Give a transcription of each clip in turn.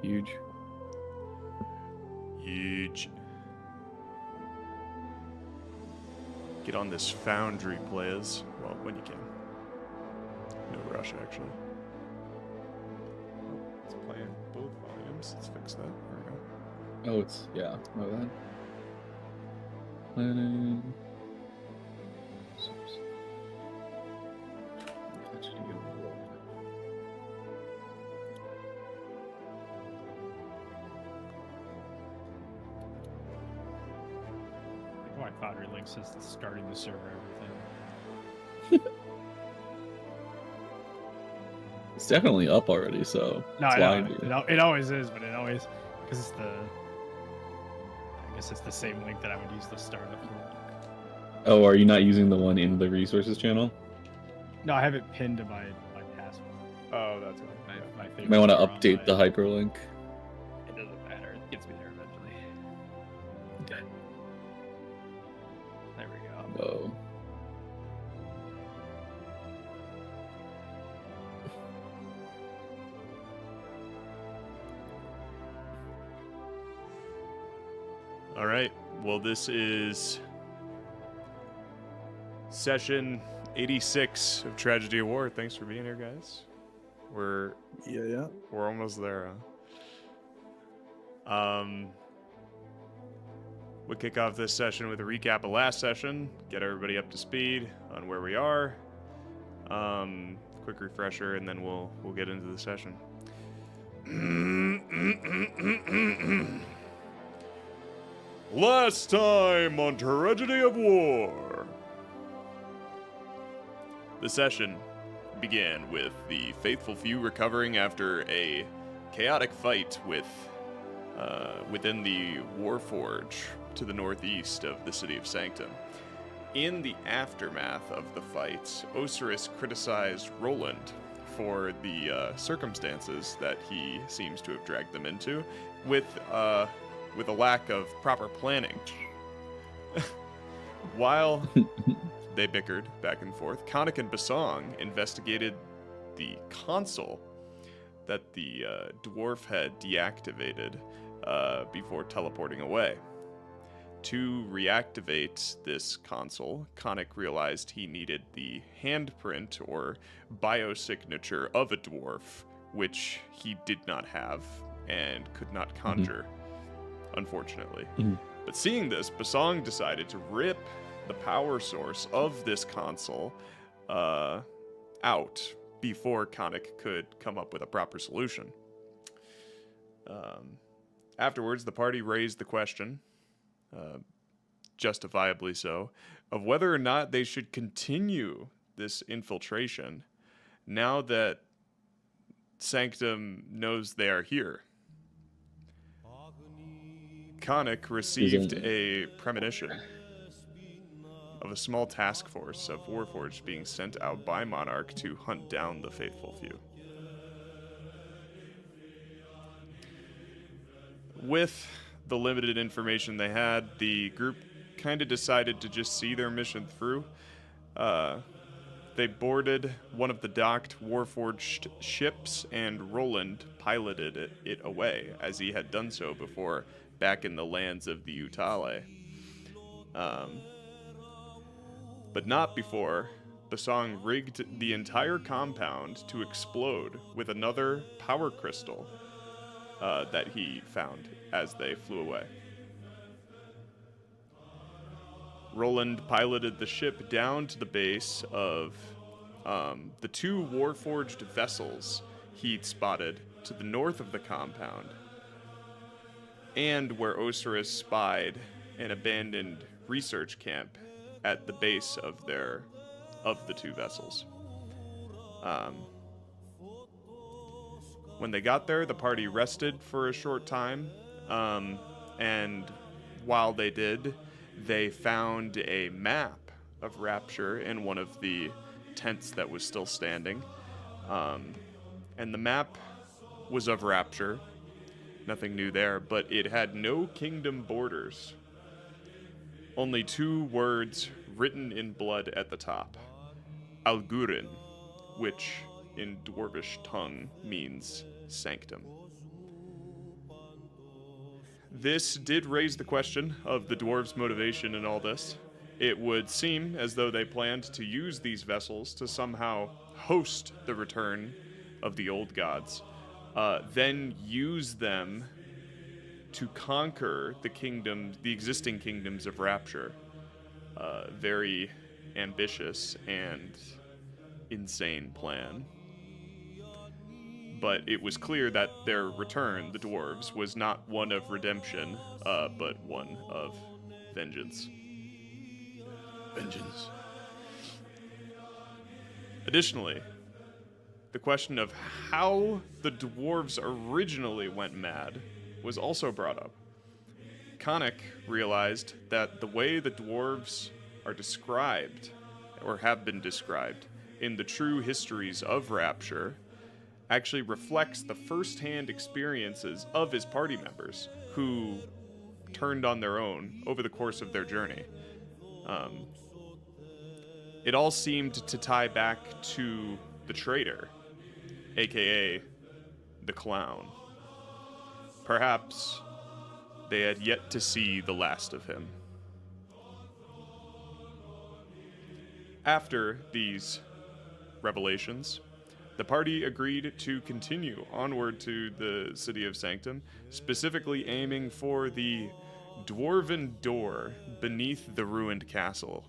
Huge. Huge. Get on this foundry, players. Well, when you can. No rush, actually. Oh, it's playing both volumes. Let's fix that. There we go. Oh, it's, yeah, my bad. Planning. My Foundry link says it's starting the server everything. It's definitely up already, so No, it's I know. lying. It always is, but it always, because it's the, I guess it's the same link that I would use to start up for. Oh, are you not using the one in the resources channel? No, I have it pinned to my password. Oh, that's right. My You might want to favorite update the hyperlink. It doesn't matter. It gets me there eventually. Okay. There we go. Whoa. All right. Well, this is session 86 of Tragedy of War. Thanks for being here, guys. We're almost there, huh? We'll kick off this session with a recap of last session, get everybody up to speed on where we are. Quick refresher, and then we'll get into the session. Last time on Tragedy of War. The session began with the faithful few recovering after a chaotic fight within the Warforge to the northeast of the city of Sanctum. In the aftermath of the fight, Ocerus criticized Rolland for the circumstances that he seems to have dragged them into, with a lack of proper planning. While they bickered back and forth, Khanek and Bosong investigated the console that the dwarf had deactivated before teleporting away. To reactivate this console, Khanek realized he needed the handprint or biosignature of a dwarf, which he did not have and could not conjure, unfortunately. But seeing this, Bosong decided to rip the power source of this console out before Khanek could come up with a proper solution. Afterwards, the party raised the question, justifiably so, of whether or not they should continue this infiltration now that Sanctum knows they are here. Khanek received a premonition of a small task force of Warforged being sent out by Monarch to hunt down the faithful few. With the limited information they had, the group kind of decided to just see their mission through. They boarded one of the docked Warforged ships, and Rolland piloted it away, as he had done so before back in the lands of the Utale. But not before Bosong rigged the entire compound to explode with another power crystal that he found as they flew away. Rolland piloted the ship down to the base of the two Warforged vessels he'd spotted to the north of the compound, and where Ocerus spied an abandoned research camp at the base of the two vessels. When they got there, the party rested for a short time, and while they did, they found a map of Rapture in one of the tents that was still standing. And the map was of Rapture, nothing new there, but it had no kingdom borders. Only two words written in blood at the top. Algurin, which in Dwarvish tongue means Sanctum. This did raise the question of the dwarves' motivation in all this. It would seem as though they planned to use these vessels to somehow host the return of the old gods, then use them to conquer the existing kingdoms of Rapture. Very ambitious and insane plan. But it was clear that their return, the dwarves, was not one of redemption, but one of vengeance. Vengeance. Additionally, the question of how the dwarves originally went mad was also brought up. Khanek realized that the way the dwarves are described, or have been described, in the true histories of Rapture, actually reflects the first-hand experiences of his party members who turned on their own over the course of their journey. It all seemed to tie back to the traitor, aka the clown. Perhaps they had yet to see the last of him. After these revelations, the party agreed to continue onward to the city of Sanctum, specifically aiming for the dwarven door beneath the ruined castle.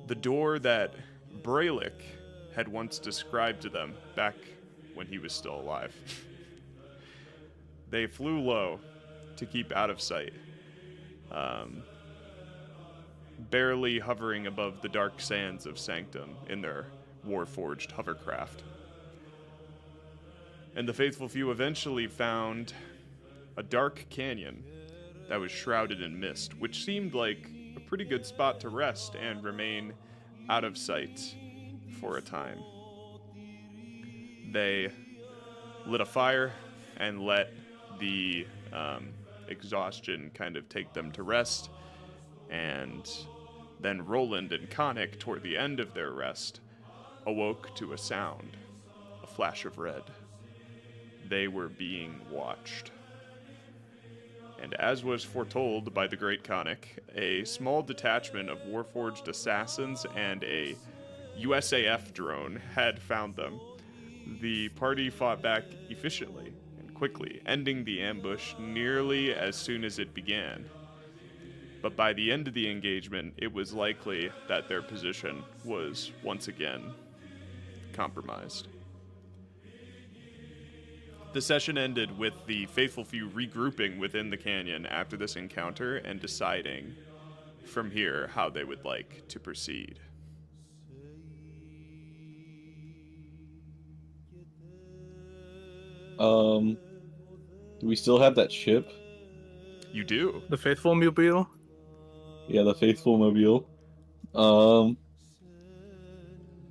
The door that Braylick had once described to them back when he was still alive. They flew low to keep out of sight, barely hovering above the dark sands of Sanctum in their war-forged hovercraft. And the faithful few eventually found a dark canyon that was shrouded in mist, which seemed like a pretty good spot to rest and remain out of sight for a time. They lit a fire and let the exhaustion kind of take them to rest, and then Rolland and Khanek, toward the end of their rest, awoke to a sound, a flash of red. They were being watched. And as was foretold by the great Khanek, a small detachment of warforged assassins and a USAF drone had found them. The party fought back efficiently and quickly, ending the ambush nearly as soon as it began. But by the end of the engagement, it was likely that their position was once again compromised. The session ended with the faithful few regrouping within the canyon after this encounter and deciding from here how they would like to proceed. Do we still have that ship? You do. The Faithful Mobile? Yeah, the Faithful Mobile.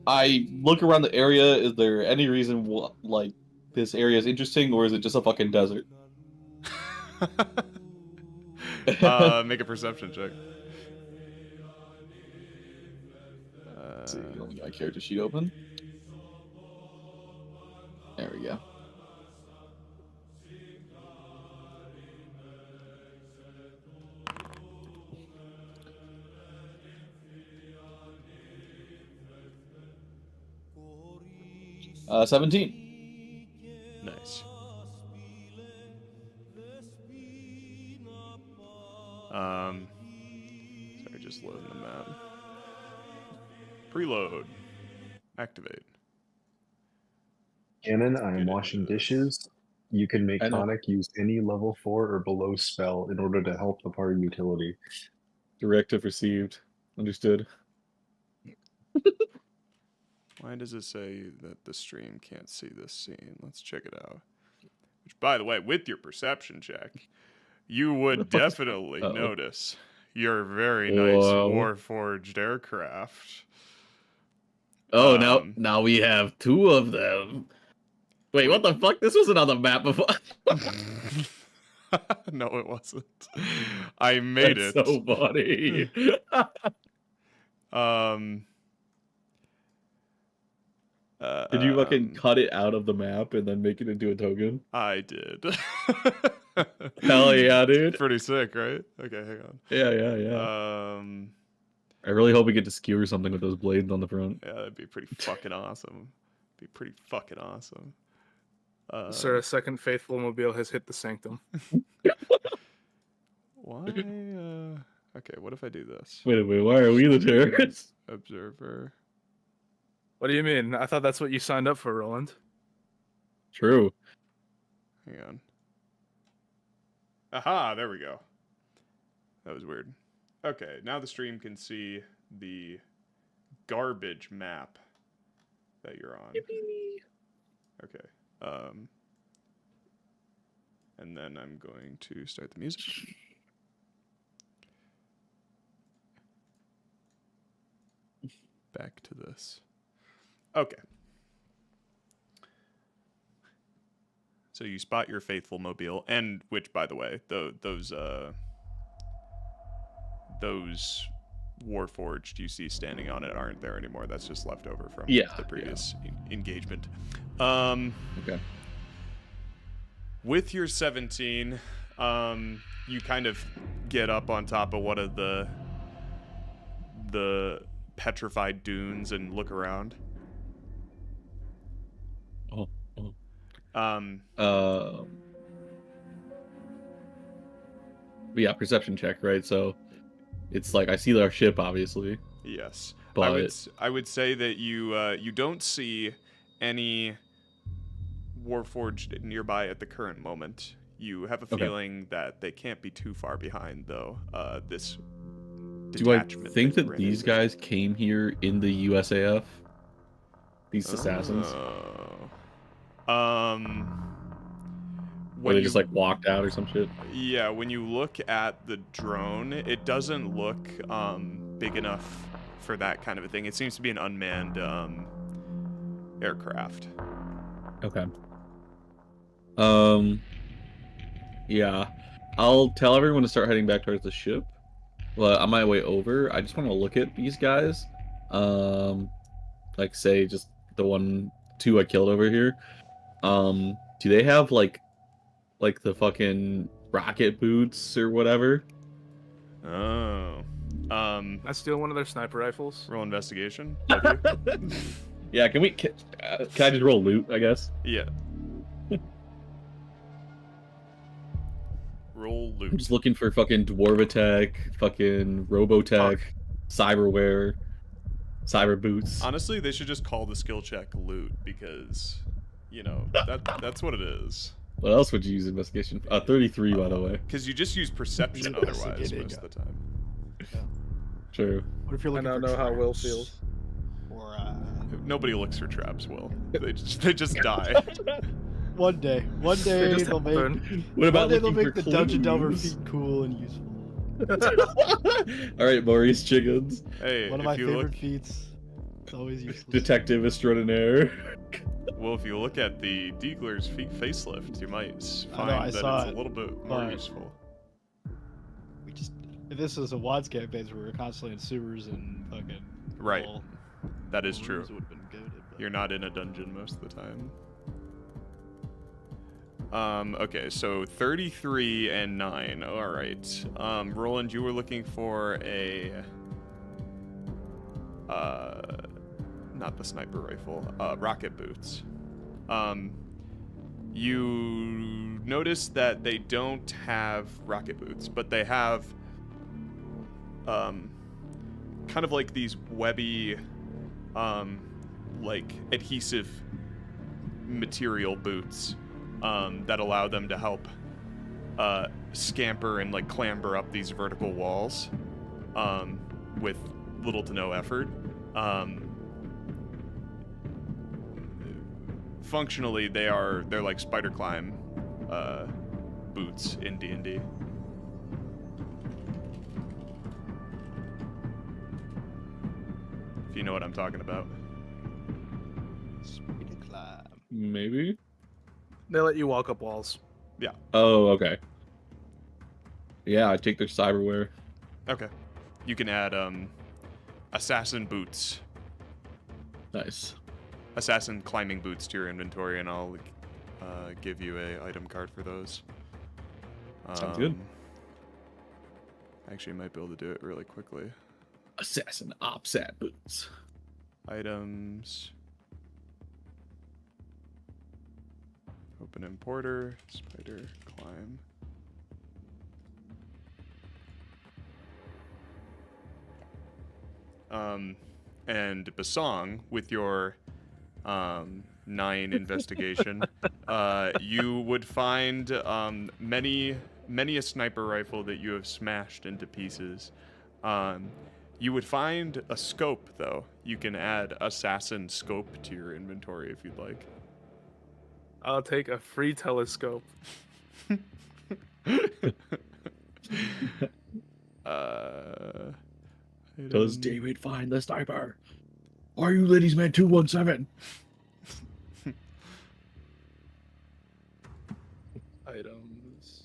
I look around the area. Is there any reason like this area is interesting, or is it just a fucking desert? Make a perception check. Let's see, let me get my character sheet open. There we go. Uh, 17. Nice. Sorry, just loading the map. Preload. Activate. Cannon, I am washing dishes. You can make I know. Khanek use any level 4 or below spell in order to help the party utility. Directive received. Understood. Why does it say that the stream can't see this scene? Let's check it out. Which, by the way, with your perception check, you would definitely notice your very nice Whoa. Warforged aircraft. Oh, now we have two of them. Wait, what the fuck? This wasn't on the map before. No, it wasn't. I made That's it. so funny. Did you fucking cut it out of the map and then make it into a token? I did. Hell yeah, dude. Pretty sick, right? Okay, hang on. Yeah. I really hope we get to skewer something with those blades on the front. Yeah, that'd be pretty fucking awesome. Be pretty fucking awesome. Sir, a second faithful mobile has hit the Sanctum. Why? Okay, what if I do this? Wait, why are we the terrorists? Observer. What do you mean? I thought that's what you signed up for, Rolland. True. Hang on. Aha, there we go. That was weird. Okay, now the stream can see the garbage map that you're on. Yippee. Okay. And then I'm going to start the music. Back to this. Okay. So you spot your faithful mobile, and which, by the way, those Warforged you see standing on it aren't there anymore. That's just left over from the previous engagement. Okay. With your 17, you kind of get up on top of one of the petrified dunes and look around. Yeah, perception check, right? So it's like I see our ship, obviously. Yes, but I would say that you don't see any Warforged nearby at the current moment. You have a feeling that they can't be too far behind, though. This do I detachment think that ran these into. guys came here in the USAF? These assassins? Or they just like walked out or some shit? Yeah, when you look at the drone, it doesn't look big enough for that kind of a thing. It seems to be an unmanned aircraft. Okay. Yeah. I'll tell everyone to start heading back towards the ship. Well, on my way over, I just want to look at these guys. Like say just the 2 I killed over here. Do they have like the fucking rocket boots or whatever? Oh. I steal one of their sniper rifles. Roll investigation. Both of you? Yeah, can I just roll loot, I guess? Yeah. Roll I'm loot. just looking for fucking Dwarvatech, fucking Robotech, cyberware, cyber boots. Honestly, they should just call the skill check loot because, you know, that's what it is. What else would you use investigation? 33, by the way. Because you just use perception otherwise Investigating. most of the time. True. What if you're I looking don't for know how Will traps? feels. Or Nobody looks for traps, Will. They just die. one day They they'll just make. happen. What about One day they'll looking make for the Dungeon Delver clues? feat cool and useful. All right, Maurice Chickens, Hey, One of my if you favorite look, feats. It's always useless. Detective Extraordinaire. well, if you look at the Deagler's facelift, you might I find know, I that saw it's it, a little bit more but- useful. We just if this is a WADS campaign where we're constantly in sewers and fucking. Right. all That is true. rooms would've been goated, but- You're not in a dungeon most of the time. Okay, so 33 and 9. All right. Rolland, you were looking for a not the sniper rifle, rocket boots. You notice that they don't have rocket boots, but they have kind of like these webby like adhesive material boots that allow them to help scamper and like clamber up these vertical walls with little to no effort. Functionally, they're like spider climb boots in D&D. If you know what I'm talking about. Spider climb. Maybe. They let you walk up walls. Oh, okay. Yeah, I take their cyberware. Okay. You can add assassin boots. Nice. assassin climbing boots to your inventory, and I'll give you a item card for those. Sounds good. Actually, I might be able to do it really quickly. Assassin OPSAT boots. Items. Open importer. Spider climb. And Bosong, with your 9 investigation, you would find many a sniper rifle that you have smashed into pieces. You would find a scope, though. You can add assassin scope to your inventory if you'd like. I'll take a free telescope. Does David find the sniper? Are you ladies man 217? Items.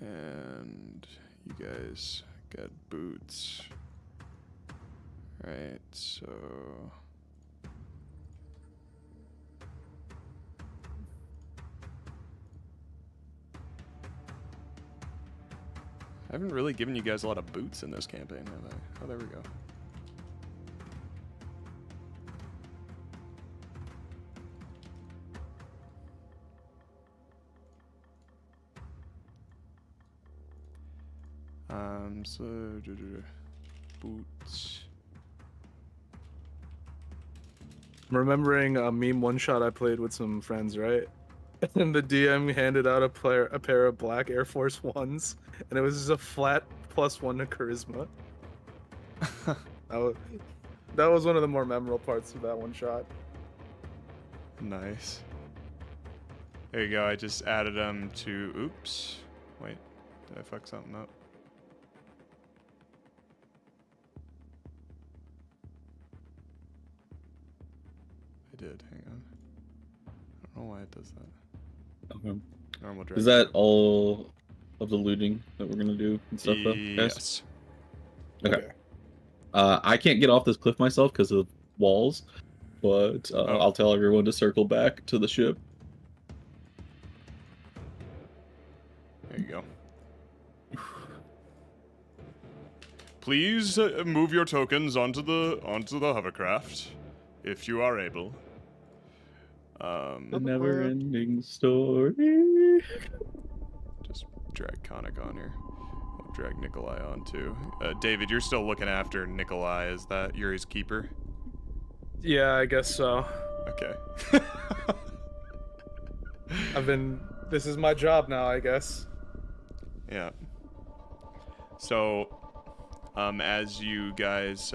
And you guys got boots. Right, so... I haven't really given you guys a lot of boots in this campaign, have I? Oh, there we go. So boots. I'm remembering a meme one shot I played with some friends, right? And the DM handed out a pair of black Air Force Ones, and it was just a flat +1 to charisma. That was one of the more memorable parts of that one shot. Nice. There you go. I just added them to. Oops. Wait. Did I fuck something up? I did. Hang on. I don't know why it does that. Okay. Normal Is that all of the looting that we're gonna do and stuff, though, guys? Yes. Okay. I can't get off this cliff myself because of walls, but I'll tell everyone to circle back to the ship. There you go. Please move your tokens onto the hovercraft, if you are able. The never-ending story. Just drag Khanek on here. I'll drag Nikolai on too. David, you're still looking after Nikolai. Is that you're his keeper? Yeah, I guess so. Okay. This is my job now, I guess. Yeah. So, as you guys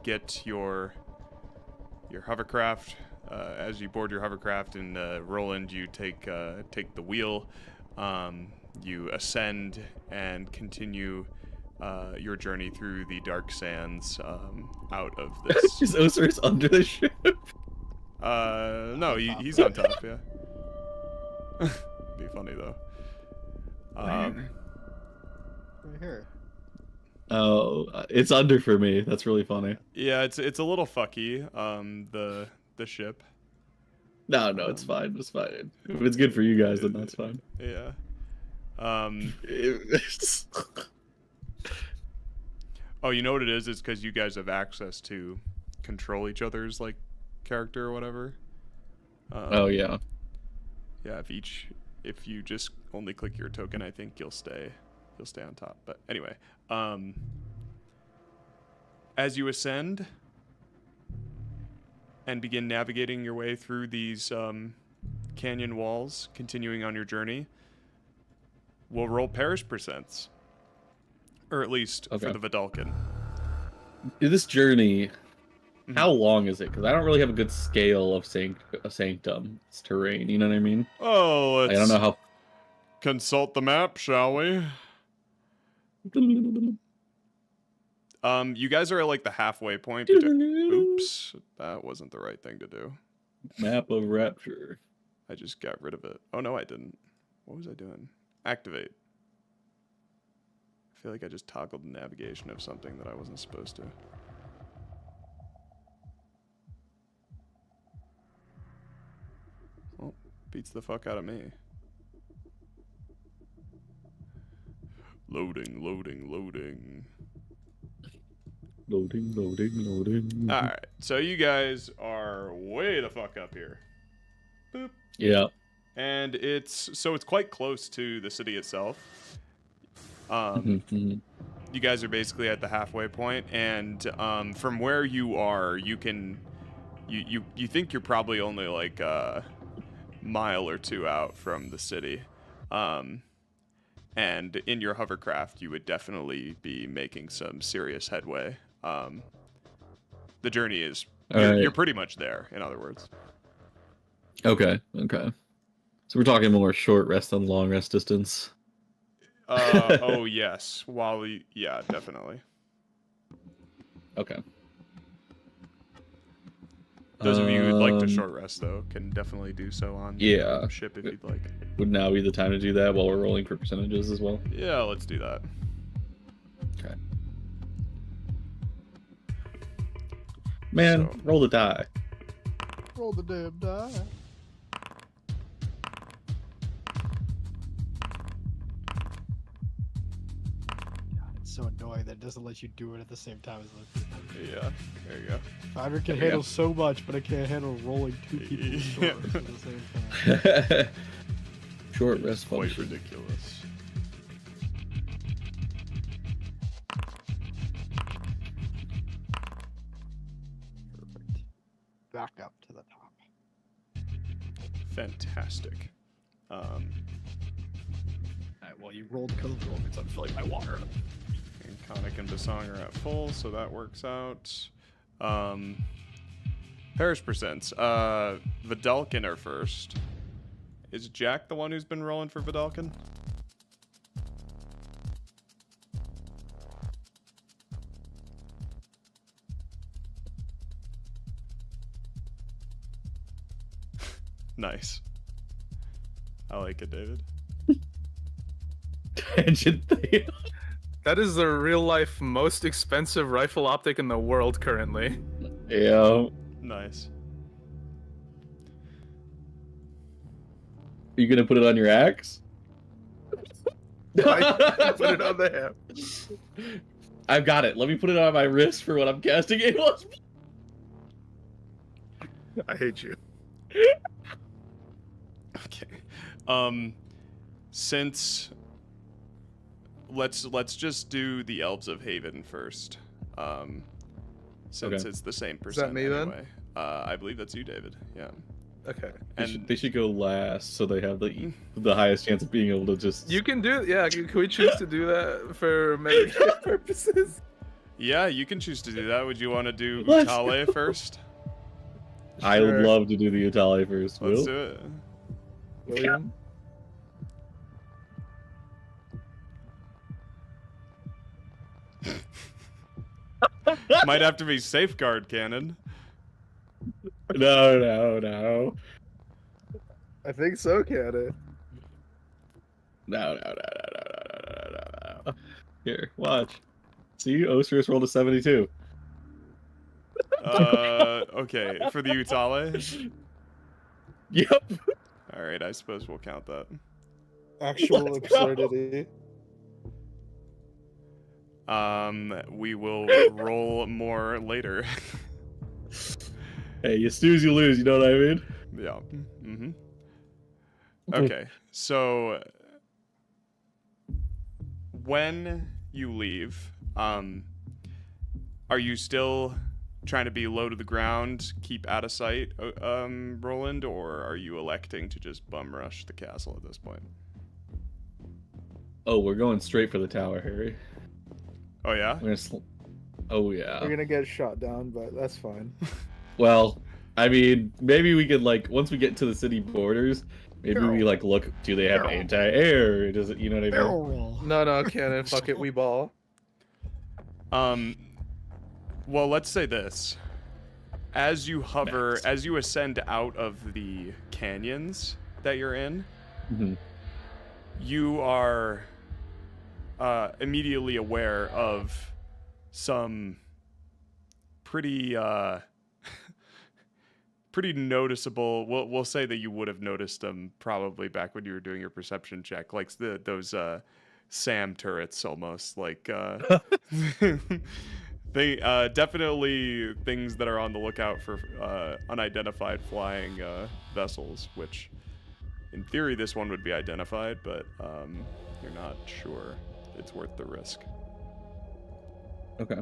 get your hovercraft, as you board your hovercraft, and Rolland, you take the wheel. You ascend and continue your journey through the dark sands out of this. Is Ocerus under the ship? No, he's on top. Yeah. Be funny though. Right here. Oh, it's under for me. That's really funny. Yeah, it's a little fucky. The ship. No, it's fine. It's fine. If it's good for you guys, then that's fine. Yeah. Oh, you know what it is? It's because you guys have access to control each other's like character or whatever. Oh yeah. Yeah. If you just only click your token, I think you'll stay on top. But anyway, as you ascend and begin navigating your way through these canyon walls, continuing on your journey, we'll roll Parish Percents. Or at least for the Vidalcan. This journey, how long is it? Because I don't really have a good scale of Sanctum. It's terrain, you know what I mean? Oh, let's I don't know how... consult the map, shall we? You guys are at like the halfway point. Oops, that wasn't the right thing to do. Map of Rapture. I just got rid of it. Oh no, I didn't. What was I doing? Activate. I feel like I just toggled the navigation of something that I wasn't supposed to. Beats the fuck out of me. Loading. Loading. Alright, so you guys are way the fuck up here. Boop. Yeah. And it's quite close to the city itself. Mhm. You guys are basically at the halfway point, and from where you are, you think you're probably only like a mile or two out from the city. And in your hovercraft, you would definitely be making some serious headway. The journey is you're pretty much there, in other words. Okay. So we're talking more short rest than long rest distance. Oh yes. Yeah, definitely. Okay. Those of you who'd like to short rest, though, can definitely do so on the ship if you'd like. Would now be the time to do that while we're rolling for percentages as well? Yeah, let's do that. Okay. Man, roll the die. Roll the damn die. God, it's so annoying that it doesn't let you do it at the same time as other people. Yeah, there you go. Fiverr can handle so much, but it can't handle rolling two people short at the same time. Short rest Quite function. ridiculous. Perfect. Back up to the top. Fantastic. Alright, well, you rolled because of roll, so I'm filling my water up. And Khanek and Bosong are at full, so that works out. Parish percents. Vidalkin are first. Is Jack the one who's been rolling for Vidalkin? Nice. I like it, David. Tangent thing. That is the real life most expensive rifle optic in the world currently. Yeah. Nice. Are you gonna put it on your axe? I put it on the hip. I've got it. Let me put it on my wrist for when I'm casting Ivos. I hate you. Okay. Since let's just do the Elves of Haven first. Since Okay. it's the same that percent me then? anyway. I believe that's you, David. Yeah. Okay. They should go last, so they have the highest chance of being able to just. You can do it. Yeah, can we choose to do that for metagame purposes? Yeah, you can choose to do that. Would you want to do Let's Utale first? I would Sure. love to do the Utale first. Let's Will? do it. William? Might have to be safeguard cannon. No. I think so, Cannon. No. Here, watch. See, Ocerus rolled a 72. Okay, for the Utale. Yep. All right, I suppose we'll count that. Actual Let's go. absurdity. We will roll more later. Hey, you snooze, you lose. You know what I mean? Yeah. Mm-hmm. Okay, so when you leave, are you still trying to be low to the ground, keep out of sight, Rolland, or are you electing to just bum rush the castle at this point? Oh, we're going straight for the tower, Harry. Oh yeah? We're gonna oh yeah. We're gonna get shot down, but that's fine. Well, I mean, maybe we could once we get to the city borders, maybe we look. Do they have anti-air? Does it? You know what I mean? Barrel roll. No, Cannon, fuck it, we ball. Well, let's say this. As you hover, Max. as you ascend out of the canyons that you're in, Mhm. you are immediately aware of some pretty pretty noticeable. We'll say that you would have noticed them probably back when you were doing your perception check, like those SAM turrets almost. Like they definitely things that are on the lookout for unidentified flying vessels, which in theory this one would be identified, but you're not sure it's worth the risk. Okay.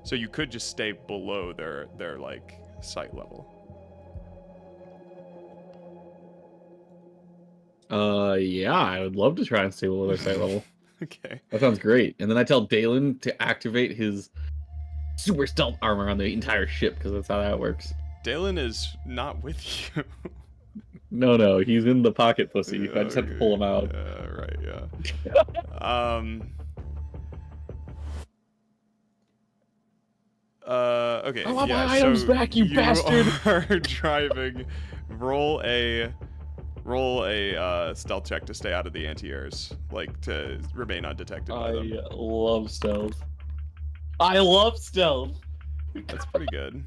So you could just stay below their like sight level. Yeah, I would love to try and stay below their sight level. Okay. That sounds great. And then I tell Daelin to activate his super stealth armor on the entire ship, because that's how that works. Daelin is not with you. No, he's in the pocket pussy. I just have to pull him out. Yeah, right, yeah. Okay. I want yeah, my items so back, you bastard! Are driving. Roll a stealth check to stay out of the anti-airs, like to remain undetected by them. I love stealth. I love stealth. That's pretty good.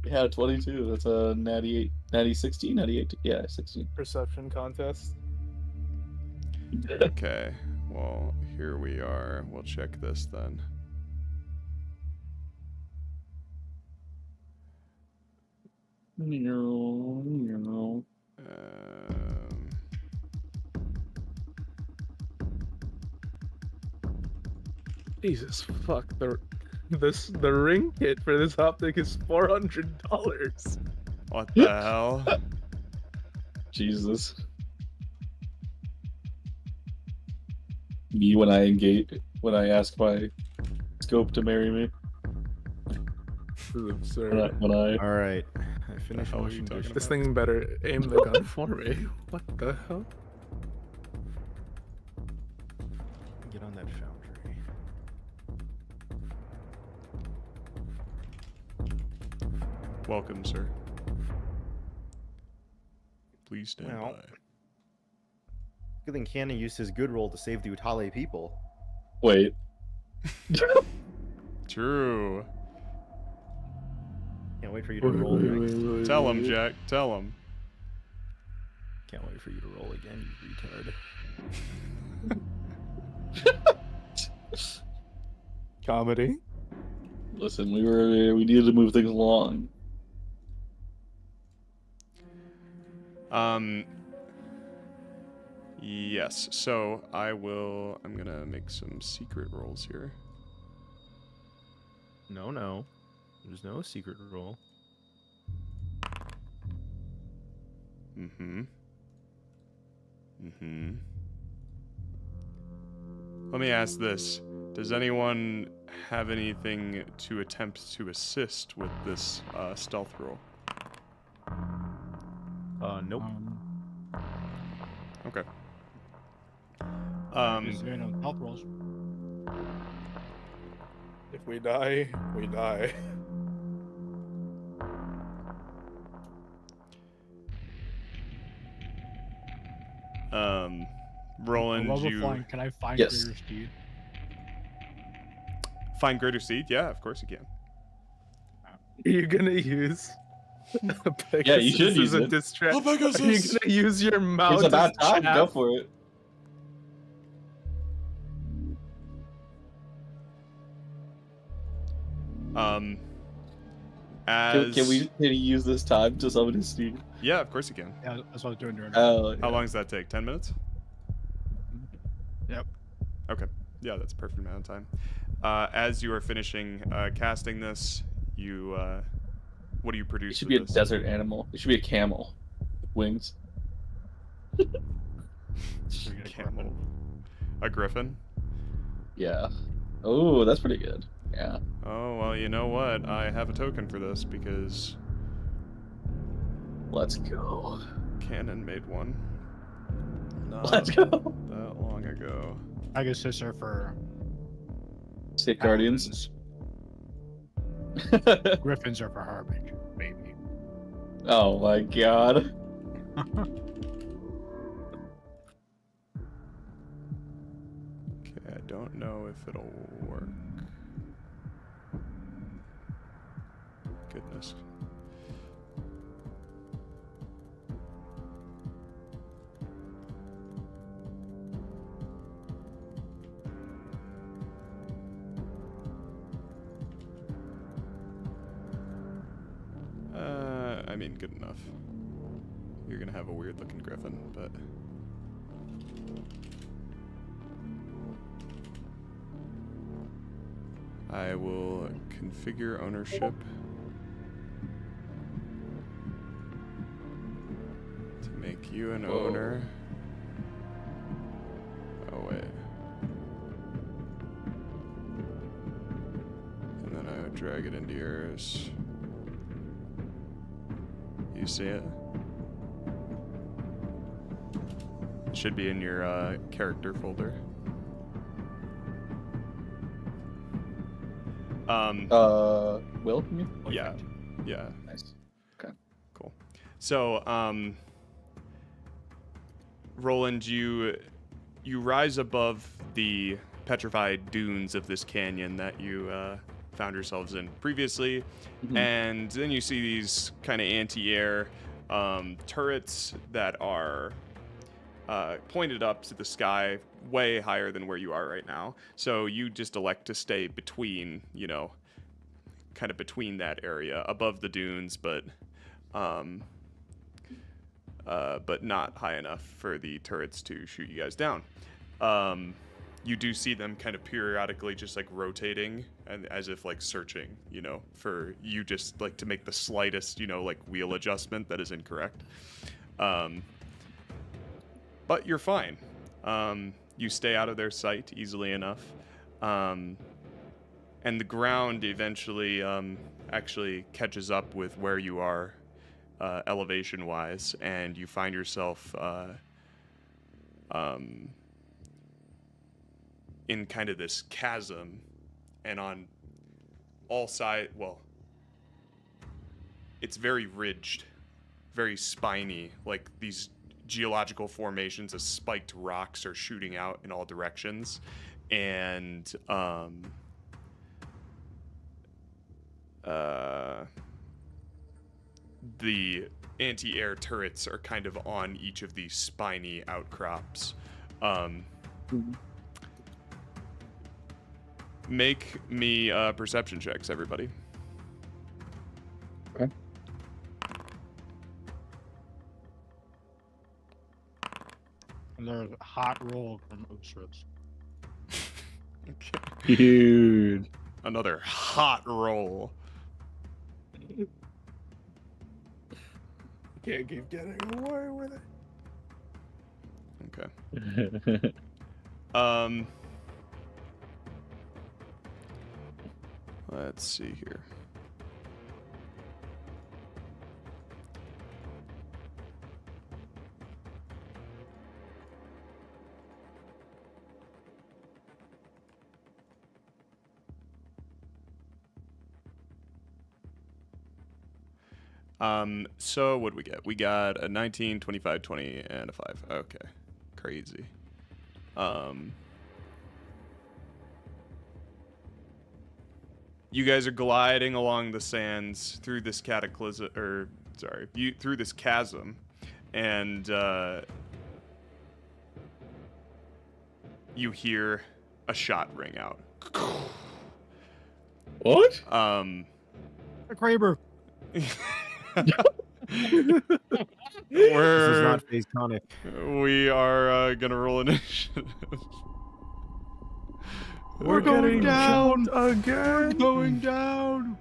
Yeah, 22. That's a natty 16, natty 8. Yeah, 16. Perception contest. Okay. Well, here we are. We'll check this then. No. Jesus fuck, the ring kit for this optic is $400. What the hell? Jesus. Me when I ask my scope to marry me. This is absurd. When I All right, I finished hell are you washing talking dishes. This thing better aim the gun for me. What the hell? Get on that foundry. Welcome, sir. Please stand Well. by. Good thing Cannon used his good roll to save the Utale people. wait. True. Can't wait for you to roll next. Tell him, Jack. Tell him. Can't wait for you to roll again, you retard. Comedy. Listen, we needed to move things along. Yes. So I'm gonna make some secret rolls here. No. There's no secret roll. Let me ask this. Does anyone have anything to attempt to assist with this stealth roll? Nope. Okay. Is there no health rolls? If we die, we die. Roland, you Flying, can I find Yes. Greater Steed? find greater seed? Yeah, of course you can. You're gonna use Yeah, you should use as a it. distract. Oh, Are you Pegasus! gonna use your mouth? It's about as time. chaff? Go for it. As Can you use this time to summon his steed? Yeah, of course you can. Yeah, that's what I was doing during. How long does that take? 10 minutes? Yep. Okay. Yeah, that's a perfect amount of time. As you are finishing casting this, you what do you produce? It should be a with this? desert animal. It should be a camel with wings. Camel. A griffin? Yeah. Oh, that's pretty good. Yeah. Oh, well, you know what? I have a token for this because Let's go. Cannon made one. Not Let's go. that long ago. I guess this are for State Guardians. Griffins are for Harbinger, maybe. Oh my god. Okay, I don't know if it'll work. I mean, good enough. You're gonna have a weird looking griffin, but... I will configure ownership to make you an owner. Oh wait. And then I would drag it into yours. You see it? It should be in your character folder. Will, you mean? Yeah. Yeah. Nice. Okay. Cool. So, Rolland, you rise above the petrified dunes of this canyon that you found yourselves in previously, and then you see these kind of anti-air turrets that are pointed up to the sky, way higher than where you are right now. So you just elect to stay between, you know, kind of between that area, above the dunes, but not high enough for the turrets to shoot you guys down. You do see them kind of periodically just like rotating and as if like searching, you know, for you just like to make the slightest, you know, like wheel adjustment that is incorrect. But you're fine. You stay out of their sight easily enough. And the ground eventually actually catches up with where you are elevation-wise, and you find yourself in kind of this chasm, and on all sides, well, it's very ridged, very spiny, like these geological formations of spiked rocks are shooting out in all directions, and the anti-air turrets are kind of on each of these spiny outcrops. Make me perception checks, everybody. Okay. And there's a hot roll from Ocerus. Okay. Dude. Another hot roll. Can't keep getting away with it. Okay. Let's see here. So what did we get? We got a 19, 25, 20, and a 5. Okay. Crazy. You guys are gliding along the sands through this cataclysm, through this chasm, and you hear a shot ring out. What? A Kraber. We're, This is not phase Khanek. we are gonna roll initiative. We're going down again. Going down.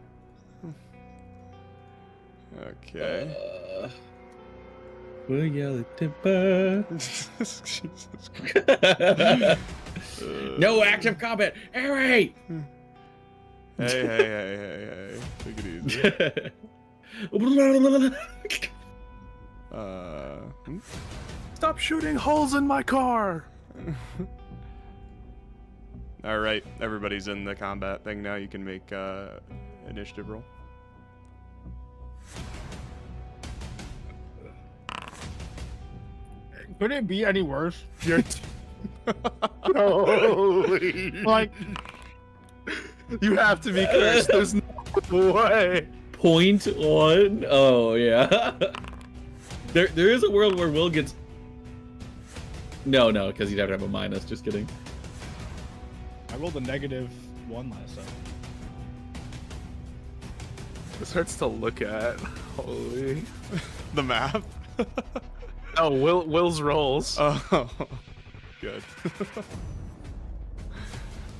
Okay. We'll yell at the bar. Jesus Christ. No active combat. Harry. Hey. Take it easy. Stop shooting holes in my car. All right, everybody's in the combat thing now. You can make initiative roll. Could it be any worse? Holy. Like, You have to be cursed. There's no way. Point on. Oh yeah. There is a world where Will gets. No, because he'd have to have a minus. Just kidding. I rolled a -1 last This hurts to look at. Holy. The map. Oh, Will's rolls. Oh, good.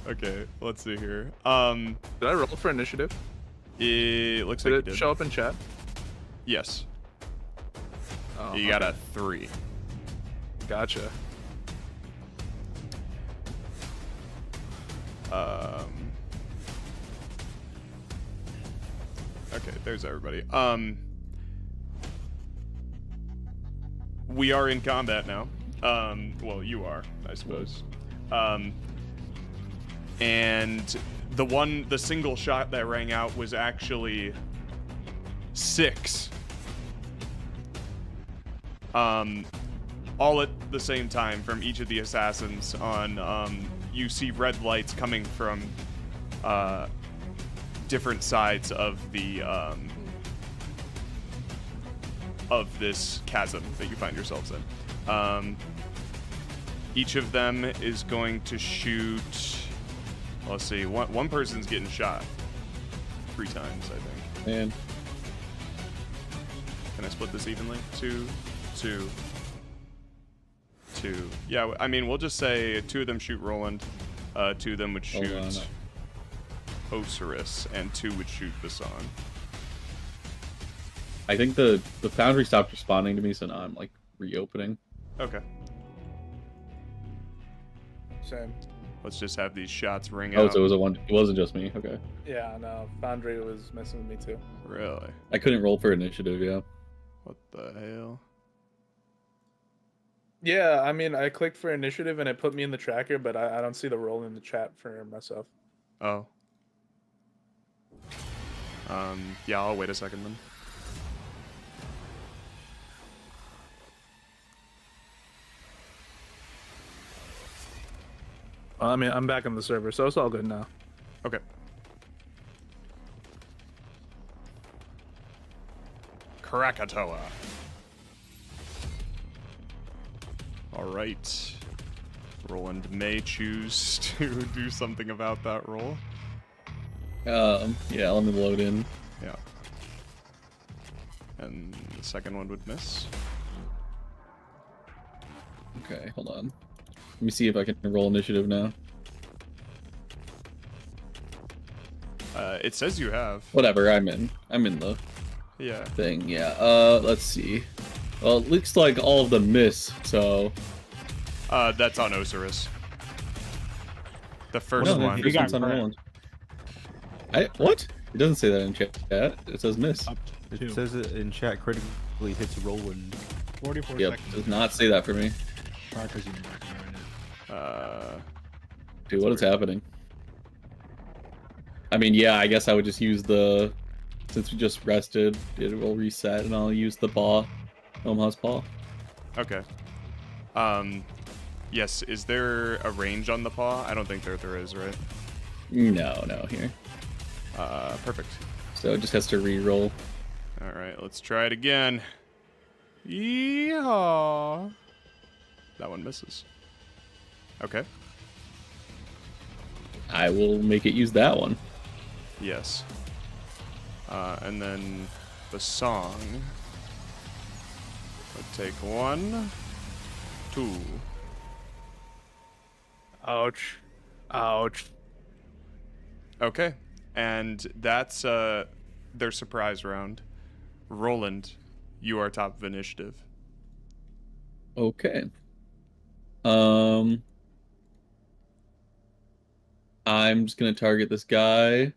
Okay, let's see here. Did I roll for initiative? It looks Did like it you did. show up in chat? Yes. Oh, You got okay. a 3. Gotcha. Okay, there's everybody. We are in combat now. Well, you are, I suppose. And the single shot that rang out was actually 6. All at the same time from each of the assassins on, you see red lights coming from, different sides of the, of this chasm that you find yourselves in. Each of them is going to shoot, let's see, one person's getting shot 3 times, I think. Man. Can I split this evenly? 2, 2, 2. Yeah, I mean, we'll just say 2 of them shoot Rolland, 2 of them would Hold shoot on. Ocerus, and 2 would shoot Bosong. I think the foundry stopped responding to me, so now I'm like reopening. Okay, Same. let's just have these shots ring Oh, out. so it was a one. It wasn't just me. Okay. Yeah, no. Foundry was messing with me too. Really? I couldn't roll for initiative. Yeah. What the hell? Yeah, I mean, I clicked for initiative and it put me in the tracker, but I don't see the roll in the chat for myself. Oh. Yeah, I'll wait a second then. Well, I mean, I'm back on the server, so it's all good now. Okay. Krakatoa. All right. Rolland may choose to do something about that roll. Yeah. Let me load in. Yeah. And the second one would miss. Okay. Hold on. Let me see if I can roll initiative now. It says you have. Whatever. I'm in the Yeah. thing. Yeah. Let's see. Well, it looks like all of them miss. So. That's on Ocerus. The first No, one. the You first got one's on crit. Rolland. What? It doesn't say that in chat. It says miss. Up It 2. says it in chat critically hits Rolland. 44 Yep. seconds. Does not say that for me. Markers you marked. Dude, what is happening? I mean, yeah, I guess I would just use the... Since we just rested, it will reset, and I'll use the paw. Omaha's paw. Okay. Yes, is there a range on the paw? I don't think there is, right? No, here. Perfect. So it just has to re-roll. All right, let's try it again. Yeehaw. That one misses. Okay. I will make it use that one. Yes. And then the song would take 1, 2. Ouch. Ouch. Okay. And that's their surprise round. Rolland, you are top of initiative. Okay. I'm just gonna target this guy.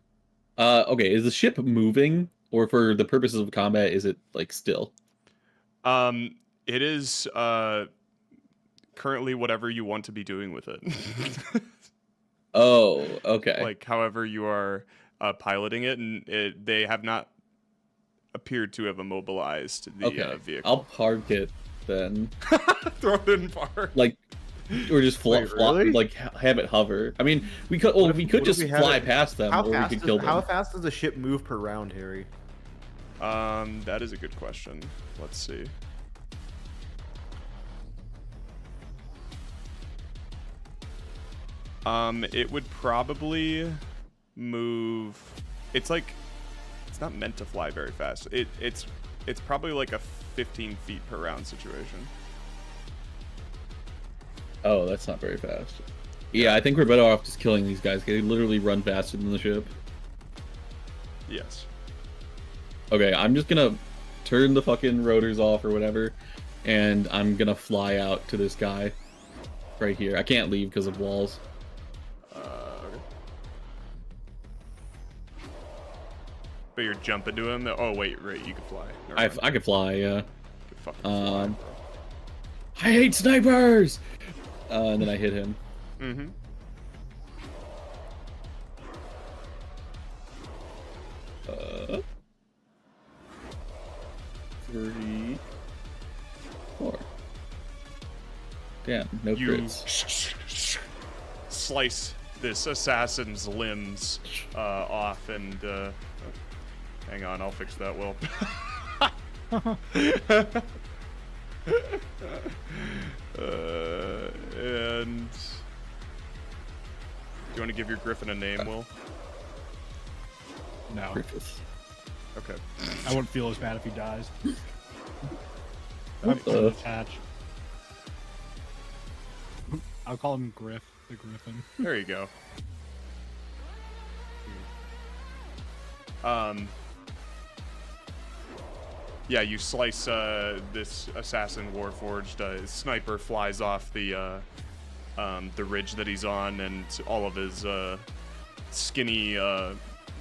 Okay, is the ship moving, or for the purposes of combat, is it like still? It is currently whatever you want to be doing with it. Oh, okay. Like however you are piloting it, and they have not appeared to have immobilized the Okay, vehicle. I'll park it then. Throw it in park. Like, or just Wait, really? have it hover. I mean, we could. Well, What if- we could what if just we have fly it- past them, or we could kill them. How fast does the ship move per round, Harry? That is a good question. Let's see. It would probably move. It's like It's not meant to fly very fast. It's probably like a 15 feet per round situation. Oh, that's not very fast. Yeah, I think we're better off just killing these guys. They literally run faster than the ship. Yes. Okay, I'm just gonna turn the fucking rotors off or whatever, and I'm gonna fly out to this guy right here. I can't leave because of walls. Okay. But you're jumping to him? Oh, wait, right, you can fly. Never mind. I could fly, yeah. You can fucking fly, bro. I hate snipers! And then I hit him. Mm-hmm. Uh, 3, 4. Damn, no You crits. slice this assassin's limbs off, and hang on, I'll fix that well. And do you want to give your griffin a name, Will? No, Griffith. Okay. I wouldn't feel as bad if he dies. What the- Attach. I'll call him Griff, the Griffin. There you go. Yeah, you slice this assassin warforged. His sniper flies off the ridge that he's on, and all of his skinny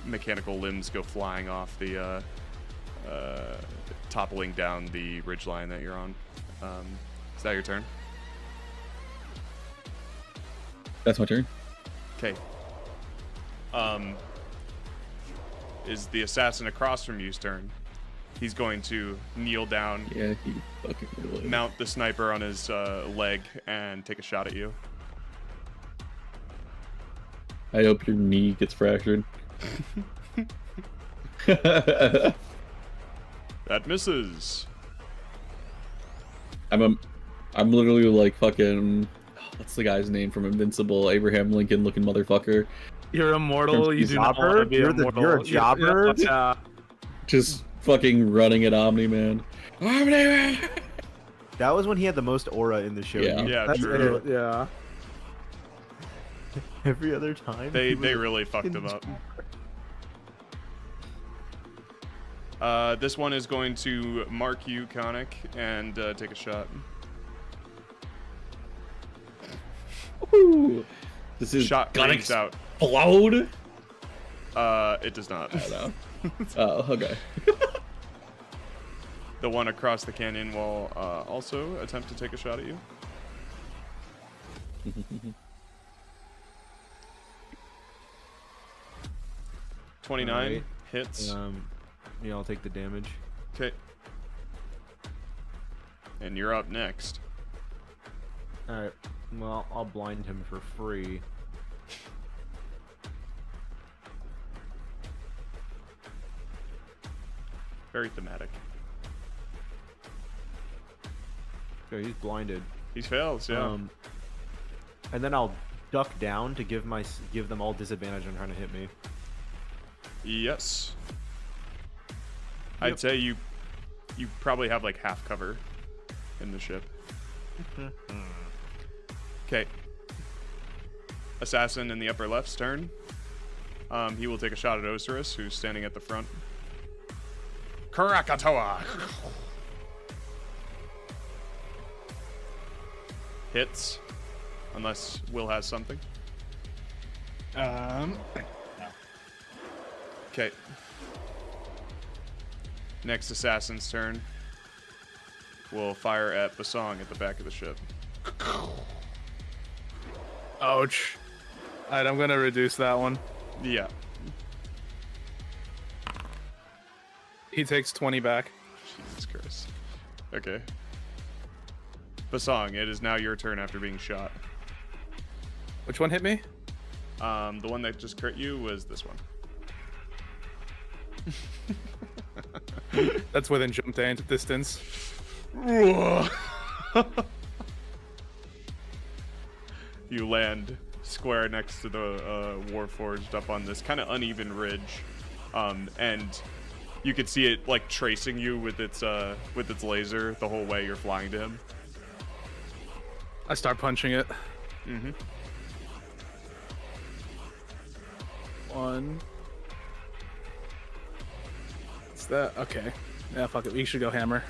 mechanical limbs go flying off the toppling down the ridge line that you're on. Is that your turn? That's my turn. Okay. Is the assassin across from you's turn? He's going to kneel down, Yeah, he fucking would. mount the sniper on his leg, and take a shot at you. I hope your knee gets fractured. That misses. I'm literally like fucking. What's the guy's name from Invincible? Abraham Lincoln looking motherfucker. You're immortal. You do not Jobber? want to be You're immortal. you're a jobber? Yeah. Just fucking running at Omni Man. Omni Man. That was when he had the most aura in the show. Yeah. Yeah, That's true. it. Yeah. Every other time. They he was really fucked him up. This one is going to mark you, Khanek, and take a shot. Woo. This is Shot gonna rings out. explode. It does not. I don't know. Oh, okay. The one across the canyon will also attempt to take a shot at you. 29 Alright. hits. Yeah, I'll take the damage. Okay. And you're up next. Alright. Well, I'll blind him for free. Very thematic. Okay, he's blinded. He fails, yeah. And then I'll duck down to give them all disadvantage on trying to hit me. Yes. I'd Yep. say you probably have like half cover in the ship. Okay. Assassin in the upper left's turn. He will take a shot at Ocerus, who's standing at the front. Krakatoa! Hits. Unless Will has something. No. Okay. Next assassin's turn. We'll fire at Bosong at the back of the ship. Ouch. Alright, I'm gonna reduce that one. Yeah. He takes 20 back. Jesus Christ. Okay. Bosong, it is now your turn after being shot. Which one hit me? The one that just crit you was this one. That's within jump distance. You land square next to the Warforged up on this kind of uneven ridge. And You could see it like tracing you with its laser the whole way you're flying to him. I start punching it. Mm-hmm. 1. What's that? Okay. Yeah, fuck it. We should go hammer.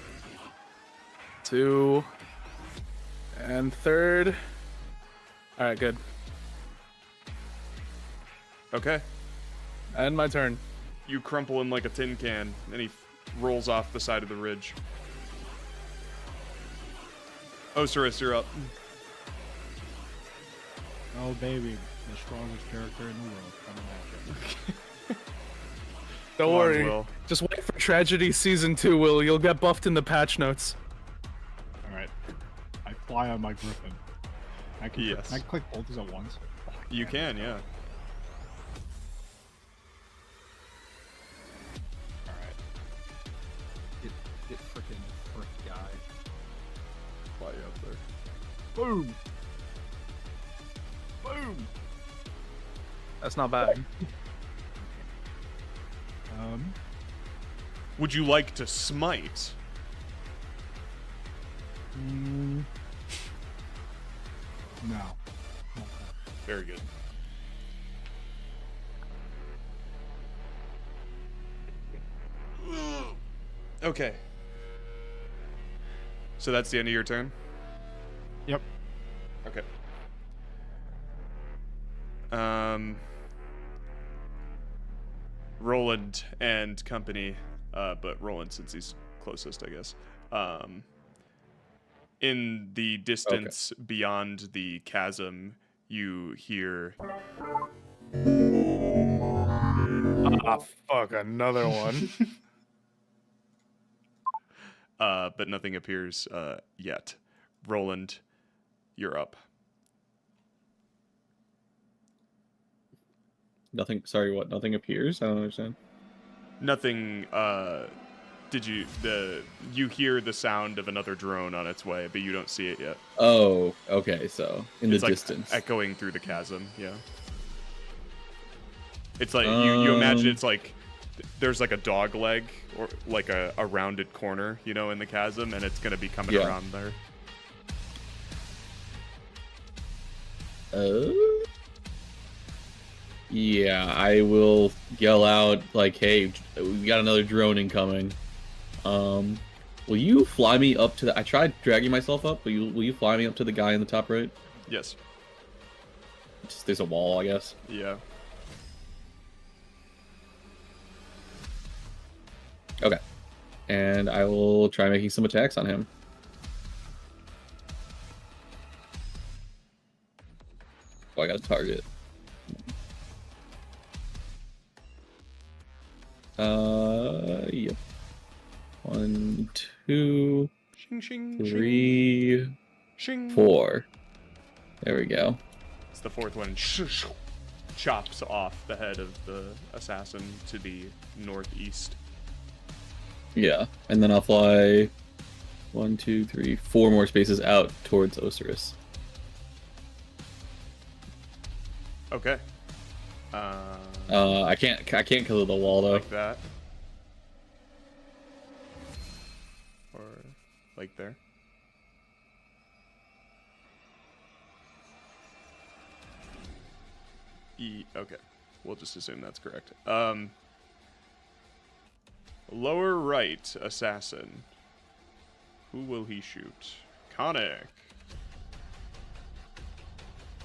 2. And 3rd. All right, good. Okay. And my turn. You crumple him like a tin can, and he rolls off the side of the ridge. Ocerus, you're up. Oh, baby. The strongest character in the world coming at you. Don't Come on, worry. Will. Just wait for Tragedy Season 2, Will. You'll get buffed in the patch notes. Alright. I fly on my griffin. Yes. Can I click both these at once? Oh, I You can, yeah. Alright. Get frickin' frick guy. Fly you up there. Boom! Boom! That's not bad. Would you like to smite? No. Very good. Okay. So that's the end of your turn? Yep. Okay. Rolland and company, but Rolland since he's closest, I guess. In the distance beyond the chasm, you hear Ah, fuck, another one. but nothing appears yet. Rolland, you're up. Nothing. Sorry, what? Nothing appears. I don't understand. Nothing. You hear the sound of another drone on its way, but you don't see it yet. Oh, okay. So in It's the like distance. echoing through the chasm. Yeah. It's like you imagine it's like there's like a dog leg or like a rounded corner, you know, in the chasm, and it's gonna be coming around there. Yeah, I will yell out like, "Hey, we got another drone incoming." Will you fly me up to the? I tried dragging myself up. Will you fly me up to the guy in the top right? Yes. Just, there's a wall, I guess. Yeah. Okay. And I will try making some attacks on him. Oh, I got a target. Yep. 1, 2, Shing, shing, 3, shing. 4. There we go. It's the fourth one. Chops off the head of the assassin to the northeast. Yeah, and then I'll fly 1, 2, 3, 4 more spaces out towards Ocerus. Okay. I can't kill the wall though. Like that. Or like there. Okay. We'll just assume that's correct. Lower right assassin. Who will he shoot? Khanek.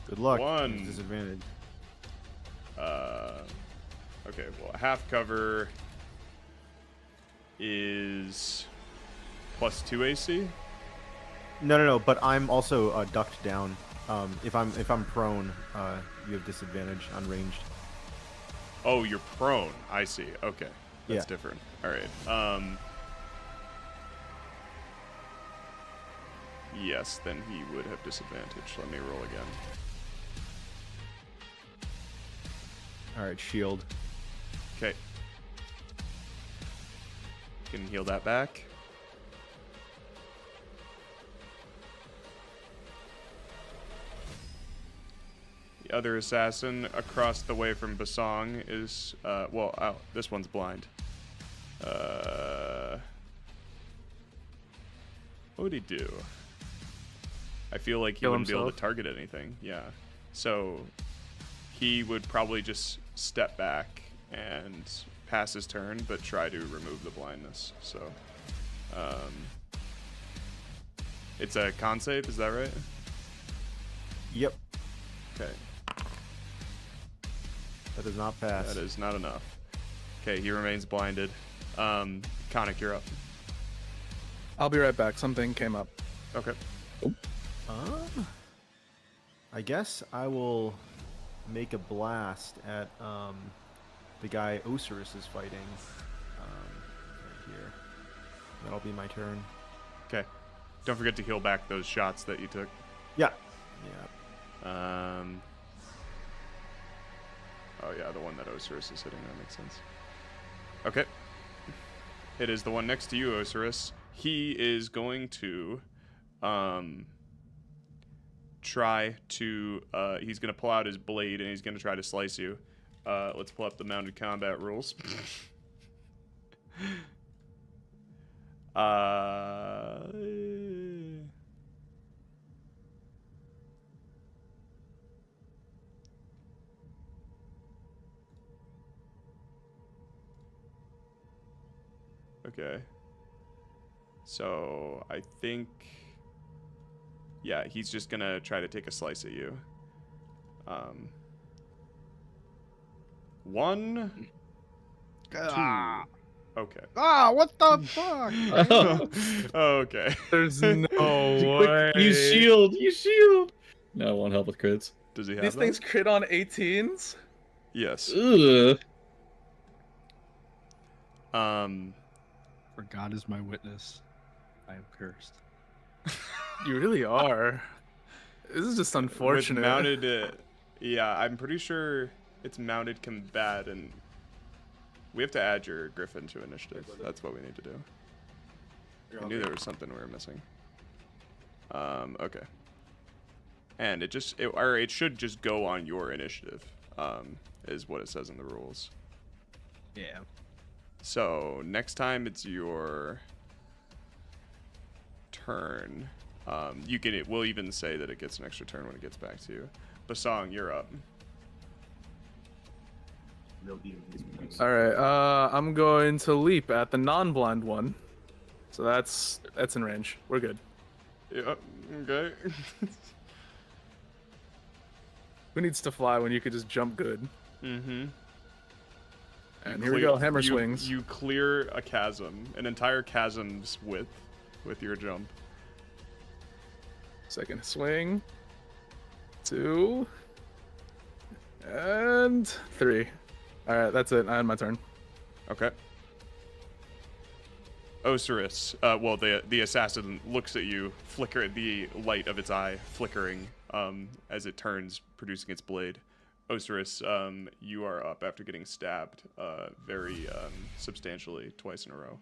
Good luck. 1. Disadvantage. Okay, well, half cover is +2 AC. No. But I'm also ducked down. If I'm prone, you have disadvantage on ranged. Oh, you're prone. I see. Okay, that's Yeah. different. All right. Yes, then he would have disadvantage. Let me roll again. All right, shield. Okay. Can heal that back. The other assassin across the way from Bosong is, this one's blind. What would he do? I feel like he Kill wouldn't be able himself? to target anything. Yeah. So he would probably just step back and pass his turn, but try to remove the blindness. So it's a con save, is that right? Yep. Okay. That does not pass. That is not enough. Okay, he remains blinded. Khanek, you're up. I'll be right back. Something came up. Okay. I guess I will make a blast at the guy Ocerus is fighting right here. That'll be my turn. Okay. Don't forget to heal back those shots that you took. Yeah. Oh yeah, the one that Ocerus is hitting. That makes sense. Okay. It is the one next to you, Ocerus. He is going to try to he's going to pull out his blade and he's going to try to slice you. Let's pull up the mounted combat rules. Okay. So I think, yeah, he's just gonna try to take a slice at you. 1, 2. Okay. What the fuck? Okay. There's no way. You shield. You shield. No, it won't help with crits. Does he have These that? things crit on 18s? Yes. Ugh. For God is my witness, I am cursed. You really are. This is just unfortunate. With mounted, yeah, I'm pretty sure it's mounted combat, and we have to add your griffin to initiative. That's what we need to do. I knew there was something we were missing. Okay. And it should just go on your initiative, is what it says in the rules. Yeah. So next time it's your turn. We'll even say that it gets an extra turn when it gets back to you. Bosong, you're up. All right, I'm going to leap at the non-blind one. So that's in range. We're good. Yeah, okay. Who needs to fly when you could just jump good? Mm-hmm. And here we go, hammer swings. You clear a chasm, an entire chasm's width, with your jump. Second swing. 2. And 3. All right, that's it. I had my turn. Okay. Ocerus, the assassin looks at you, the light of its eye flickering as it turns, producing its blade. Ocerus, you are up after getting stabbed very substantially twice in a row.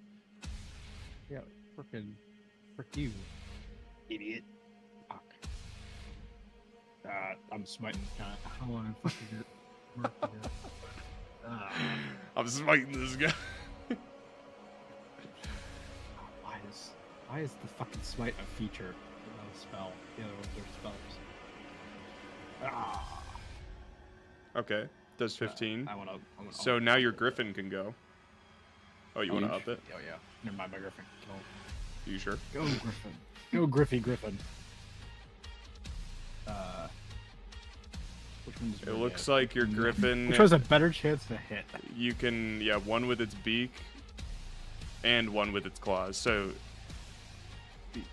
Yeah, frick you, idiot. Fuck. I'm smiting. I want to fucking get work here. I'm smiting this guy. Why is the fucking smite a feature, not a spell? The other ones are spells. Okay, does 15. I want to. So now your griffin can go. Oh, you want to up it? Oh yeah. Never mind my griffin. Go. You sure? Go Griffin. Go Griffin. Which one's It looks like your griffin. Which has a better chance to hit? You can, one with its beak and one with its claws. So, Beak.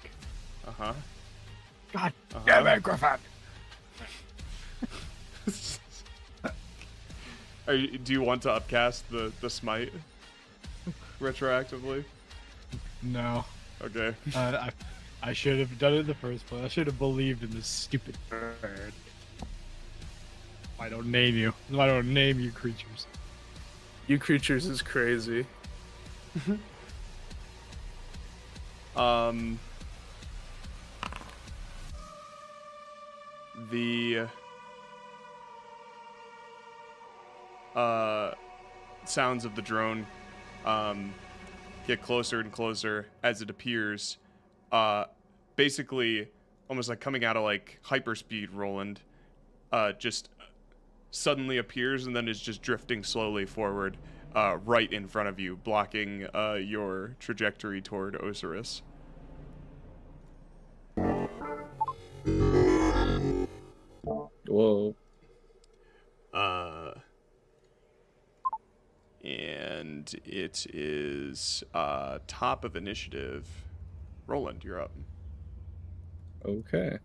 uh-huh. God damn it, Griffin! Do you want to upcast the smite retroactively? No. Okay. I should have done it in the first place. I should have believed in this stupid bird. I don't name you. I don't name you creatures. You creatures is crazy. The sounds of the drone get closer and closer as it appears. Basically, almost like coming out of like hyperspeed, Rolland just suddenly appears and then is just drifting slowly forward, right in front of you, blocking your trajectory toward Ocerus. Whoa. And it is top of initiative. Rolland, you're up. Okay.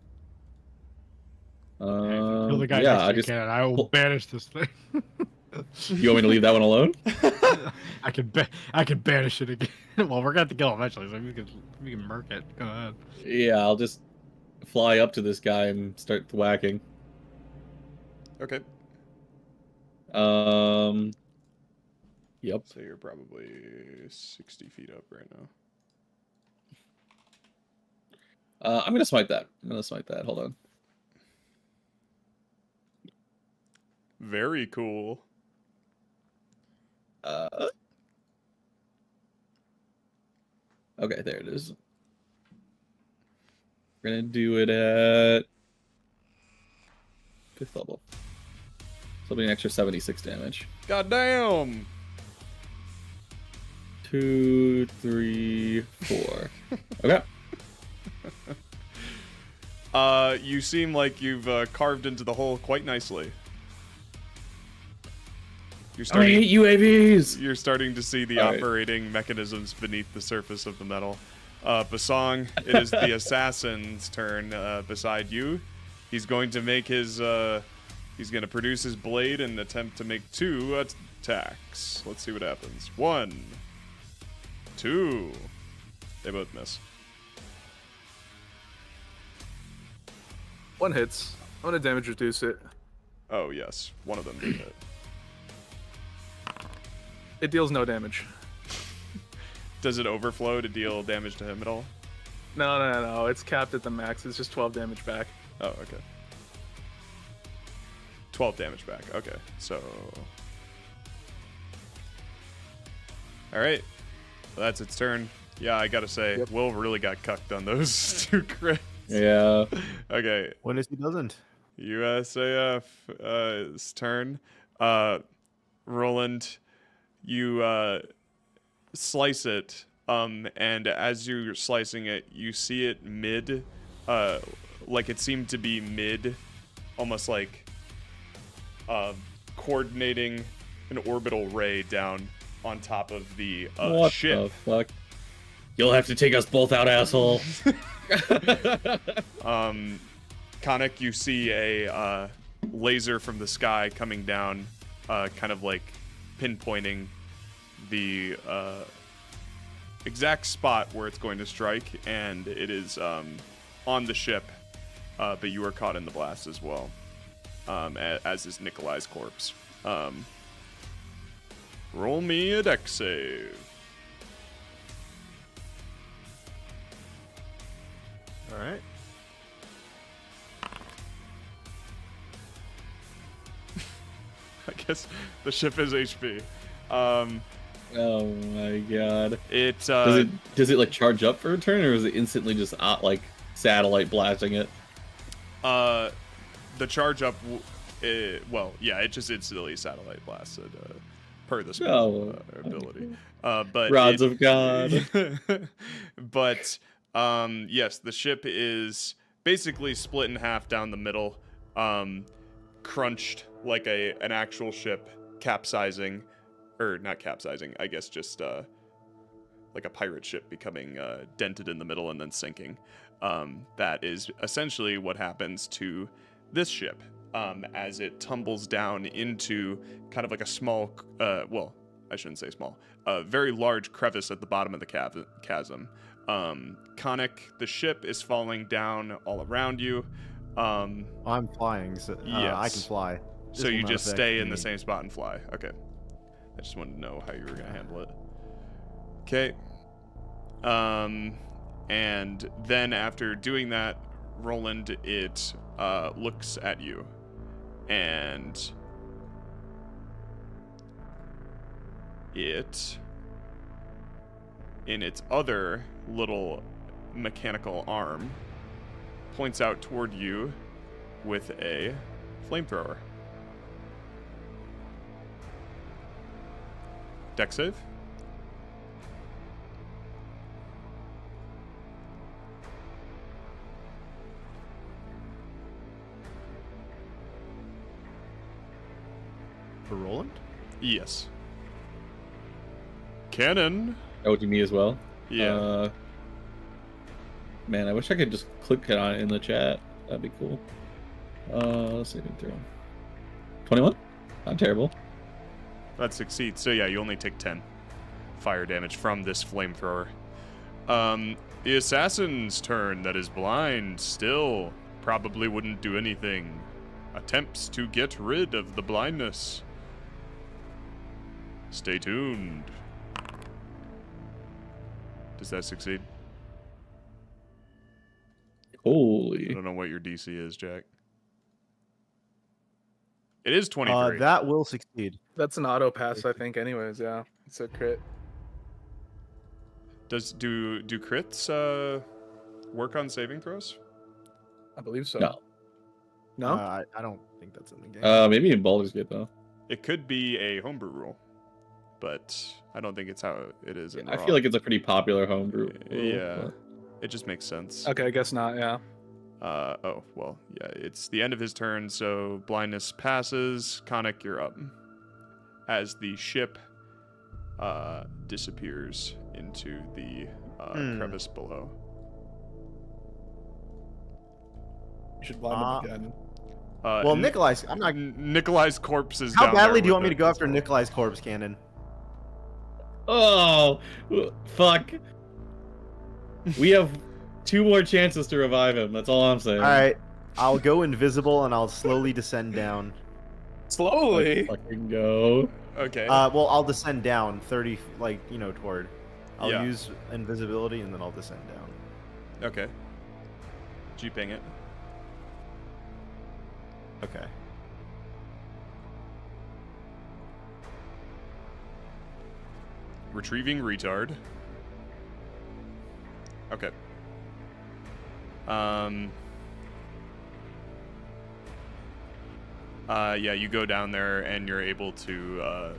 Kill the guy yeah, next I to the just. cannon. I will banish this thing. You want me to leave that one alone? I can banish it again. Well, we're gonna have to kill him eventually, so we can murk it. Go ahead. Yeah, I'll just fly up to this guy and start whacking. Okay. Yep. So you're probably 60 feet up right now. I'm gonna smite that. Hold on. Very cool. Okay, there it is. We're gonna do it at 5th level. So it'll be an extra 76 damage. God damn! 2, 3, 4. Okay. You seem like you've carved into the hole quite nicely. I hate UAVs! You're starting to see the operating mechanisms beneath the surface of the metal. Bosong, it is the assassin's turn beside you. He's going to make his, he's going to produce his blade and attempt to make 2 attacks. Let's see what happens. 1, 2. They both miss. 1 hits. I'm gonna damage reduce it. Oh, yes. One of them did hit. It deals no damage. Does it overflow to deal damage to him at all? No. It's capped at the max. It's just 12 damage back. Oh, okay. 12 damage back. Okay, so... Alright. Well, that's its turn. Yeah, I gotta say, Yep. Will really got cucked on those 2 crits. Yeah. Okay, When is he doesn't? USAF's turn. Rolland, you slice it, and as you're slicing it, you see it mid, like it seemed to be mid, almost like coordinating an orbital ray down on top of the What ship. the fuck? You'll have to take us both out, asshole. Khanek, you see a laser from the sky coming down, kind of like pinpointing the exact spot where it's going to strike, and it is on the ship, but you are caught in the blast as well, as is Nikolai's corpse. Roll me a dex save. All right. I guess the ship is HP. Oh my god. It Does it like charge up for a turn, or is it instantly just like satellite blasting it? the charge up. Well, yeah, it just instantly satellite blasted per the spell ability. But Rods of God. But yes, the ship is basically split in half down the middle, crunched like an actual ship, capsizing, or not capsizing, I guess just like a pirate ship becoming dented in the middle and then sinking. That is essentially what happens to this ship as it tumbles down into kind of like a small, well, I shouldn't say small, a very large crevice at the bottom of the chasm. Khanek, the ship is falling down all around you. I'm flying, so I can Yes. fly. So This you will not just affect stay in the me. same spot and fly. Okay. I just wanted to know how you were gonna handle it. Okay. And then after doing that, Rolland, it looks at you, and it in its other little mechanical arm, points out toward you with a flamethrower. Dex save? For Rolland? Yes. Cannon. Oh, to me as well. Yeah. Man, I wish I could just click on it in the chat. That'd be cool. Saving throw. 21? Not terrible. That succeeds. So yeah, you only take 10 fire damage from this flamethrower. The assassin's turn that is blind still probably wouldn't do anything. Attempts to get rid of the blindness. Stay tuned. Does that succeed? I Holy. don't know what your DC is, Jack. It is 23. That will succeed. That's an auto pass, I think. Anyways, yeah, it's a crit. Do crits work on saving throws? I believe so. No. No. I don't think that's in the game. Maybe in Baldur's Gate though. It could be a homebrew rule, but I don't think it's how it is in I Raw. feel like it's a pretty popular homebrew. Yeah, but- it just makes sense. Okay, I guess not. Yeah. Oh, well, yeah, it's the end of his turn, so blindness passes. Khanek, you're up. As the ship disappears into the crevice below. You should blind him again. Well, Nikolai's. I'm not. Nikolai's corpse is How down badly there do you with want me to it go as after well. Nikolai's corpse, Cannon? Oh, fuck. We have 2 more chances to revive him. That's all I'm saying. All right, I'll go invisible and I'll slowly descend down. Slowly. Let's fucking go. Okay. Well, I'll descend down 30, toward. I'll Yeah. use invisibility and then I'll descend down. Okay. Jeeping it. Okay. Retrieving retard. Okay. Yeah, you go down there and you're able to,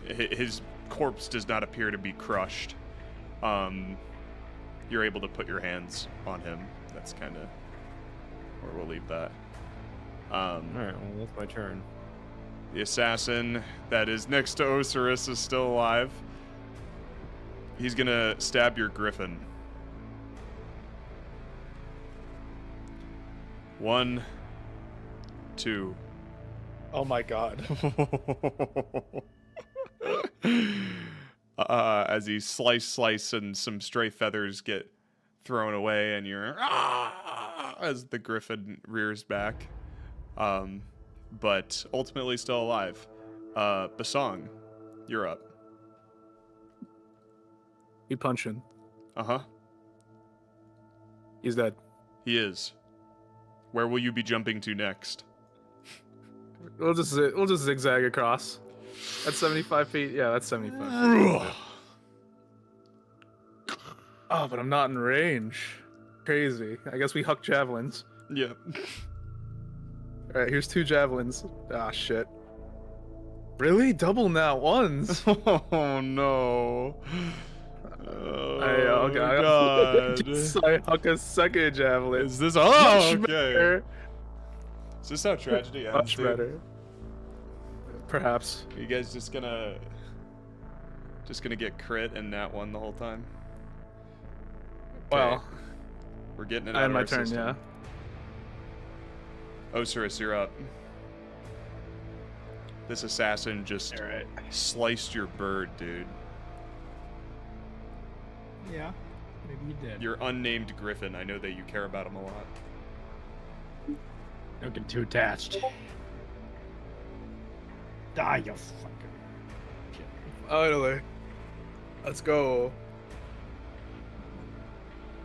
his corpse does not appear to be crushed. You're able to put your hands on him. That's kind of where we'll leave that. Alright, well, that's my turn. The assassin that is next to Ocerus is still alive. He's gonna stab your griffin. 1, 2. Oh my god. As he slice, and some stray feathers get thrown away, and you're as the griffin rears back, but ultimately still alive. Bosong, you're up. He punching. He's dead. He is. Where will you be jumping to next? We'll just zigzag across. That's 75 feet. Yeah, that's 75 feet. Oh, but I'm not in range. Crazy. I guess we huck javelins. Yeah. All right, here's 2 javelins. Ah, shit. Really? Double now. Ones. Oh no. Oh God. God. I huck a second javelin. Is this Much okay? better. Is this how tragedy ends? Much dude? better. Perhaps. Are you guys just gonna get crit and nat 1 the whole time? Well, we're getting it I out had of my our turn, system. yeah. Ocerus, you're up. This assassin just sliced your bird, dude. Yeah, maybe you did. Your unnamed griffin. I know that you care about him a lot. Don't get too attached. Die, you fucker. Finally. Let's go.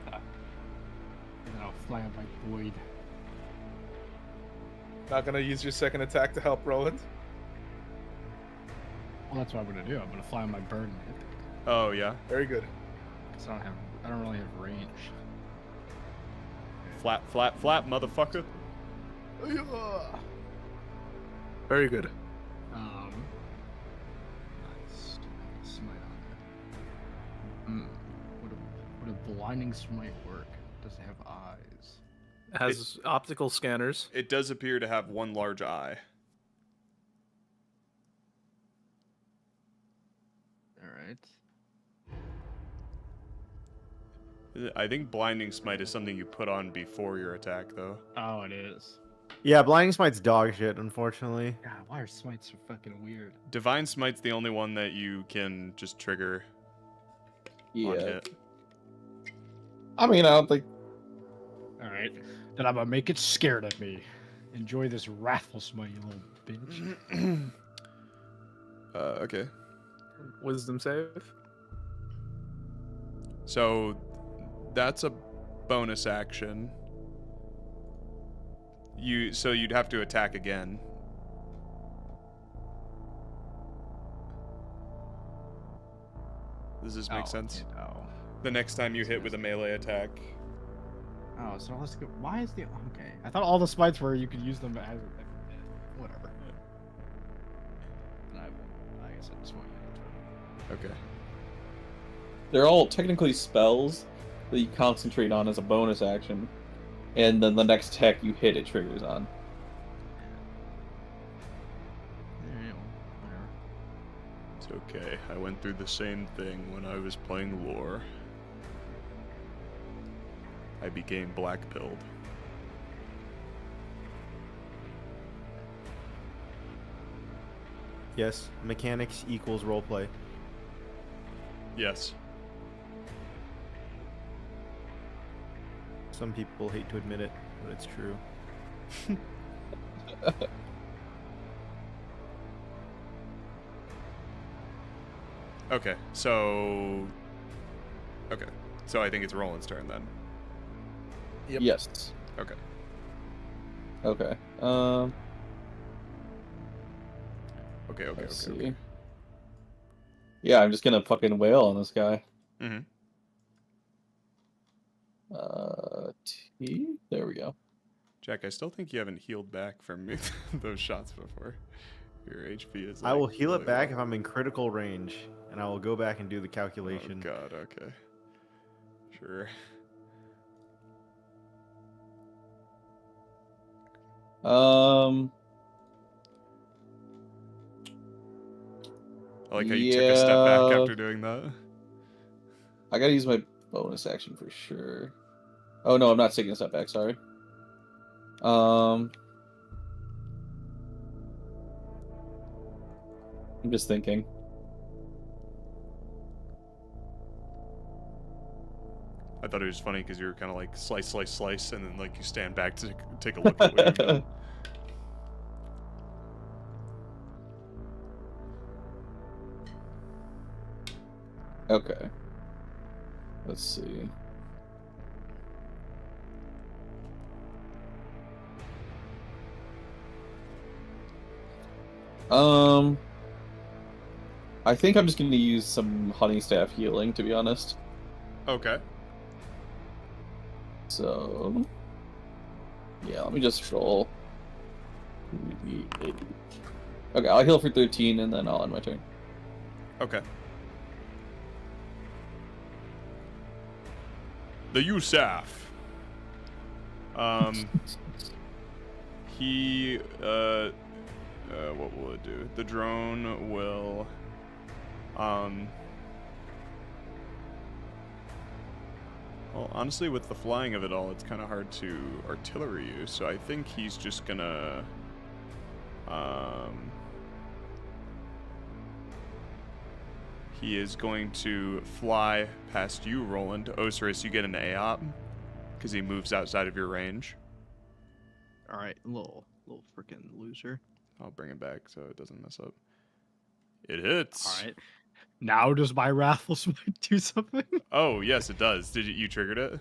And then I'll fly up my void. Not gonna use your second attack to help Rolland. Well, that's what I'm gonna do. I'm gonna fly on my bird and hit it. Oh yeah. Very good. 'Cause I don't really have range. Flap, flap, flap, motherfucker. Very good. Nice. Smite on it. Would a blinding smite work? Does it have eyes? It has optical scanners. It does appear to have one large eye. All right. I think Blinding Smite is something you put on before your attack, though. Oh, it is. Yeah, Blinding Smite's dog shit, unfortunately. God, why are smites so fucking weird? Divine Smite's the only one that you can just trigger on Yeah. hit. I mean, I don't think. All right. Then I'm gonna make it scared of me. Enjoy this wrathful smite, you little bitch. Okay. Wisdom save. So that's a bonus action. So you'd have to attack again. Does this make sense? Oh. The next time you hit with a melee attack. Oh, so let's go. Why is the okay? I thought all the smites were you could use them as whatever. I guess I just want you Okay. They're all technically spells that you concentrate on as a bonus action, and then the next attack you hit it triggers on. It's okay. I went through the same thing when I was playing lore. I became black-pilled. Yes, mechanics equals roleplay. Yes. Some people hate to admit it, but it's true. Okay, so... Okay, so I think it's Roland's turn then. Yep. Yes. Okay. Okay. Okay. Let's see. Yeah, I'm just gonna fucking wail on this guy. Mm-hmm. T. There we go. Jack, I still think you haven't healed back from those shots before. Your HP is. I will like, heal it really back low. if I'm in critical range, and I will go back and do the Oh calculation. God. Okay. Sure. I like how you took a step back Yeah. after doing that. I gotta use my bonus action for sure. Oh no, I'm not taking a step back. Sorry. I'm just thinking. I thought it was funny because you were kind of like slice, slice, slice, and then like you stand back to take a look at what you've done. Okay. Let's see. I think I'm just going to use some honey staff healing, to be honest. Okay. So, yeah, let me just roll. Okay, I'll heal for 13, and then I'll end my turn. Okay. The Yusaf. He, what will it do? The drone will, well, honestly, with the flying of it all, it's kind of hard to artillery you, so I think he's just gonna, he is going to fly past you, Rolland. Ocerus, you get an AOP, because he moves outside of your range. All right, little freaking loser. I'll bring it back so it doesn't mess up. It hits. All right. Now does my wrathful smite do something? Oh, yes, it does. You triggered it?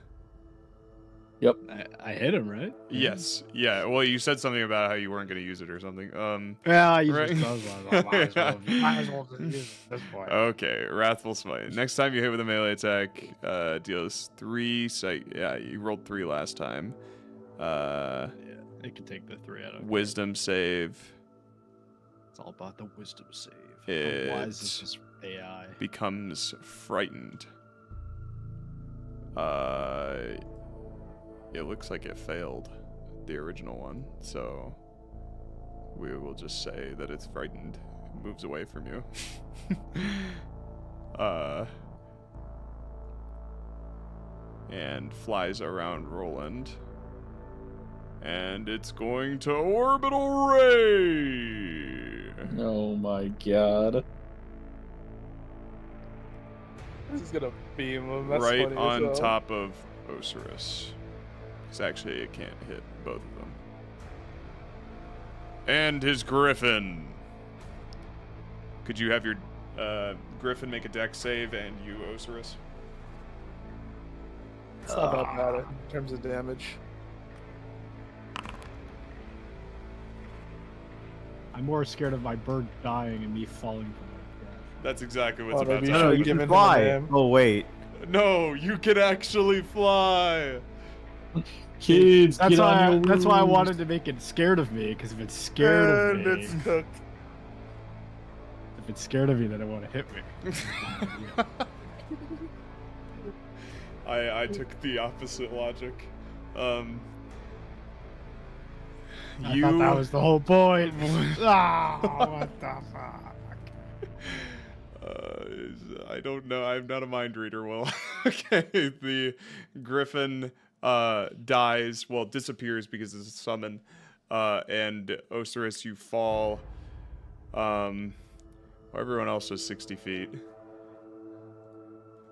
I hit him, right? Yes. Yeah. Well, you said something about how you weren't going to use it or something. Yeah, I used Right. it. Might as well just use it at this point. Okay, Wrathful Smite. Next time you hit with a melee attack, deals 3 yeah, you rolled 3 last time. Yeah, it could take the 3 out of Wisdom save. It's all about the wisdom save. It How wise is this AI? becomes frightened. It looks like it failed, the original one, so we will just say that it's frightened. It moves away from you. And flies around Rolland. And it's going to Orbital Ray! Oh my god. This is gonna beam him. That's Right funny as on hell. top of Ocerus. Because actually it can't hit both of them. And his Griffin. Could you have your Griffin make a dex save and you, Ocerus? It's not that bad in terms of damage. I'm more scared of my bird dying and me falling from it. That's exactly what's Oh, about maybe to you happen. should've you given can him a fly. name. Oh wait. No, you can actually fly. Kids, That's get on why. your That's why I roofs. wanted to make it scared of me. Because if it's scared And of me, it's cooked. if it's scared of me, then it won't hit me. I took the opposite logic. I thought that was the whole point. What the fuck? I don't know. I'm not a mind reader. Well, okay. The Griffin dies. Well, disappears because it's a summon. And Ocerus, you fall. Everyone else was 60 feet.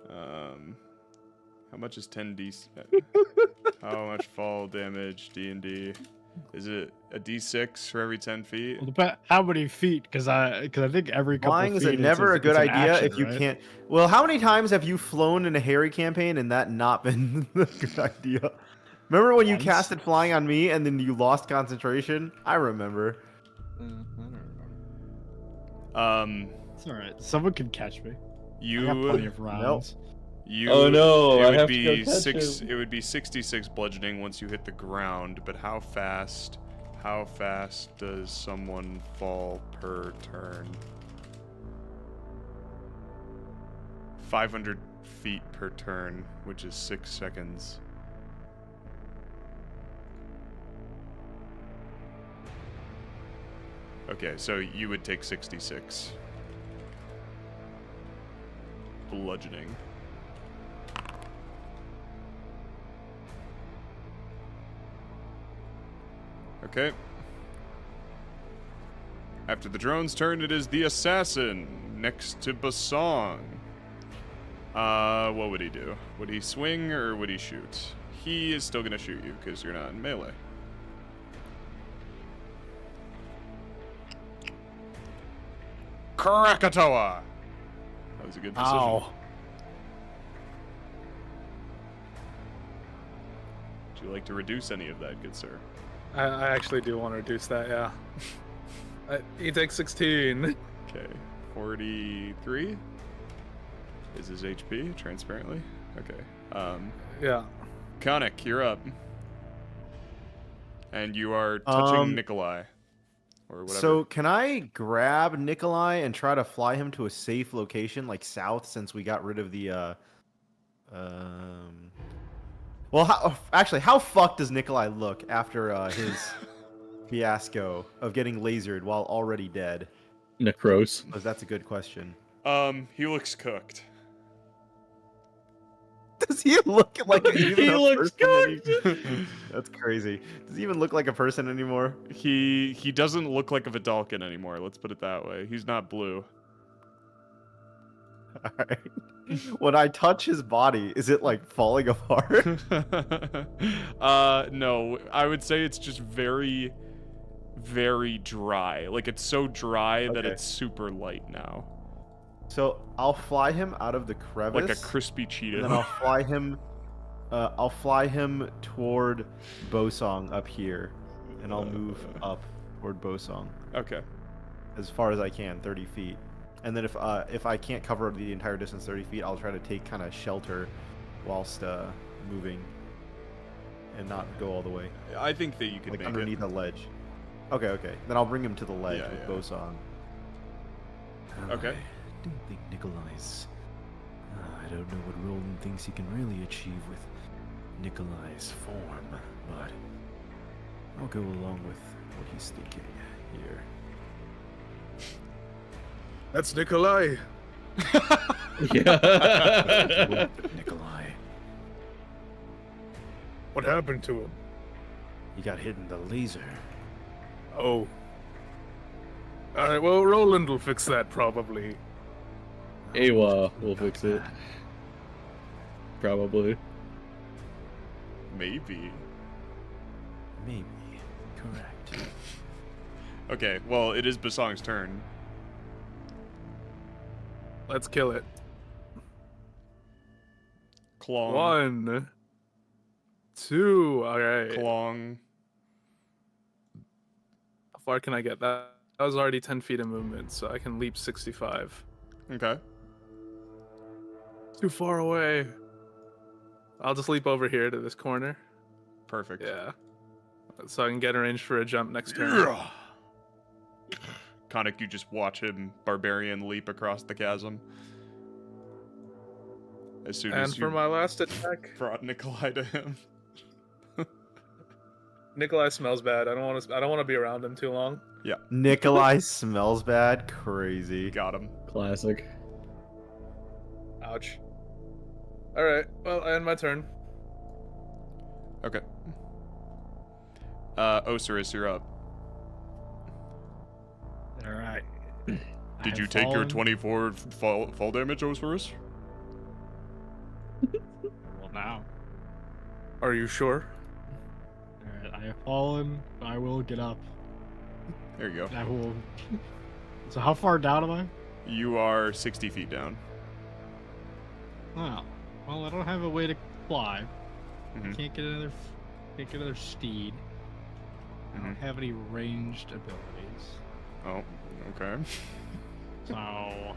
How much is 10d? How much fall damage D&D? Is it a d6 for every 10 feet? Well, depend how many feet? Because I think every couple Flying of is feet never a good it's an idea action, if you right? can't. Well, how many times have you flown in a Harry campaign and that not been a good idea? Remember when you Once. casted flying on me and then you lost concentration? I remember. I don't remember. It's all right. Someone can catch me. I got plenty You of rounds. Oh no, It I would have to go be catch six. him. It would be 66 bludgeoning once you hit the ground. But how fast? How fast does someone fall per turn? 500 feet per turn, which is 6 seconds. Okay, so you would take 66 bludgeoning. Okay. After the drone's turn, it is the assassin next to Bosong. What would he do? Would he swing or would he shoot? He is still gonna shoot you because you're not in melee. Krakatoa! That was a good decision. Ow. Would you like to reduce any of that, good sir? I actually do want to reduce that, yeah. He takes 16. Okay, 43 is his HP, transparently. Okay, Yeah. Khanek, you're up. And you are touching Nikolai. Or whatever. So can I grab Nikolai and try to fly him to a safe location, like south, since we got rid of the Well, how fucked does Nikolai look after his fiasco of getting lasered while already dead? Necros. Because that's a good question. He looks cooked. Does he look like He looks cooked? That's crazy. Does he even look like a person anymore? He doesn't look like a Vidalkin anymore, let's put it that way. He's not blue. Alright. When I touch his body, is it like falling apart? No, I would say it's just very, very dry. Like, it's so dry that Okay. it's super light now. So I'll fly him out of the crevice. Like a crispy and then I'll Cheeto. fly him I'll fly him toward Bosong up here, and I'll move up toward Bosong Okay. as far as I can, 30 feet. And then if I can't cover the entire distance, 30 feet, I'll try to take kind of shelter whilst moving and not go all the way. I think that you can Like make underneath it. a ledge. Okay. Then I'll bring him to the ledge Yeah, with yeah. Bosong. Okay. I don't think Nikolai's. I don't know what Rolland thinks he can really achieve with Nikolai's form, but I'll go along with what he's thinking here. That's Nikolai. Yeah. Nikolai, What happened to him? he got hit in the laser. Oh. Alright, well, Rolland will fix that probably. Aewa will fix it. Probably. Maybe. Maybe. Correct. Okay, well, it is Basong's turn. Let's kill it. Klong. 1, 2, alright. Klong. How far can I get? That was already 10 feet of movement, so I can leap 65. Okay. Too far away. I'll just leap over here to this corner. Perfect. Yeah. So I can get arranged for a jump next turn. Khanek, you just watch him, barbarian, leap across the chasm. As soon And as for you my last attack, brought Nikolai to him. Nikolai smells bad. I don't want to be around him too long. Nikolai smells bad. Crazy. Got him. Classic. Ouch. Alright, well, I end my turn. Okay. Ocerus, you're up. All right. Did you take your 24 fall damage, Ocerus? Well, now. Are you sure? All right, I have fallen. I will get up. There you go. I will. So how far down am I? You are 60 feet down. Oh, well, I don't have a way to fly. Mhm. Can't get another steed. I don't have any ranged abilities. Oh, okay. So,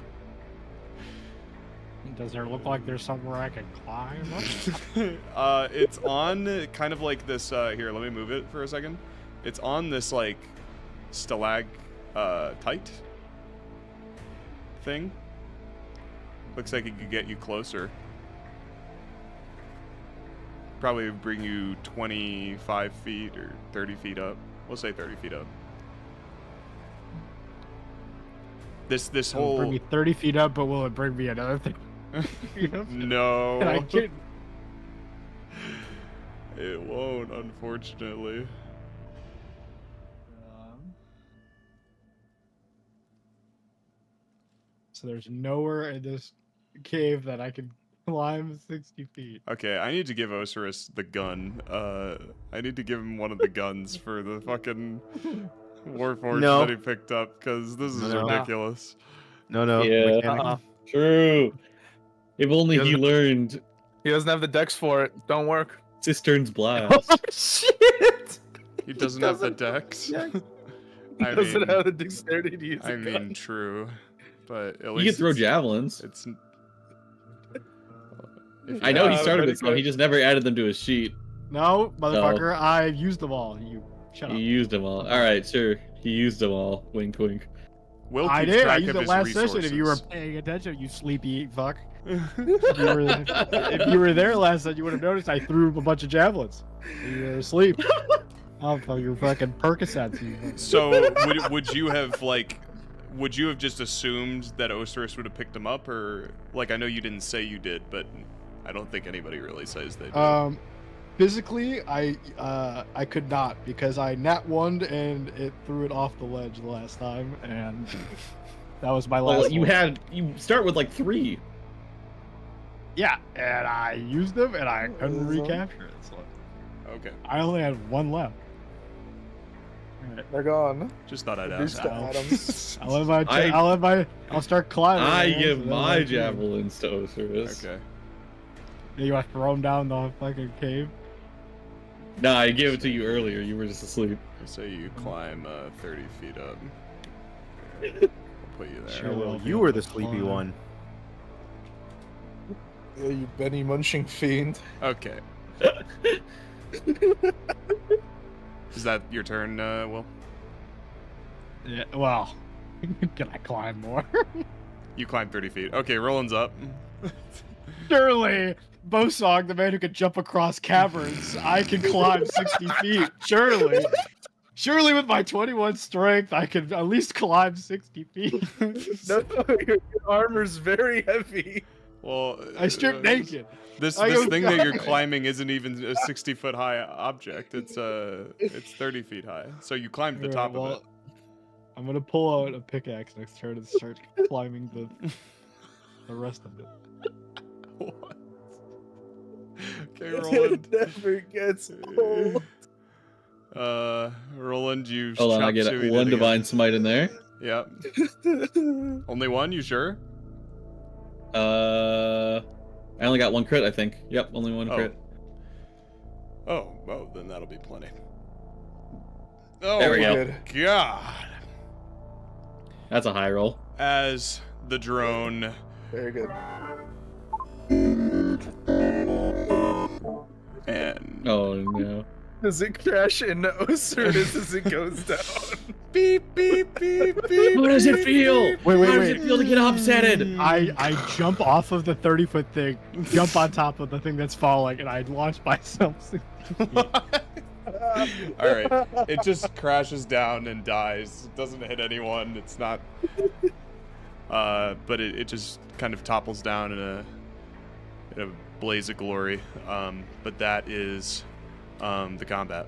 does there look like there's somewhere I can climb? It's on kind of like this, here, let me move it for a second. It's on this, like, tight thing. Looks like it could get you closer. Probably bring you 25 feet or 30 feet up. We'll say 30 feet up. This It'll whole... bring me 30 feet up, but will it bring me another thing? No. And I can't. It won't, unfortunately. So there's nowhere in this cave that I can climb 60 feet. Okay, I need to give Ocerus the gun. I need to give him one of the guns for the fucking Warforged No. that he picked up, because this is No. ridiculous. No. Yeah. mechanic. True. If only he Doesn't- learned He doesn't have the dex for it. Don't work. Cistern's blast. Oh shit! He doesn't have the dex. He I doesn't mean, have the dexterity to use I a mean, gun. true, but at He least can throw it's- javelins. It's. I know he Yeah, started but with some. He just never added them to his sheet. No, motherfucker, I've used them all. You shut He up. used them all. All right, sure. He used them all. Wink, wink. Will I keeps did. track I used of it his last session. If you were resources. paying attention, you sleepy fuck. If you were there last time, you would have noticed I threw a bunch of javelins. You were asleep. Oh, your fucking Percocets. You. So would you have would you have just assumed that Ocerus would have picked him up, or like I know you didn't say you did, but I don't think anybody really says they did. Physically, I could not because I nat one and it threw it off the ledge the last time, and that was my last. Well, you one. you start with like 3. Yeah, and I used them and I couldn't recapture it. So Okay, I only had one left. They're gone. just thought I'd These ask. atoms. I'll start climbing. I man, give so then my I- javelins to Ocerus. Okay. You want to throw him down the fucking cave? Nah, I gave it to you earlier. You were just asleep. So you climb 30 feet up. I'll put you there. Sure. Well, you were the sleepy one. Yeah, you Benny munching fiend. Okay. Is that your turn, Will? Yeah. Well, can I climb more? You climb 30 feet. Okay, Rolland's up. Surely, Bosong, the man who can jump across caverns, I can climb 60 feet. Surely. Surely with my 21 strength, I can at least climb 60 feet. No, your armor's very heavy. Well, I strip naked. This I go thing that you're die. climbing isn't even a 60-foot high object. It's 30 feet high. So you climbed the top of it. I'm gonna pull out a pickaxe next turn and start climbing the rest of it. What? Okay, Rolland. It never gets old. Rolland, you Hold on, I chop get suey one together. divine smite in there. Yep. Only one? You sure? I only got one crit, I think. Yep, only one Oh. crit. Oh, well, then that'll be plenty. Oh There we my go. God. That's a high roll. As the drone Very good. and Oh no. Does it crash into Ocerus as it goes down? beep beep beep beep. How does it feel? Wait, How does wait. it feel to get upsetted? I jump off of the 30-foot thing, jump on top of the thing that's falling, and I launch myself. All right. It just crashes down and dies. It doesn't hit anyone. It's not. But it just kind of topples down in a blaze of glory. But that is the combat.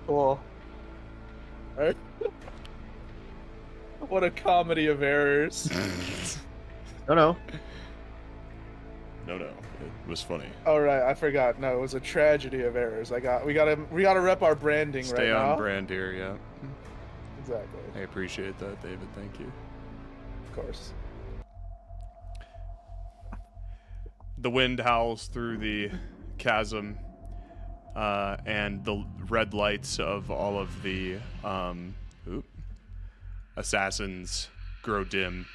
Cool. Alright. What a comedy of errors. No, no. No, it was funny. All right, I forgot. No, it was a tragedy of errors. We gotta rep our branding Stay right on now. brand here, yeah. Exactly. I appreciate that, David. Thank you. Of course. The wind howls through the chasm, and the red lights of all of the assassins grow dim,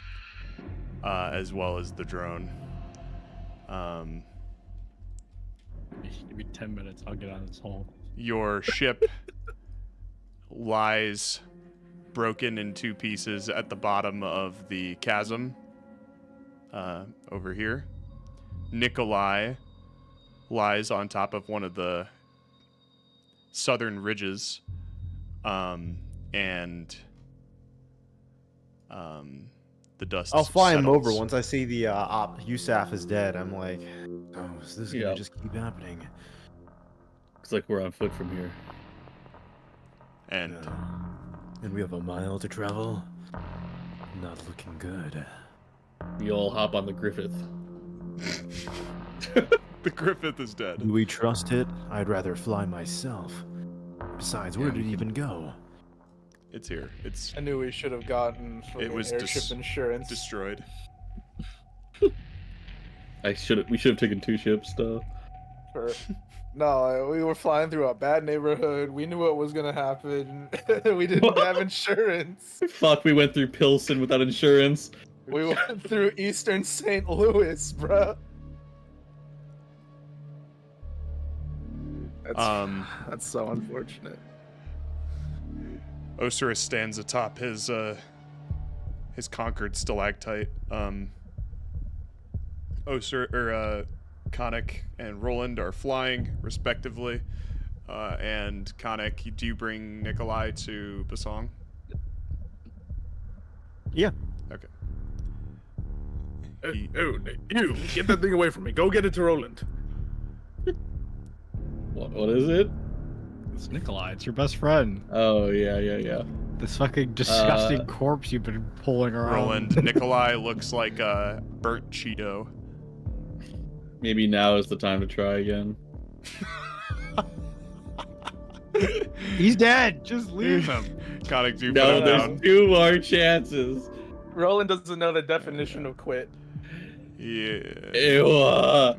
as well as the drone. Give me 10 minutes, I'll get on this hole. Your ship lies broken in two pieces at the bottom of the chasm, over here. Nikolai lies on top of one of the southern ridges, and the dust I'll fly him over settles. once I see the USAF is dead. I'm like, oh, is this gonna Yeah. just keep happening? Looks like we're on foot from here. And And we have a mile to travel. Not looking good. We all hop on the Griffith. the Griffith is dead. Do we trust it? I'd rather fly myself. Besides, where did it even go? It's here. It's I knew we should have gotten fucking was airship insurance. destroyed. We should have taken two ships though. No, we were flying through a bad neighborhood. We knew what was gonna happen. We didn't have insurance. Fuck, we went through Pilsen without insurance. We went through Eastern St. Louis, bruh. That's so unfortunate. Ocerus stands atop his conquered stalactite. Khanek and Rolland are flying respectively. And Khanek, do you bring Nikolai to Bosong? Yeah. Okay. You get that thing away from me. Go get it to Rolland. What is it? It's Nikolai, it's your best friend. Oh yeah. This fucking disgusting corpse you've been pulling around. Rolland, Nikolai looks like a burnt Cheeto. Maybe now is the time to try again. He's dead. Just leave him. Khanek, do you No, put him there's down? 2 more chances. Roland doesn't know the definition of quit. Yeah. Aewa.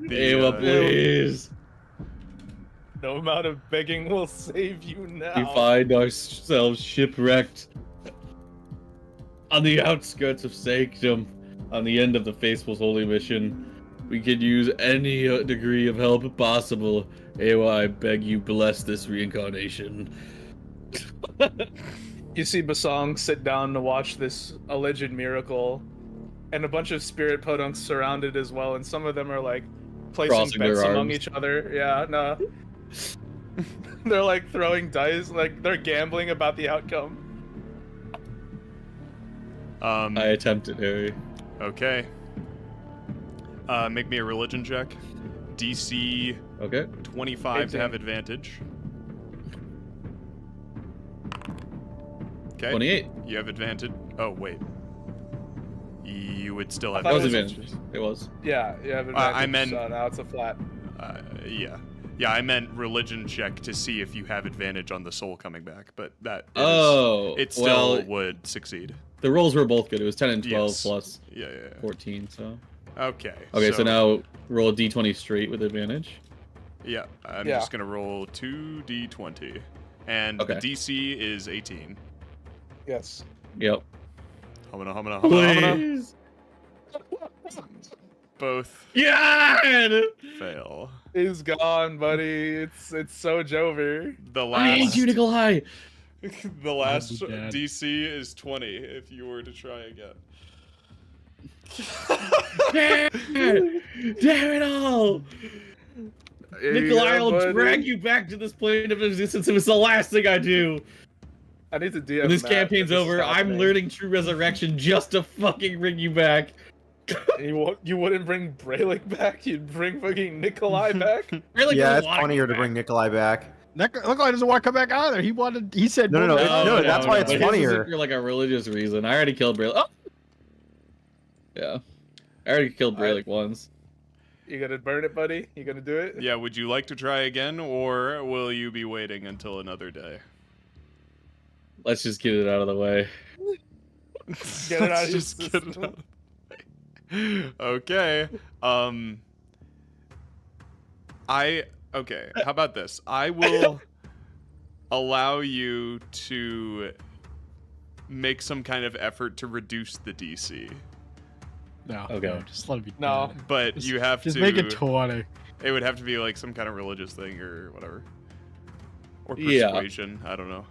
Aewa, please. No amount of begging will save you now. We find ourselves shipwrecked on the outskirts of Sanctum, on the end of the Faithful's holy mission. We could use any degree of help possible. Aewa, I beg you, bless this reincarnation. You see Bosong sit down to watch this alleged miracle, and a bunch of spirit podunks surround it as well, and some of them are like placing Crossing bets their among arms. each other. Yeah, no. They're like throwing dice, like they're gambling about the outcome. I attempted, Harry. Okay. Make me a religion check. DC Okay. 25 to 18. have advantage. Okay. 28. You have advantage. Oh, wait. You would still have That was Thought it advantage. It was. Yeah, you have advantage. I meant- so now it's a flat. Yeah. Yeah, I meant religion check to see if you have advantage on the soul coming back, but that is, Oh, it still well, would succeed. the rolls were both good. It was 10 and 12 Yes. plus Yeah. 14, so. Okay. Okay, so now roll a d20 straight with advantage. Yeah, I'm Yeah. just gonna roll 2d20, and Okay. the DC is 18. Yes. Yep. Humana. Please. Both Yeah! fail. He's gone, buddy. It's so Jover. The I hate last you, Nikolai! the last be dead. DC is 20 if you were to try again. Damn it all! Nikolai, I'll drag you back to this plane of existence if it's the last thing I do. I need to DM When this Matt campaign's if this is over, I'm happening. learning true resurrection just to fucking bring you back. You wouldn't bring Braylick back. You'd bring fucking Nikolai back. Really yeah, don't it's wanna funnier go to bring back. Nikolai back. Nikolai doesn't want to come back either. He said No, no, "Go no, back." no, that's why it's but his isn't funnier. for like a religious reason. I already killed Braylick. Oh! Yeah. I already killed Braylick once. You gonna burn it, buddy? You gonna do it? Yeah, would you like to try again, or will you be waiting until another day? Let's just get it out of the way. Get it out of your Just get it system. out of the way. Okay. Okay, how about this? I will allow you to make some kind of effort to reduce the DC. No, Okay. no, just let it be. No. dead. But Just- you have Just to make it 20. It would have to be like some kind of religious thing or whatever. Or Yeah. persuasion, I don't know.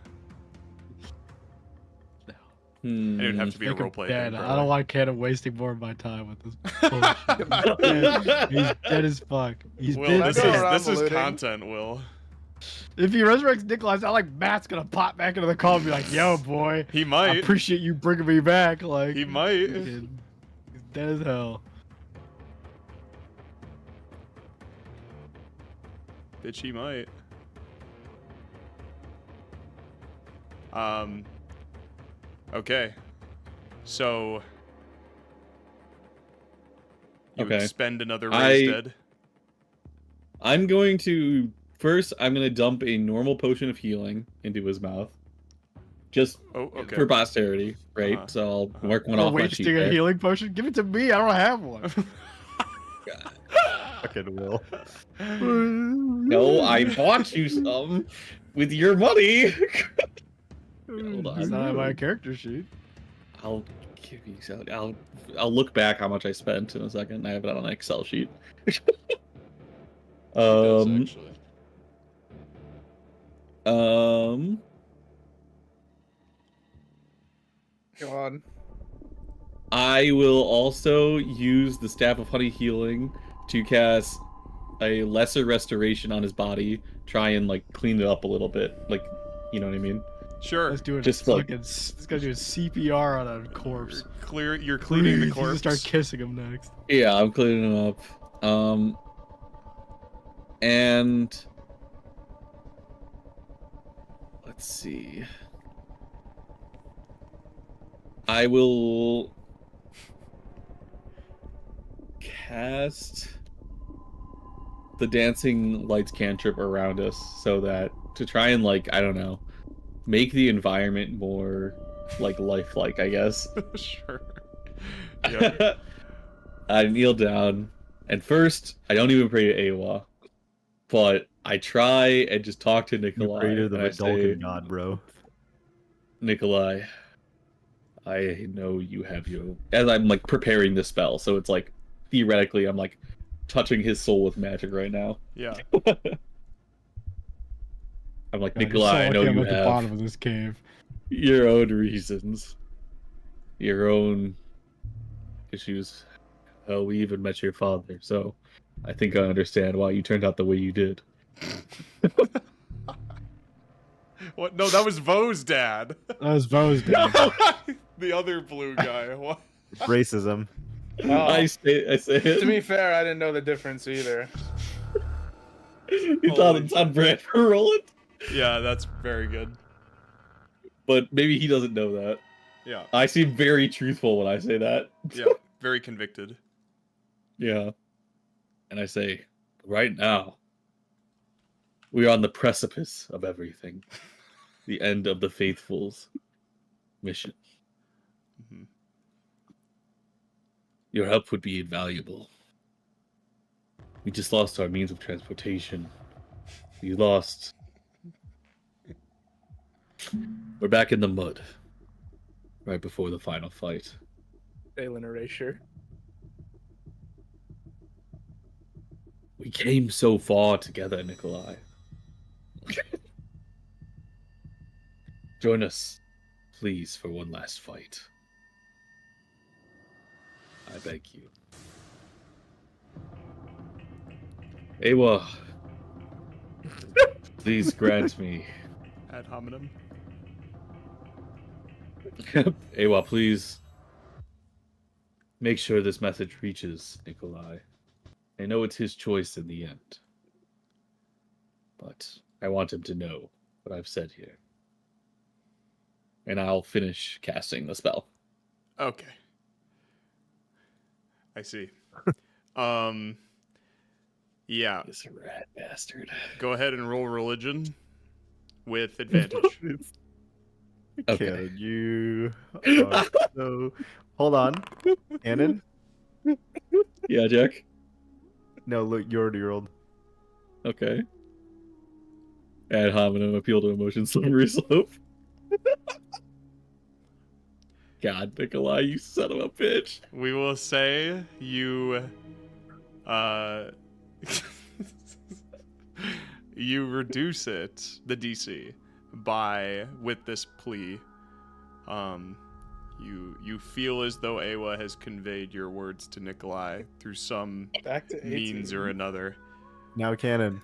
Hmm. And it would have to be a Make him roleplay dead. thing. I probably. don't want Khanek wasting more of my time with this bullshit. He's dead as fuck. He's Will, been this Go is around this is looting. content, Will. If he resurrects Nikolai, it's not like Matt's gonna pop back into the call and be like, "Yo, boy, He I might. appreciate you bringing me back." Like, He might. fucking- he's dead as hell. Bitch, he might. Okay. So you Okay. would spend another raise dead. I'm going to first. I'm going to dump a normal potion of healing into his mouth, just Oh, okay. for posterity, right? Uh-huh. So I'll mark one You're off my wasting sheet. a there. healing potion. Give it to me. I don't have one. Fucking Will. No, I bought you some with your money. Hold It's on. not on my character sheet. I'll give you some. I'll look back how much I spent in a second. I have it on an Excel sheet. He does, um. actually. Go on. I will also use the Staff of Honey Healing to cast a lesser restoration on his body. Try and like clean it up a little bit, like, you know what I mean? Sure. Let's do it. Just like- This guy's doing CPR on a corpse. You're cleaning the Please, corpse. just start kissing him next. Yeah, I'm cleaning him up. And let's see. I will cast the dancing lights cantrip around us so that to try and like, I don't know, make the environment more like lifelike, I guess. Sure. Yep. I kneel down And first, I don't even pray to Aewa, but I try and just talk to You Nikolai. pray to the and I say, Vidalcan god, bro. Nikolai, I know you have your... As I'm, like, preparing the spell, so it's like, theoretically, I'm, like, touching his soul with magic right now. Yeah. I'm like, God, Nikolai, I know I'm you at the bottom have of this cave. your own reasons. Your own issues. Oh, we even met your father, so I think I understand why you turned out the way you did. What? No, that was Woes' dad. That was Vo's dad. The other blue guy. What? Racism. I say it. To be fair, I didn't know the difference either. You thought it's on brand for Rolland? Yeah, that's very good. But maybe he doesn't know that. Yeah. I seem very truthful when I say that. Yeah. Very convicted. Yeah. And I say, right now, we are on the precipice of everything. The end of the faithful's mission. Mhm. Your help would be invaluable. We just lost our means of transportation. We lost... We're back in the mud. Right before the final fight. Daelin erasure. We came so far together, Nikolai. Join us, please, for one last fight. I beg you. Aewa, please grant me. Ad hominem. Aewa, please make sure this message reaches Nikolai. I know it's his choice in the end, but I want him to know what I've said here. And I'll finish casting the spell. Okay. I see. Yeah. This rat bastard. Go ahead and roll religion with advantage. Okay. Can you? So, hold on. Annan? Yeah, Jack? No, look, you already rolled. Okay. Ad hominem, appeal to emotion, slippery slope. God, Nikolai, you son of a bitch. We will say you you reduce it, the DC, by with this plea. You feel as though Aewa has conveyed your words to Nikolai through some Back to 18. means or another. Now, Cannon.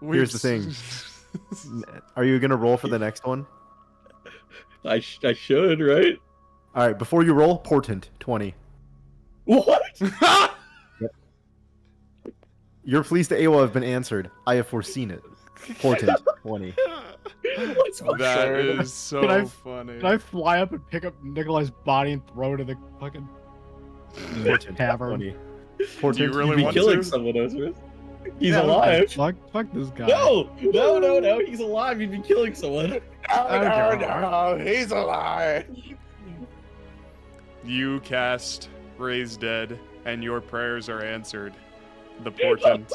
Here's the thing. Are you gonna roll for the next one? I should, right? All right. Before you roll, portent 20. What? Your pleas to Aewa have been answered. I have foreseen it. Portent 20. That is so Can funny. Can I fly up and pick up Nikolai's body and throw it in the fucking Portent cavern? 20. Do you Portent. really You'd be want killing to? someone, Ocerus. He's Yeah, alive. Fuck this guy. No, he's alive. You'd be killing someone. Oh, he's alive. You cast Raise Dead, and your prayers are answered. The portent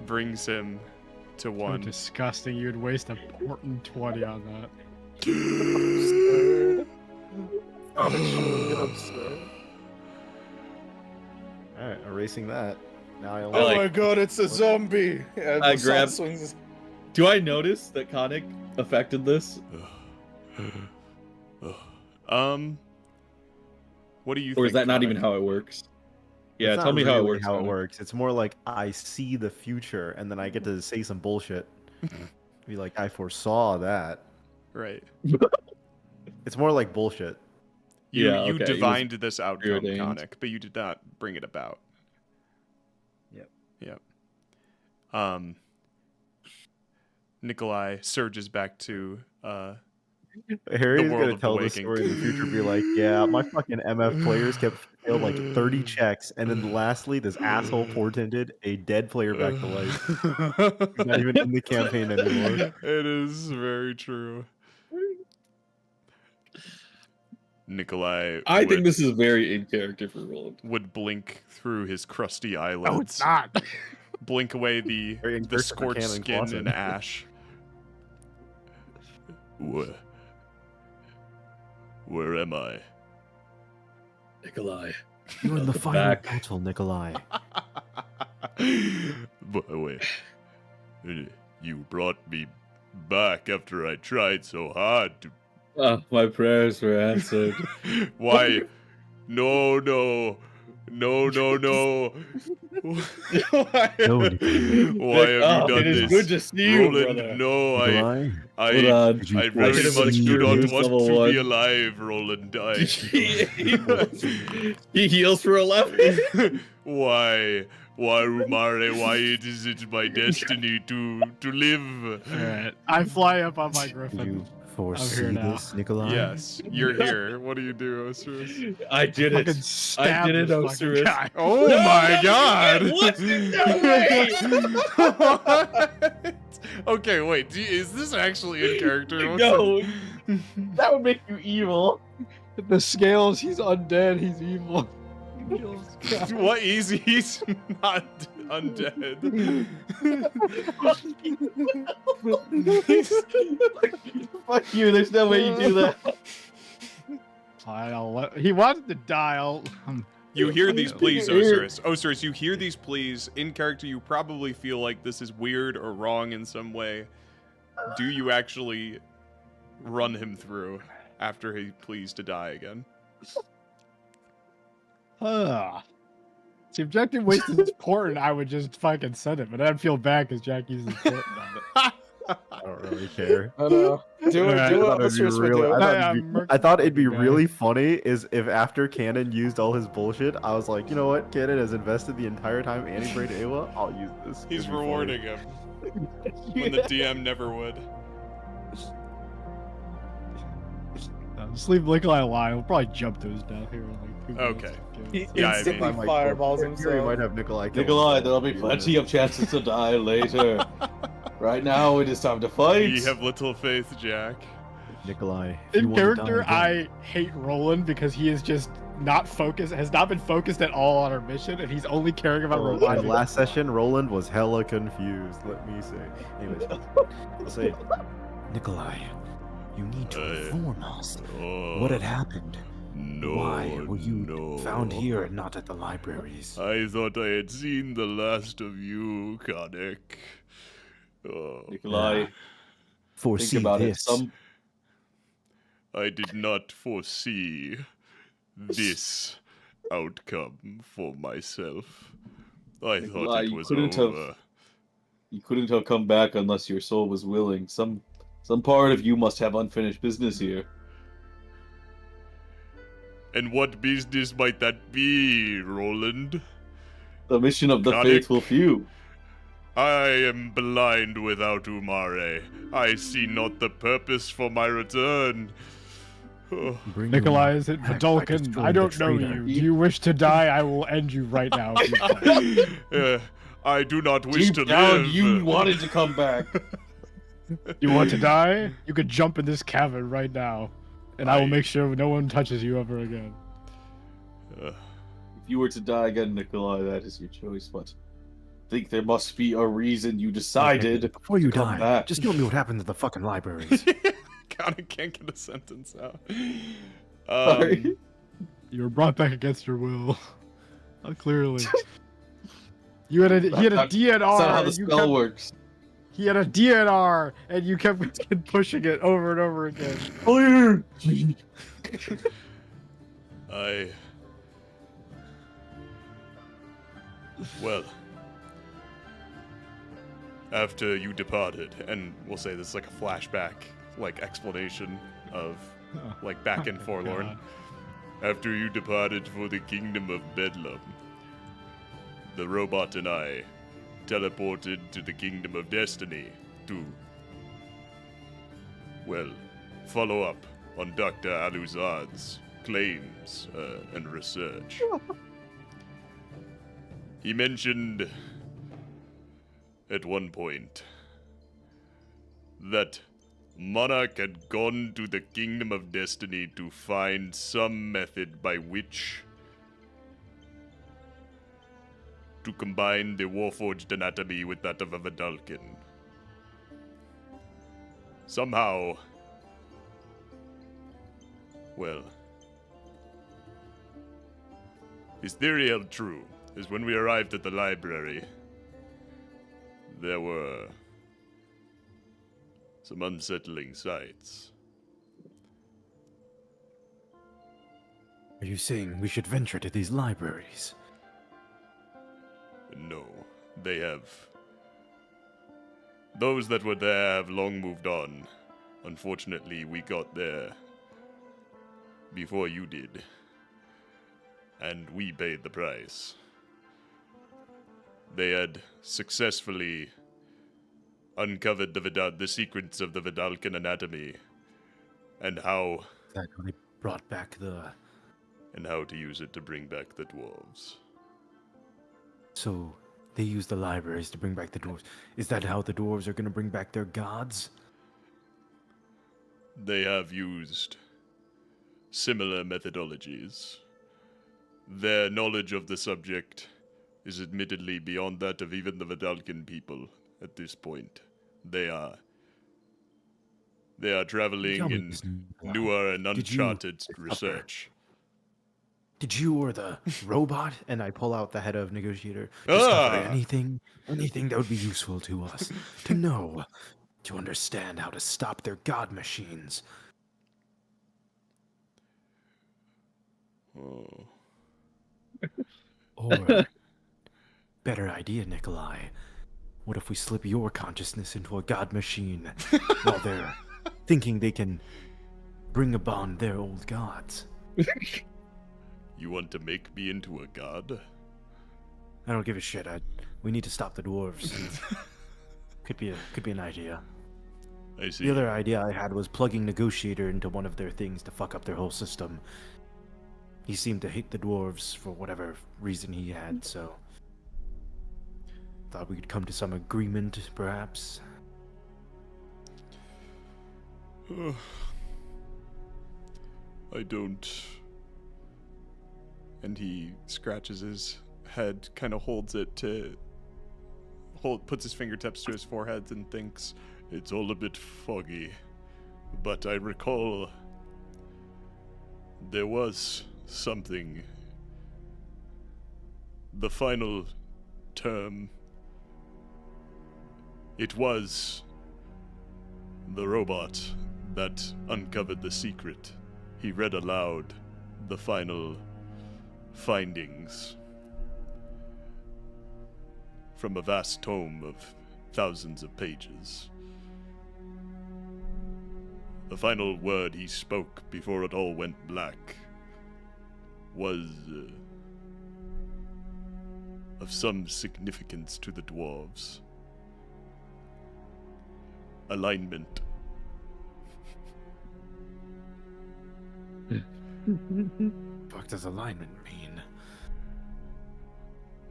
brings him to So one. disgusting. You'd waste a portent 20 on that. All right, erasing that. Now I I only. Oh like- my god, it's a zombie. Yeah, I the sun grab- swings his- Do I notice that Khanek affected this? What do you think? Or is that not Khanek? even how it works? Yeah, It's tell not me how it really works. How it Khanek. works. It's more like I see the future, and then I get to say some bullshit. Be like, I foresaw that. Right. It's more like bullshit. You Yeah, you okay, he was divined this outcome, preordained. Khanek, but you did not bring it about. Yep. Yep. Nikolai surges back to Harry's world gonna of tell the this waking. story in the future. Be like, yeah, my fucking MF players kept failed like 30 checks, and then lastly, this asshole portended a dead player back to life. He's not even in the campaign anymore. It is very true. Nikolai I think this is very in character for Rolland. would blink through his crusty eyelids. No, it's not. Blink away the Very in character for scorched Canon skin Clausen. and ash. Where am I? Nikolai. You're in the the final back. battle, Nikolai. But wait, you brought me back after I tried so hard to. My prayers were answered. Why? No. Why, No, why have you done It is this? good to see you, Rolland, brother. no, Nikolai, I Hold on. Did you I I very should've much do introduced not want level to be one. alive, Rolland. He heals for 11. Why, Umare? Why is it my destiny to live? Alright. I fly up on my did griffin. you foresee now. this, Nikolai? Yes, you're here. What do you do, Ocerus? I did Fucking it. stab did it, this fucking Ocerus. guy. Oh No, my God! What? No way! What? Okay, wait. Is this actually in character? No, that would make you evil. The scales, he's undead, he's evil. What? He's not undead. Fuck you. There's no way you do that. He wanted to die. You hear these pleas, Ocerus. Ocerus, you hear these pleas. In character, you probably feel like this is weird or wrong in some way. Do you actually run him through after he pleads to die again? The objective waste is important. I would just fucking send it, but I'd feel bad because Jackie's important on it. I don't really care. I know. Do it. Alright. Do I it. thought it'd Let's be just really- do it. I thought it'd be Okay. really funny is if after Cannon used all his bullshit, I was like, you know what? Cannon has invested the entire time and he prayed Aewa. I'll use this. He's It'd be funny. rewarding him when the DM never would. Just leave Nikolai alive. He'll probably jump those down here. In like 2 minutes. Okay. He Yeah, I instantly mean- fireballs Here we himself. might have Nikolai. kill Nikolai, himself. there'll be plenty of chances to die later. Right now, it is time to fight. You have little faith, Jack. Nikolai. if you In want to character, die again, I hate Rolland because he is just not focused, has not been focused at all on our mission, and he's only caring about Oh, reviving. and last session, Rolland was hella confused. Let me say. Anyways, I'll say Nikolai, you need to inform us Oh, what had happened. no, Why were you no. found here and not at the libraries? I thought I had seen the last of you, Khanek. Oh, Nikolai, Foresee think about this. it. I did not foresee this outcome for myself. I thought Nikolai, it you was couldn't over. have- You couldn't have come back unless your soul was willing. Some part of you must have unfinished business here. And what business might that be, Rolland? The mission of the Khanek. faithful few. I am blind without Umare. I see not the purpose for my return. Oh, Bring your Nikolai, is it back by Vidalkin? destroying I the don't know traitor. you. Do you wish to die? I will end you right now. if you die. I do not wish Deep to down, live. you wanted to come back. You want to die? You could jump in this cavern right now, and I will I- make sure no one touches you ever again. If you were to die again, Nikolai, that is your choice. But I think there must be a reason you decided. Before you Come die, back. just tell me what happened to the fucking libraries. Khanek can't get a sentence out. Sorry. You were brought back against your will. Clearly. He had a DNR. That's not how the and you spell kept- works. He had a DNR, and you kept pushing it over and over again. Clear. Well, after you departed, and we'll say this is like a flashback, like explanation of like back in Forlorn. God. After you departed for the kingdom of Bedlam, the robot and I teleported to the kingdom of Destiny to, well, follow up on Dr. Aluzad's claims and research. He mentioned at one point that Monarch had gone to the Kingdom of Destiny to find some method by which to combine the Warforged anatomy with that of a Vedalken. Somehow, well, his theory held true, as when we arrived at the library, there were some unsettling sights. Are you saying we should venture to these libraries? No, they have. Those that were there have long moved on. Unfortunately, we got there before you did. And we paid the price. They had successfully uncovered the secrets of the Vedalken anatomy and how That really brought back the... and how to use it to bring back the dwarves. So, they use the libraries to bring back the dwarves. Is that how the dwarves are going to bring back their gods? They have used similar methodologies. Their knowledge of the subject is admittedly beyond that of even the Vedalken people at this point. They are traveling Tell me in this, newer and Did you uncharted research. Did you or the robot, and I pull out the head of negotiator, discover anything that would be useful to us, to know, to understand how to stop their god machines? Oh. Or, better idea, Nikolai, what if we slip your consciousness into a god machine while they're thinking they can bring upon their old gods? You want to make me into a god? I don't give a shit. We need to stop the dwarves. could be an idea. I see. The other idea I had was plugging Negotiator into one of their things to fuck up their whole system. He seemed to hate the dwarves for whatever reason he had, so thought we could come to some agreement, perhaps. I don't. And he scratches his head, kind of holds it to puts his fingertips to his forehead and thinks, it's all a bit foggy. But I recall there was something. The final term. It was the robot that uncovered the secret. He read aloud the final findings from a vast tome of thousands of pages. The final word he spoke before it all went black was of some significance to the dwarves. Alignment. What does alignment mean?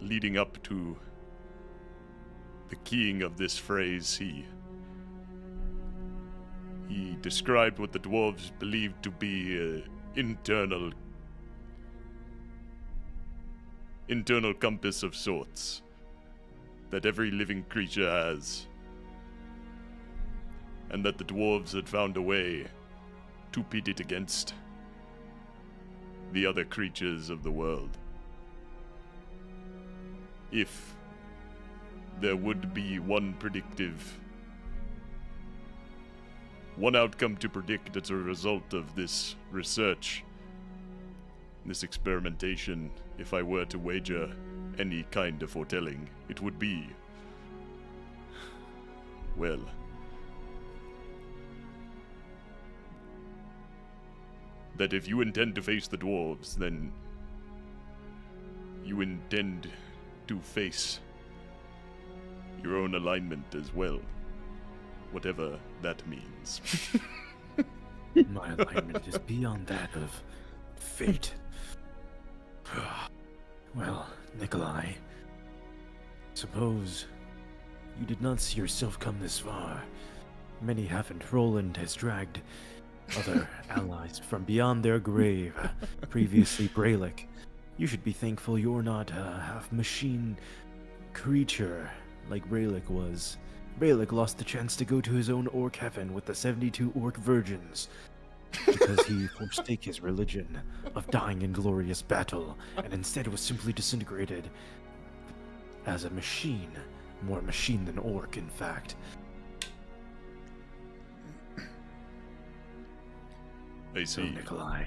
Leading up to the keying of this phrase, he described what the dwarves believed to be an internal compass of sorts that every living creature has, and that the dwarves had found a way to pit it against the other creatures of the world. If there would be one outcome to predict as a result of this research, this experimentation, if I were to wager any kind of foretelling, it would be, well, that if you intend to face the dwarves, then you intend to face your own alignment as well, whatever that means. My alignment is beyond that of fate. Well, Nikolai, suppose you did not see yourself come this far. Many haven't. Rolland has dragged other allies from beyond their grave, previously Braylic. You should be thankful you're not a half-machine creature like Braylic was. Braylic lost the chance to go to his own orc heaven with the 72 orc virgins because he forsake his religion of dying in glorious battle and instead was simply disintegrated as a machine. More machine than orc, in fact. I So, see. Nikolai,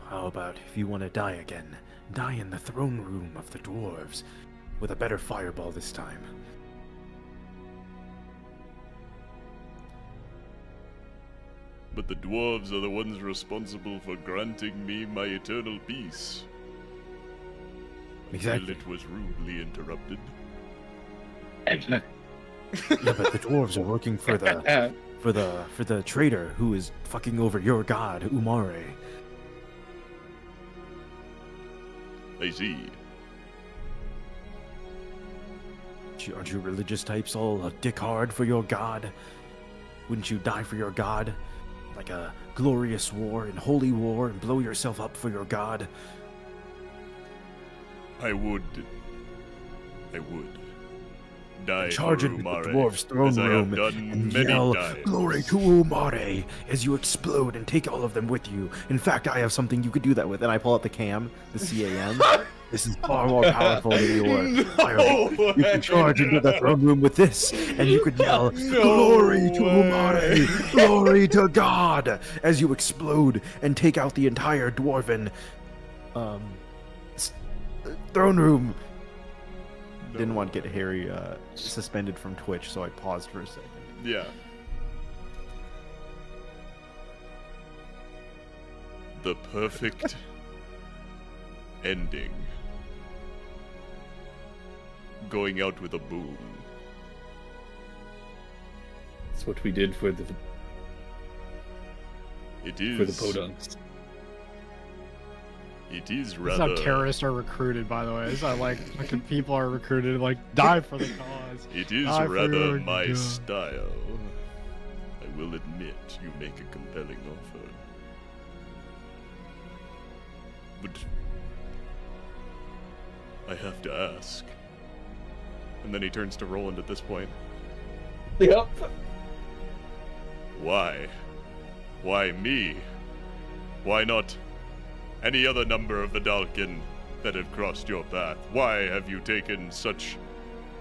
how about if you want to die again, die in the throne room of the dwarves, with a better fireball this time. But the dwarves are the ones responsible for granting me my eternal peace. Exactly. Until it was rudely interrupted. Yeah, but the dwarves are working for the for the traitor who is fucking over your god, Umare. I see. Aren't you religious types all dick hard for your god? Wouldn't you die for your god? Like a glorious war and holy war and blow yourself up for your god? I would die Charge for into the Umare, dwarves' throne as I have room done and many yell, times. "Glory to Umare!" as you explode and take all of them with you. In fact, I have something you could do that with, and I pull out the CAM, the CAM. This is far more powerful than your fire. You can charge into the throne room with this, and you could yell, "Glory to Umare! Glory to God!" as you explode and take out the entire dwarven throne room. Didn't want to get Harry suspended from Twitch, so I paused for a second. Yeah. The perfect ending. Going out with a boom. That's what we did for the It is. for the podunks. It is This is rather. how terrorists are recruited, by the way. This is how, like, fucking people are recruited, like, die for the cause. It is Die for rather your my God. style. I will admit you make a compelling offer. But I have to ask. And then he turns to Rolland at this point. Yep. Why? Why me? Why not any other number of the Dalkin that have crossed your path? Why have you taken such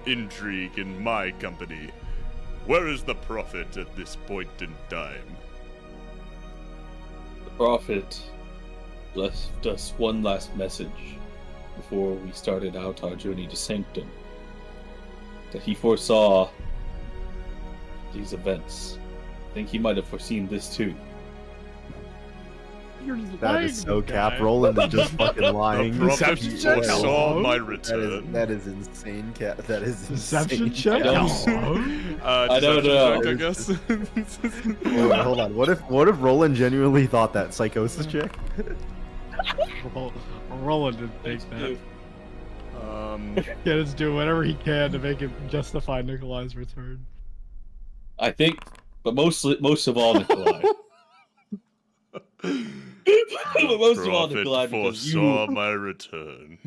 intrigue in my company? Where is the prophet at this point in time? The prophet left us one last message before we started out our journey to Sanctum. That he foresaw these events. I think he might have foreseen this too. You're just That lying is to so this cap. guy. Roland is just fucking The lying. prophet Deception check. foresaw Hello? my That is, return. that is insane, cap. That is Deception insane. check? I don't- Hello? I don't know. deception check, I guess. Hold on. What if Roland genuinely thought that psychosis check? Well, Rolland didn't think that. Yeah, He's doing whatever he can to make it justify Nikolai's return. I think, but most of all, Nikolai. But most of all, prophet Nikolai, because foresaw my return.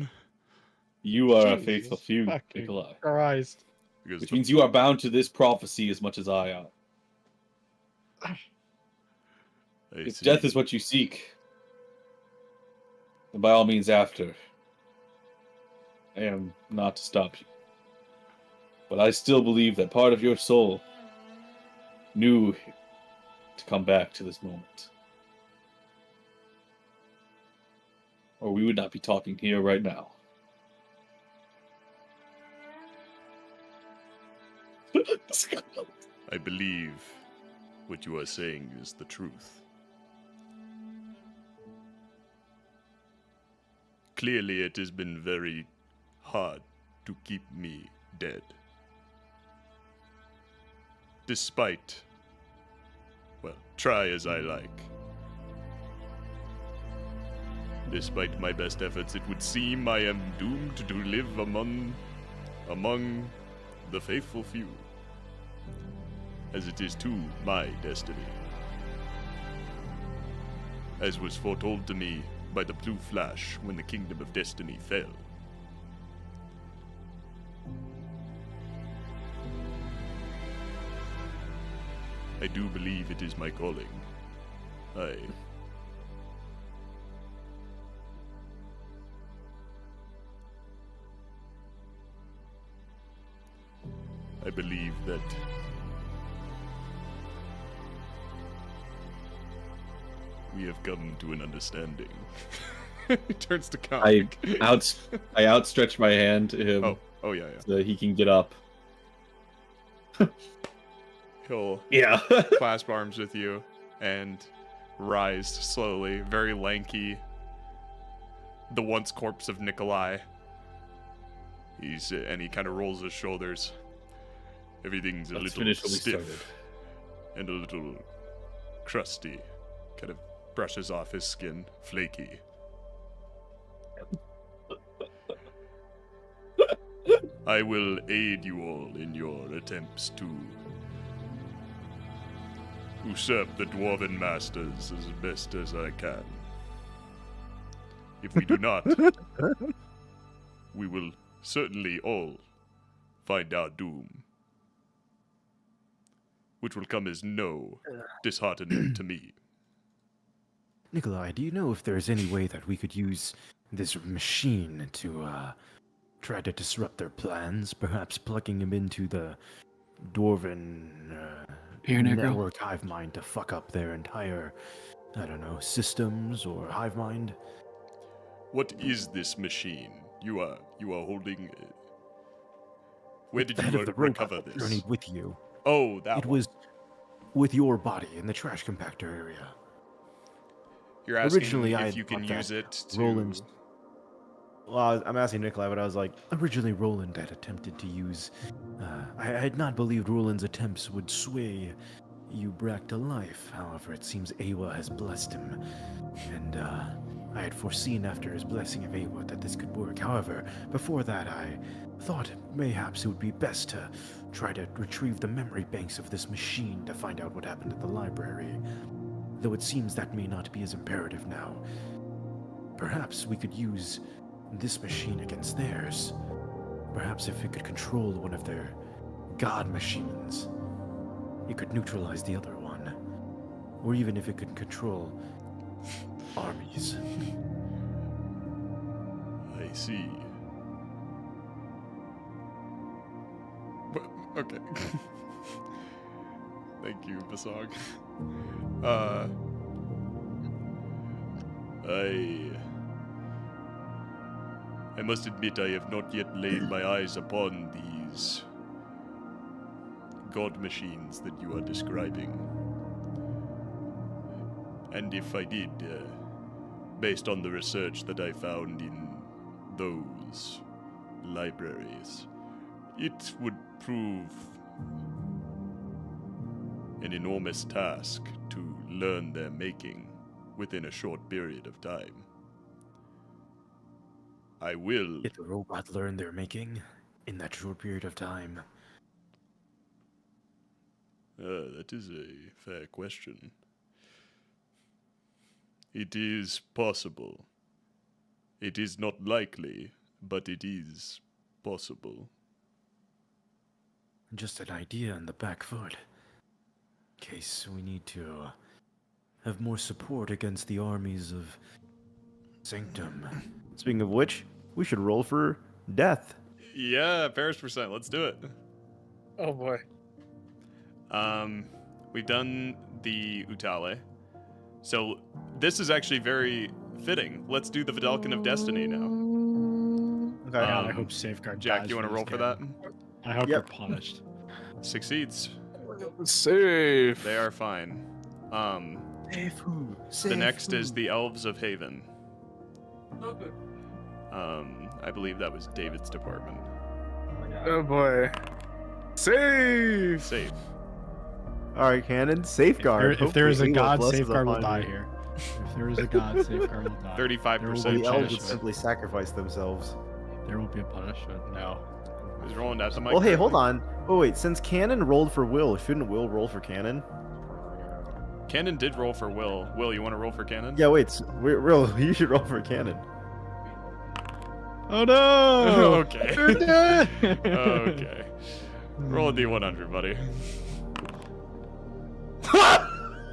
you are a Jesus faithful few, fucking Nikolai. Christ. Because Which the- means you are bound to this prophecy as much as I am. I If see. death is what you seek, then by all means after. I am not to stop you. But I still believe that part of your soul knew to come back to this moment. Or we would not be talking here right now. I believe what you are saying is the truth. Clearly, it has been very hard to keep me dead. Despite, well, try as I like. Despite my best efforts, it would seem I am doomed to live among the faithful few. as it is to my destiny. As was foretold to me by the blue flash when the kingdom of destiny fell. I do believe it is my calling. I believe that we have come to an understanding. He turns to Khanek. I outstretch my hand to him Oh yeah. so that he can get up. He'll clasp arms with you and rise slowly, very lanky. The once corpse of Nikolai. And he kind of rolls his shoulders. Everything's a little stiff and a little crusty. Kind of brushes off his skin, flaky. I will aid you all in your attempts to usurp the Dwarven Masters as best as I can. If we do not, we will certainly all find our doom, which will come as no disheartening to me. Nikolai, do you know if there's any way that we could use this machine to try to disrupt their plans? Perhaps plugging him into the Dwarven network hive mind to fuck up their entire, I don't know, systems or hive mind? What is this machine you are holding? Where did The head you of the recover robot this? journeyed with you. Oh, that It one. was with your body in the trash compactor area. You're asking Originally, I if you can thought use that it to... Roland's. Well, I'm asking Nikolai, but I was like, Originally, Rolland had attempted to use... I had not believed Roland's attempts would sway Ubrak to life. However, it seems Aewa has blessed him. And I had foreseen after his blessing of Aewa that this could work. However, before that, I thought mayhaps it would be best to try to retrieve the memory banks of this machine to find out what happened at the library. Though it seems that may not be as imperative now. Perhaps we could use this machine against theirs. Perhaps if it could control one of their god machines, it could neutralize the other one. Or even if it could control armies. I see. But, okay. Thank you, Bosong. I must admit I have not yet laid my eyes upon these god machines that you are describing. And if I did, based on the research that I found in those libraries, it would prove an enormous task to learn their making within a short period of time. I will... Did the robot learn their making in that short period of time? That is a fair question. It is possible. It is not likely, but it is possible. Just an idea on the back foot. In case we need to have more support against the armies of Sanctum. speaking of which, we should roll for death. Yeah, Paris percent. Let's do it. Oh boy. We've done the Utale. So this is actually very fitting. Let's do the Vidalcan of Destiny now. Okay. God, I hope Safeguard Jack, dies you want to from roll this for that? game. I hope Yep. they're punished. Succeeds. Safe. They are fine. The next is the Elves of Haven. I believe that was David's department. Oh boy. Safe. Safe. All right, Cannon. Safeguard. If there is a Hopefully god, blesses Safeguard will upon die you. here. If there is a god, Safeguard will die. 35% There will The be elves would punishment. simply sacrifice themselves. There will be a punishment. No. Is Rolland at the mic? Well, hey, hold on. Oh wait, since Cannon rolled for Will, shouldn't Will roll for Cannon? Cannon did roll for Will. Will, you want to roll for Cannon? Yeah, wait, Will, you should roll for Cannon. Oh no! Okay. You're dead! Okay. Roll a D100, buddy.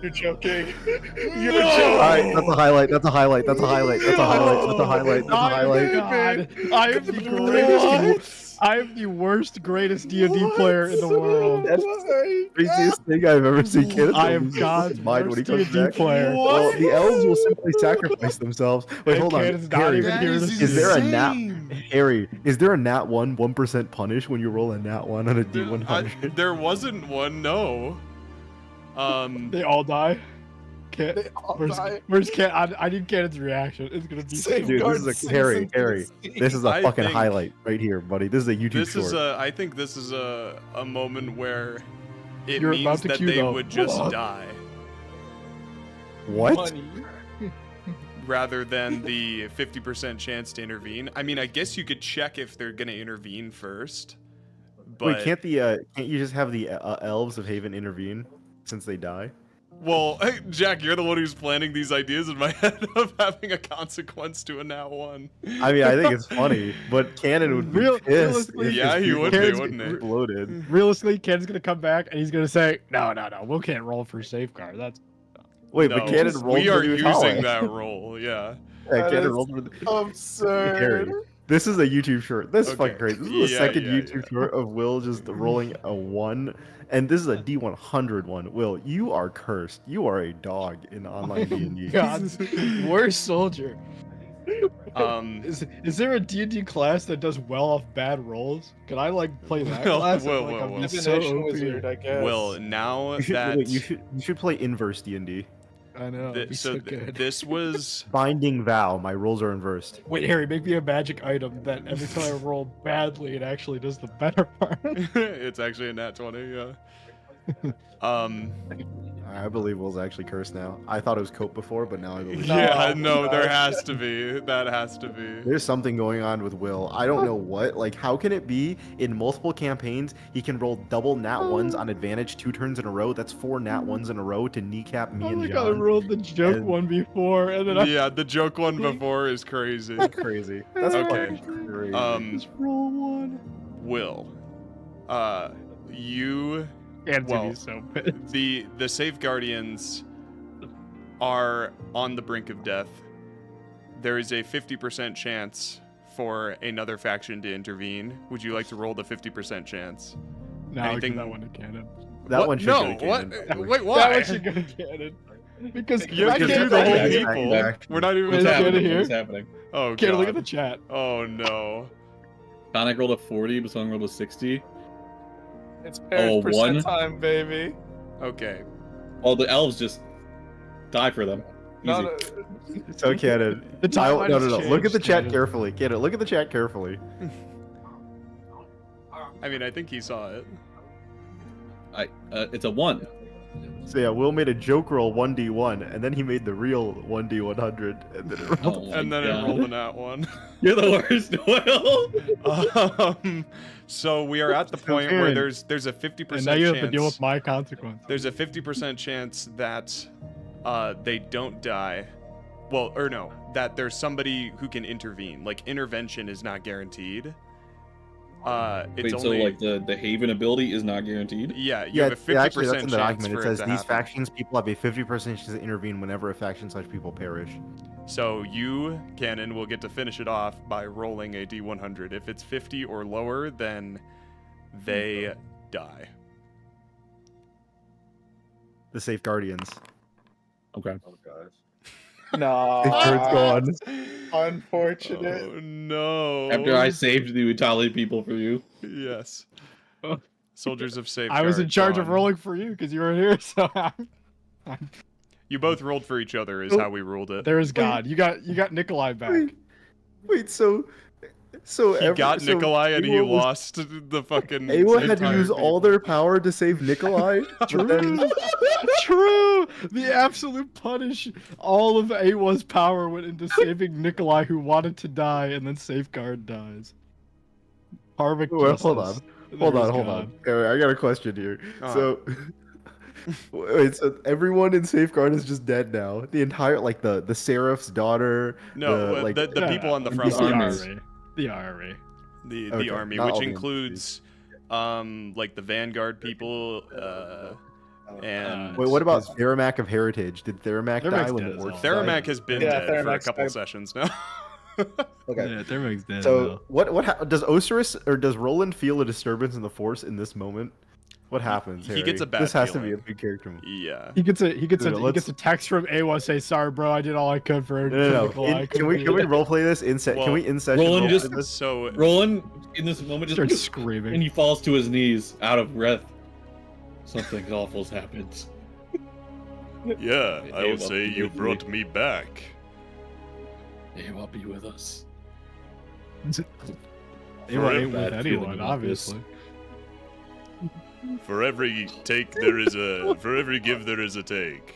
You're joking. You're No! joking. All right, that's a highlight. That's a highlight. That's a highlight. That's a highlight. That's a highlight. That's a Oh highlight. God. I am the greatest. I am the worst, greatest D&D player in the world. That's the craziest thing I've ever seen. Cannon I am lose his God's mind when he worst comes D&D back. player. Well, the elves will simply sacrifice themselves. Wait, And hold on. Cannon's not Harry, even here to is there a nat? insane. Harry, is there a nat 1% punish when you roll a nat 1 on a D100? There wasn't one, no. They all die. Can, They all where's, die. where's Can? I need Cannon's reaction. It's gonna be. Dude, this is a Harry. This is a I fucking think- highlight right here, buddy. This is a YouTube This short. is I think this is a moment where it You're means about to that cue, they though. would just Hold on. die What? Money. rather than the 50% chance to intervene. I mean, I guess you could check if they're gonna intervene first. But Wait, can't you just have the elves of Haven intervene since they die? well, hey, Jack, you're the one who's planning these ideas in my head of having a consequence to a nat 1. I mean, I think it's funny, but Cannon would be pissed. Realistically- if Yeah, his he people would be, just wouldn't he? exploded. Realistically, Cannon's gonna come back and he's gonna say, "No, Will can't roll for safeguard." That's Wait, No, but Cannon rolled we for are the using Huul. that roll, yeah. Yeah, That Cannon is rolled for the Absurd. Harry. This is a YouTube short. This is Okay. fucking crazy. This is the Yeah, second yeah, YouTube short of Will just rolling a 1. And this is a D100 one. Will, you are cursed. You are a dog in online D&D. God's worst soldier. Um, Is there a D&D class that does well off bad rolls? Can I like play that Well, class? well, Like, well, I'm well. just Divination OP. wizard, I guess. Will, now You should, that wait, you should play inverse D&D. I know. it'd be so good. this was Binding Vow. My rolls are inversed. Wait, Harry, make me a magic item that every time I roll badly, it actually does the better part. it's actually a nat 20, yeah. I believe Will's actually cursed now. I thought it was Cope before, but now I believe. Yeah, no, no. there has to be. That has to be. There's something going on with Will. I don't know what. Like, how can it be in multiple campaigns he can roll double nat 1s on advantage 2 turns in a row? That's 4 nat 1s in a row to kneecap me I and think I John. rolled the joke and- one before, and then I Yeah, the joke one before is crazy. That's crazy. That's Okay. fucking crazy. just roll one. Will, you And Well, so pissed. the Safeguardians are on the brink of death. There is a 50% chance for another faction to intervene. Would you like to roll the 50% chance? No, I'll anything- give that one to Cannon. that What? one should No, go to what? Cannon. Wait, That why? one should go to Cannon. Because You have to Cannon- do the whole back, people. back. We're not even. What's What's happening? happening? here? What's happening? Oh Cannon, look at god. the chat. Oh no. Khanek rolled a 40, Bosong rolled a 60. It's Paris Oh, percent one? time, baby. Okay. All the elves just die for them. Easy. No, no, So Cannon. The timeline No, has no, no. Look at the changed, chat Cannon. carefully. Cannon, look at the chat carefully. I mean, I think he saw it. It's a 1. So yeah, Will made a joke roll 1d1, and then he made the real 1d100, and then it rolled. Oh my And then it God. rolled a nat 1. You're the worst, Will. So we are at the point where there's a 50% And now you have to deal chance. with my consequence. There's a 50% chance that they don't die. Well, or no, that there's somebody who can intervene. Like intervention is not guaranteed. It's Wait, only so like the Haven ability is not guaranteed? yeah, you Yeah, have a 50% actually, that's in the chance document. for It says to these happen. factions people have a 50% chance to intervene whenever a faction/people perish. So you, Cannon, will get to finish it off by rolling a D100. If it's 50 or lower, then they die. The Safe Guardians. Okay. no. It's gone. Unfortunate. Oh no. After I saved the Utali people for you. Yes. Oh. Soldiers of Safeguard. I was in charge of gone. rolling for you because you were here, so You both rolled for each other is how we ruled it. there is God. You got Nikolai back. Wait, so He got Nikolai and he Aewa was- lost the fucking Aewa had to entire use thing. all their power to save Nikolai. but then- True. The absolute punish. All of Aewa's power went into saving Nikolai, who wanted to die, and then Safeguard dies. Harvick Well, just hold is- on. Hold there's on, hold God. on. Okay, I got a question here. Uh-huh. So, wait, so everyone in Safeguard is just dead now. The entire, like the Seraph's daughter. No, the, like the people on the front NPC The lines. armies. army. The army. The Okay, army, not which all the includes like the Vanguard people, and Wait, what about Theramak of Heritage? Did Theramak die Thermak's when dead the as orcs hell. died? Theramak has been Yeah, dead for a Theramak's couple dead. sessions now. Okay. Yeah, Thermak's dead. So what does Ocerus or does Rolland feel a disturbance in the Force in this moment? What happens? He gets Harry? a bad This has to feeling. be a big character move. Yeah. he gets a Dude, let's- a text from Aewa say, "Sorry, bro, I did all I could for No. Nikolai. I Can we couldn't do it." roleplay this in set? Well, Can we in session Roland roleplay just- this? So Roland, in this moment, Starts just screaming. and he falls to his knees, out of breath. Something awful has happened. yeah, I Hey, will say welcome you with me. brought me back. Aewa be with us. Aewa ain't Bad with feeling anyone, about this. obviously. For every take there is a, for every give there is a take.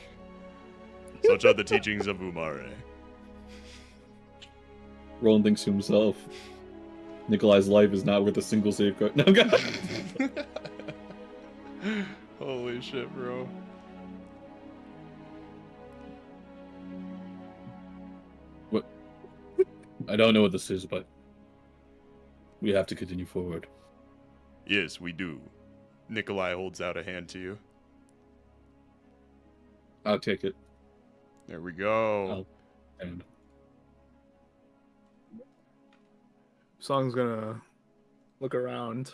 Such are the teachings of Umare. Roland thinks to himself, Nikolai's life is not worth a single safeguard. No, God. Holy shit, bro. I don't know what this is, but we have to continue forward. Yes, we do. Nikolai holds out a hand to you. I'll take it. There we go. Oh. And Song's gonna look around.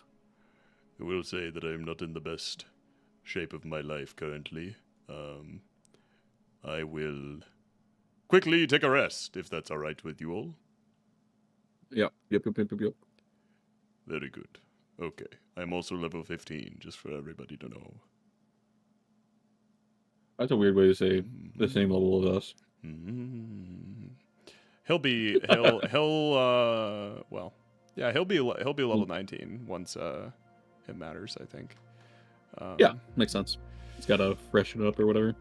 I will say that I am not in the best shape of my life currently. I will quickly take a rest, if that's all right with you all. yep. Very good. Okay. I'm also level 15, just for everybody to know. That's a weird way to say the same level as us. Mm. He'll be level 19 once it matters, I think. Yeah, makes sense. He's got to freshen up or whatever.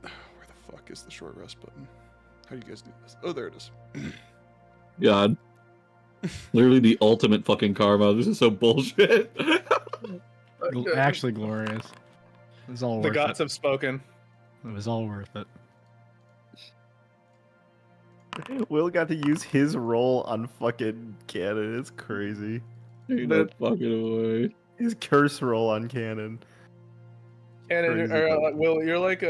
Where the fuck is the short rest button? How do you guys do this? Oh, there it is. God. Literally the ultimate fucking karma. This is so bullshit. Actually glorious. It was all The worth gods it. have spoken. It was all worth it. Will got to use his role on fucking Canon. It's crazy. Ain't no fucking way. His curse roll on Canon. And Crazy. Will, you're like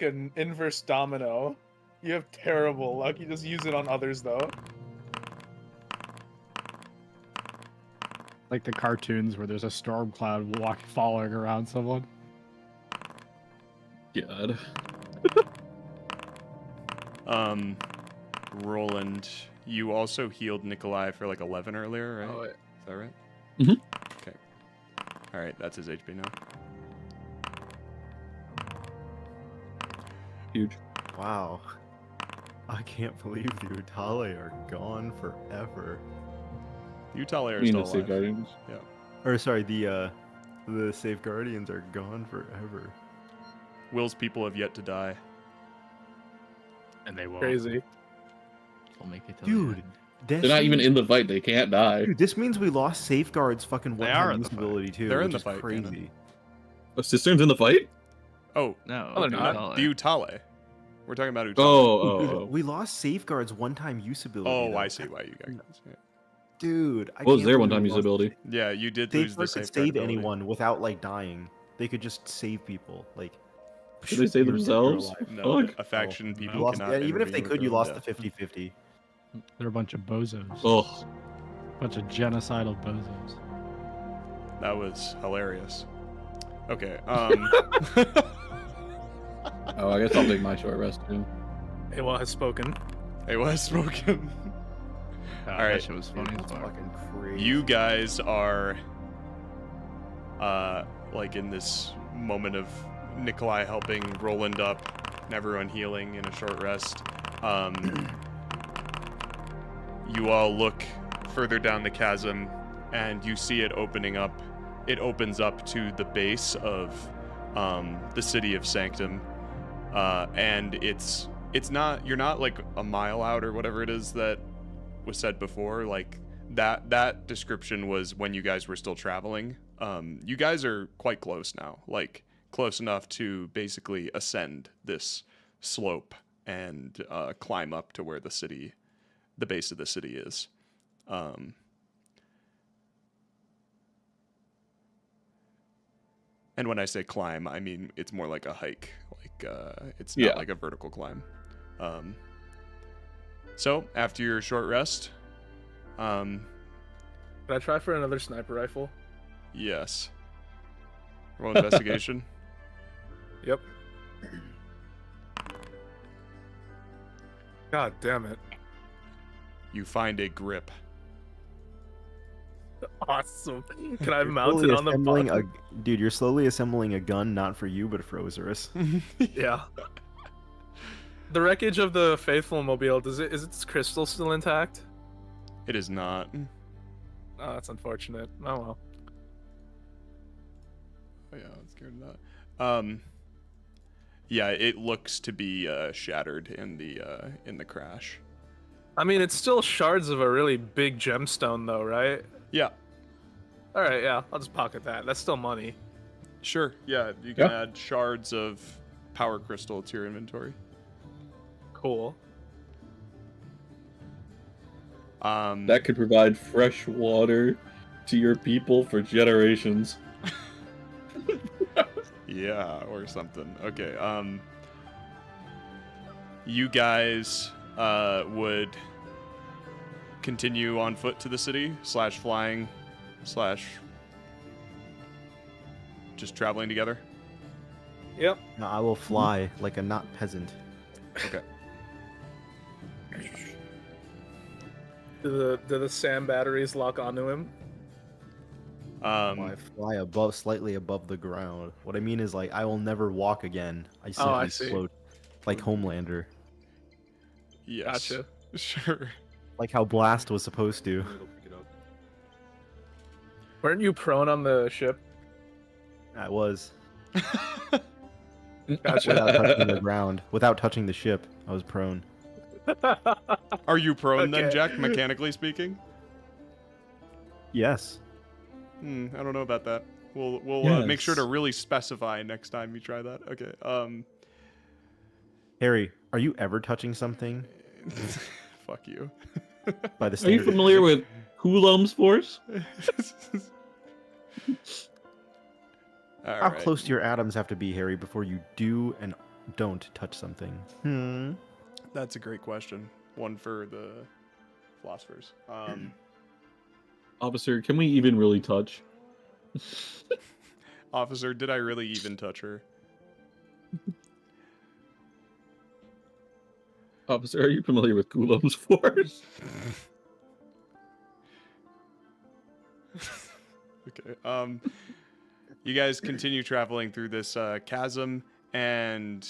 an inverse domino. You have terrible luck. You just use it on others, though. Like the cartoons where there's a storm cloud following around someone. God. Roland, you also healed Nikolai for like 11 earlier, right? Oh, Is that right? Mhm. Okay. Alright, that's his HP now. Huge. Wow. I can't believe the Utale are gone forever. Utale are You still know, Save alive. Guardians. Or sorry, the Safeguardians are gone forever. Will's people have yet to die. And they won't. Crazy. I'll make it to the Dude, end. They're not even in the fight. They can't die. Dude, this means we lost Safeguard's fucking They are one-time in the fight. usability too. They're in which the is fight, crazy. Cannon. Oh, Cistern's in the fight? Oh, No, they're not not. the Utale. We're talking about Utale. Oh. We lost Safeguard's one-time usability. Oh, though. I see why you got yeah. Dude, I What was can't their believe one-time we lost usability? Yeah, you did lose the Safeguard could safeguard save ability. anyone without like dying. They could just save people. Like, Did they save you're themselves? alive. No, Fuck. a faction You people lost, cannot yeah, even if they intervene could, you with lost their the 50-50. They're a bunch of bozos. Oh. Bunch of genocidal bozos. death. That was hilarious. Okay, Oh, I guess I'll take my short rest too. Aewa has spoken. it was spoken. God, All right. That shit was funny as That's fuck. fucking crazy. You guys are like in this moment of Nikolai helping Rolland up and everyone healing in a short rest. You all look further down the chasm and you see it opening up. It opens up to the base of the city of Sanctum. And it's not, you're not like a mile out or whatever it is that was said before. Like that description was when you guys were still traveling. You guys are quite close now, like close enough to basically ascend this slope and climb up to where the base of the city is. And when I say climb, I mean it's more like a hike. Like it's not like a vertical climb. So after your short rest, Can I try for another sniper rifle? yes. Roll investigation. Yep. God damn it. You find a grip. Awesome. Can I You're mount it slowly on the assembling bottom? Dude, you're slowly assembling a gun, not for you, but for Ocerus. Yeah. The wreckage of the Faithful Mobile, is its crystal still intact? It is not. Oh, that's unfortunate. Oh well. Oh, yeah, I'm scared of that. Yeah, it looks to be shattered in the crash. I mean, it's still shards of a really big gemstone, though, right? Yeah, All right, yeah, I'll just pocket that. That's still money. sure. Yeah, you can Yeah. add shards of power crystal to your inventory. Cool. That could provide fresh water to your people for generations. Yeah, or something. Okay. You guys would continue on foot to the city, / flying, / just traveling together. Yep. No, I will fly like a not peasant. Okay. Do the SAM batteries lock onto him? I fly slightly above the ground. What I mean is, like, I will never walk again. I simply I see. float, like Homelander, Yes. Gotcha. Sure. like how Blast was supposed to. Weren't you prone on the ship? I was Gotcha. without touching the ground, without touching the ship. I was prone. Are you prone then, Okay. Jack? Mechanically speaking? Yes. I don't know about that. We'll make sure to Yes. really specify next time you try that. Okay. Harry, are you ever touching something Fuck you. by the Are you standard? familiar with Huul's force? All How right. close do your atoms have to be, Harry, before you do and don't touch something? That's a great question. One for the philosophers. Officer, can we even really touch? Officer, did I really even touch her? Officer, are you familiar with Huul's force? Okay. You guys continue traveling through this chasm and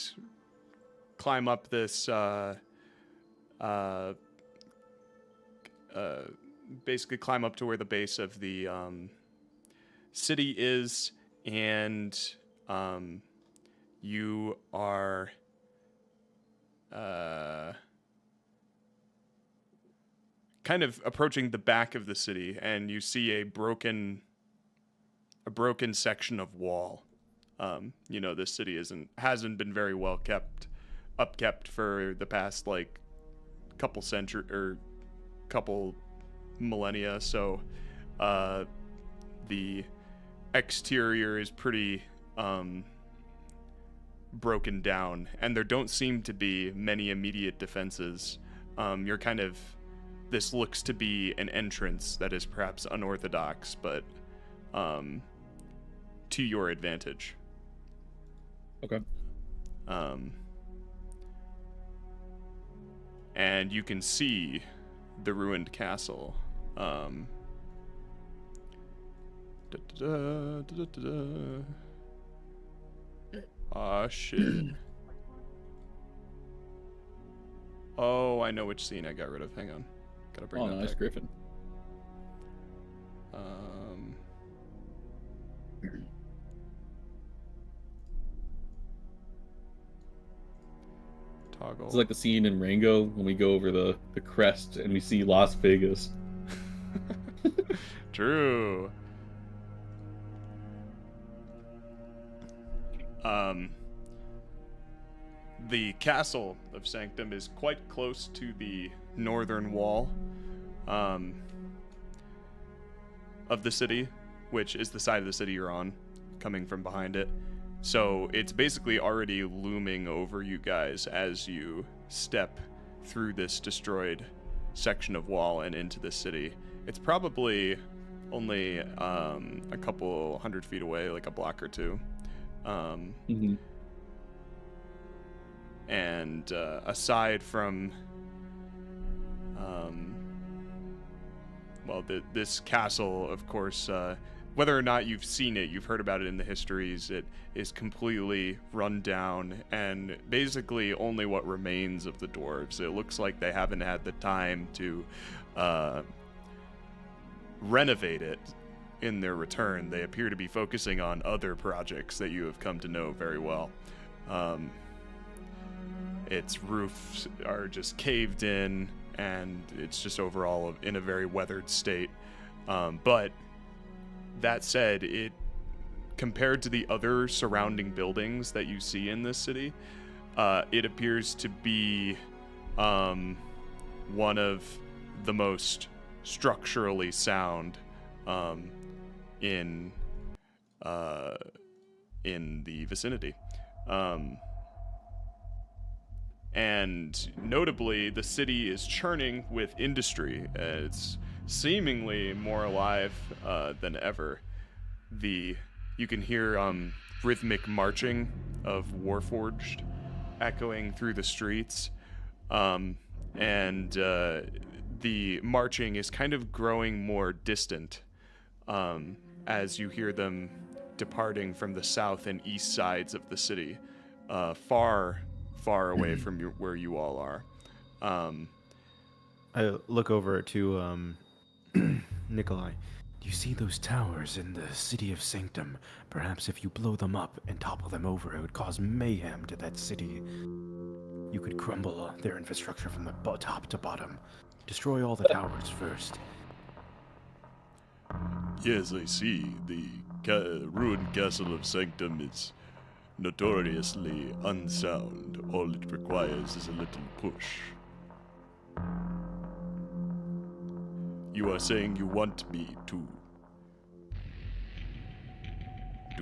climb up this basically climb up to where the base of the city is, and you are kind of approaching the back of the city, and you see a broken section of wall. You know, this city hasn't been very well upkept for the past like couple century or couple millennia, so the exterior is pretty broken down, and there don't seem to be many immediate defenses. This looks to be an entrance that is perhaps unorthodox, but to your advantage. Okay. And you can see the ruined castle. Ah, shit. Oh, I know which scene I got rid of. Hang on. Gotta bring Oh, that nice, back. Griffin. Toggle. It's like the scene in Rango when we go over the crest and we see Las Vegas. True. The castle of Sanctum is quite close to the northern wall of the city, which is the side of the city you're on, coming from behind it. So it's basically already looming over you guys as you step through this destroyed section of wall and into the city. It's probably only a couple 100 feet away, like a block or two. And aside from, this castle, of course, whether or not you've seen it, you've heard about it in the histories, it is completely run down and basically only what remains of the dwarves. It looks like they haven't had the time to renovate it in their return. They appear to be focusing on other projects that you have come to know very well. Its roofs are just caved in, and it's just overall in a very weathered state. But that said, it compared to the other surrounding buildings that you see in this city, it appears to be one of the most structurally sound in the vicinity. And notably, the city is churning with industry. It's seemingly more alive than ever. You can hear rhythmic marching of Warforged echoing through the streets, and the marching is kind of growing more distant as you hear them departing from the south and east sides of the city, far away from where you all are. I look over to Nikolai. Do you see those towers in the city of Sanctum? Perhaps if you blow them up and topple them over, it would cause mayhem to that city. You could crumble their infrastructure from the top to bottom. Destroy all the towers first. Yes, I see. The ruined castle of Sanctum is notoriously unsound. All it requires is a little push. You are saying you want me to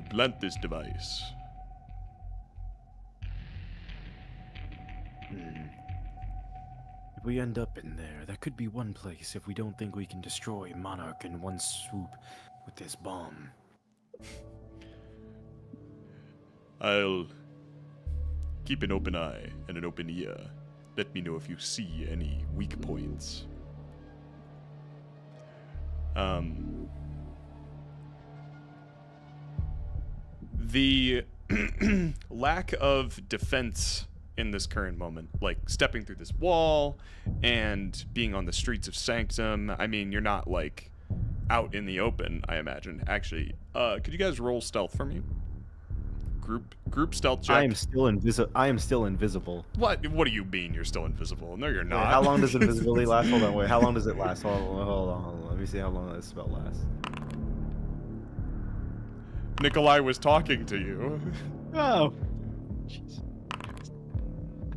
plant this device. If we end up in there, that could be one place if we don't think we can destroy Monarch in one swoop with this bomb. I'll keep an open eye and an open ear. Let me know if you see any weak points. The lack of defense in this current moment, like stepping through this wall and being on the streets of Sanctum, I mean, you're not like out in the open, I imagine. Actually, could you guys roll stealth for me? Group stealth check. I am still invisible. What do you mean you're still invisible? No, you're not. Wait, how long does invisibility last? Hold on, wait. How long does it last? Hold on. Let me see how long this spell lasts. Nikolai was talking to you. Oh. Jeez.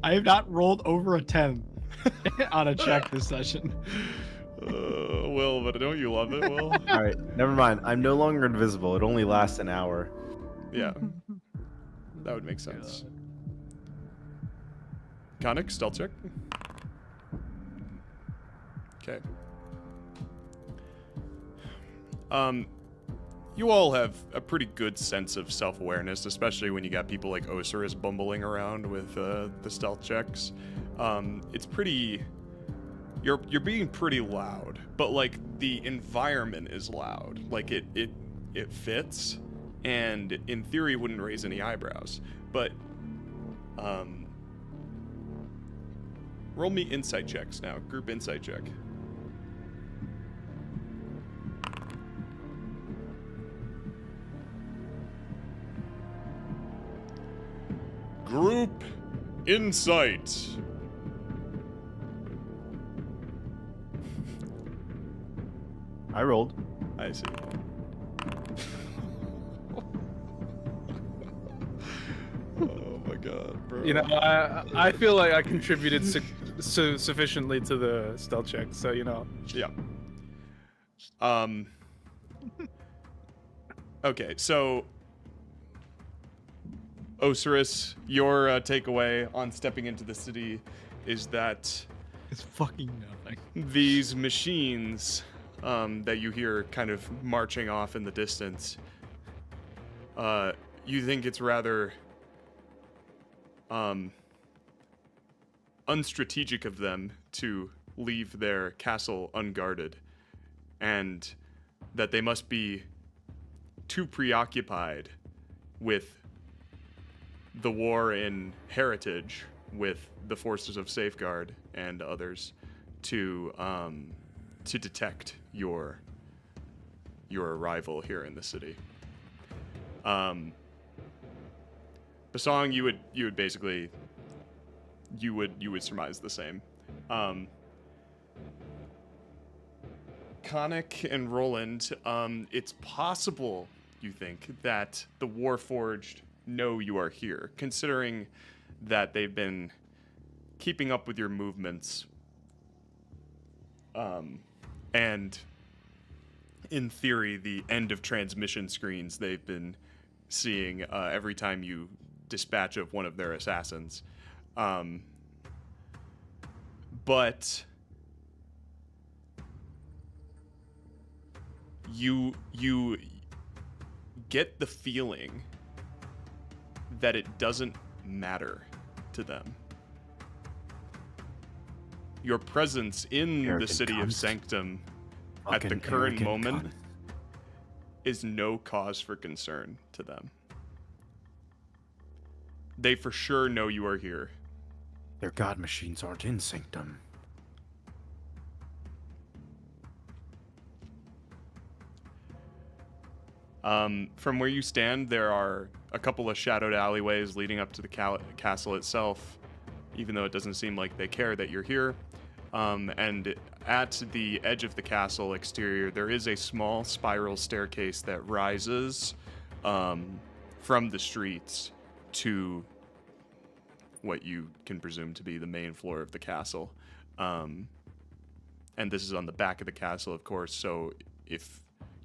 I have not rolled over a 10 on a check this session. Will, but don't you love it, Will? Alright, never mind. I'm no longer invisible. It only lasts an hour. Yeah. That would make sense. Khanek, stealth check. Okay. You all have a pretty good sense of self-awareness, especially when you got people like Ocerus bumbling around with the stealth checks. It's pretty... You're being pretty loud, but like the environment is loud. Like it fits, and in theory wouldn't raise any eyebrows. But roll me insight checks now. Group insight check. Group insight. I rolled. I see. Oh my god, bro. You know, I feel like I contributed sufficiently to the stealth check, so you know. Yeah. Okay, so Ocerus, your takeaway on stepping into the city is that It's fucking nothing. these machines that you hear kind of marching off in the distance, you think it's rather unstrategic of them to leave their castle unguarded, and that they must be too preoccupied with the war in Heritage with the forces of Safeguard and others to detect your arrival here in the city. Bosong, you would basically you would surmise the same. Khanek and Rolland, it's possible, you think, that the Warforged know you are here, considering that they've been keeping up with your movements. And in theory, the end of transmission screens they've been seeing every time you dispatch of one of their assassins. But you get the feeling that it doesn't matter to them. Your presence in the city of Sanctum at the current moment is no cause for concern to them. They for sure know you are here. Their god machines aren't in Sanctum. From where you stand, there are a couple of shadowed alleyways leading up to the castle itself, even though it doesn't seem like they care that you're here. And at the edge of the castle exterior, there is a small spiral staircase that rises from the streets to what you can presume to be the main floor of the castle. And this is on the back of the castle, of course, so if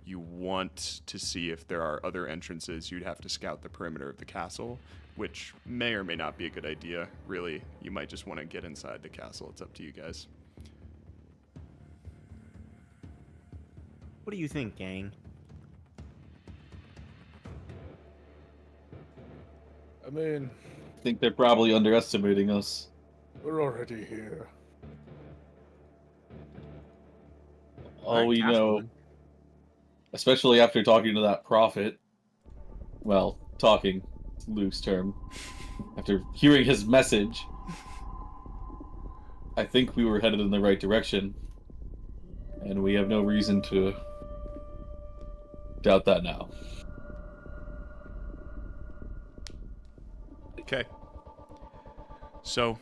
you want to see if there are other entrances, you'd have to scout the perimeter of the castle, which may or may not be a good idea. Really, you might just want to get inside the castle. It's up to you guys. What do you think, gang? I mean, I think they're probably underestimating us. we're already here. All we know, especially after talking to that prophet, well, talking, loose term, after hearing his message, I think we were headed in the right direction, and we have no reason to doubt that now. Okay. So,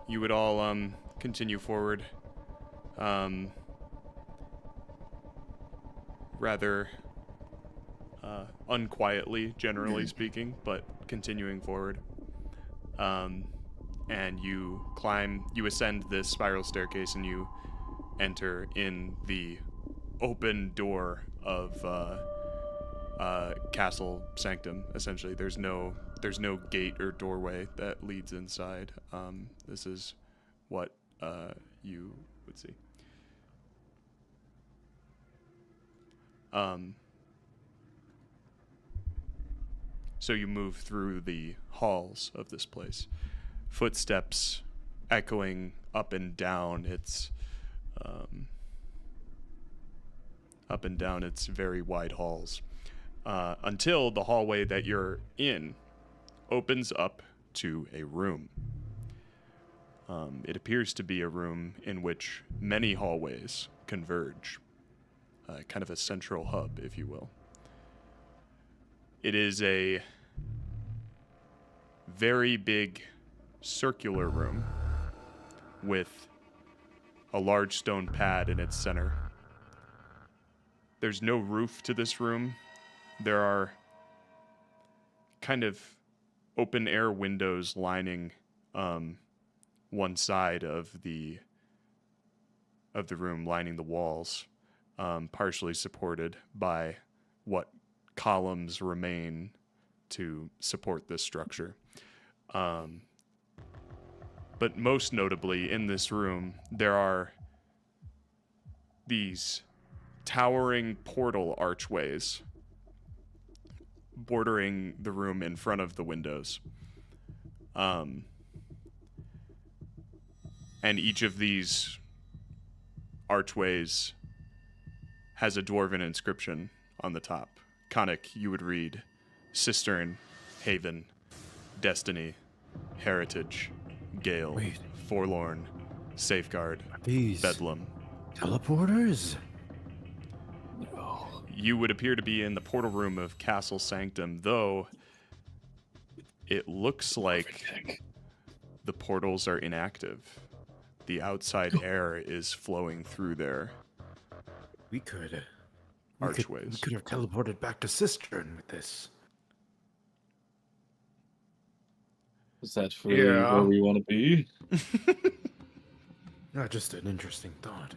you would all continue forward. Rather unquietly, generally speaking, but continuing forward. And you ascend this spiral staircase, and you enter in the open door of Castle Sanctum. Essentially, there's no gate or doorway that leads inside. This is what you would see. So you move through the halls of this place, footsteps echoing up and down its very wide halls, until the hallway that you're in opens up to a room. It appears to be a room in which many hallways converge. Kind of a central hub, if you will. It is a very big circular room with a large stone pad in its center. There's no roof to this room. There are kind of open air windows lining one side of the room, lining the walls, partially supported by what columns remain to support this structure. But most notably in this room, there are these towering portal archways bordering the room in front of the windows. And each of these archways has a dwarven inscription on the top. Khanek, you would read Cistern, Haven, Destiny, Heritage, Gale, Wait. Forlorn, Safeguard, These Bedlam. teleporters? You would appear to be in the portal room of Castle Sanctum, though it looks like the portals are inactive. The outside air is flowing through their We could archways. We could have teleported back to Cistern with this. Is that really Yeah. where we want to be? Not just an interesting thought.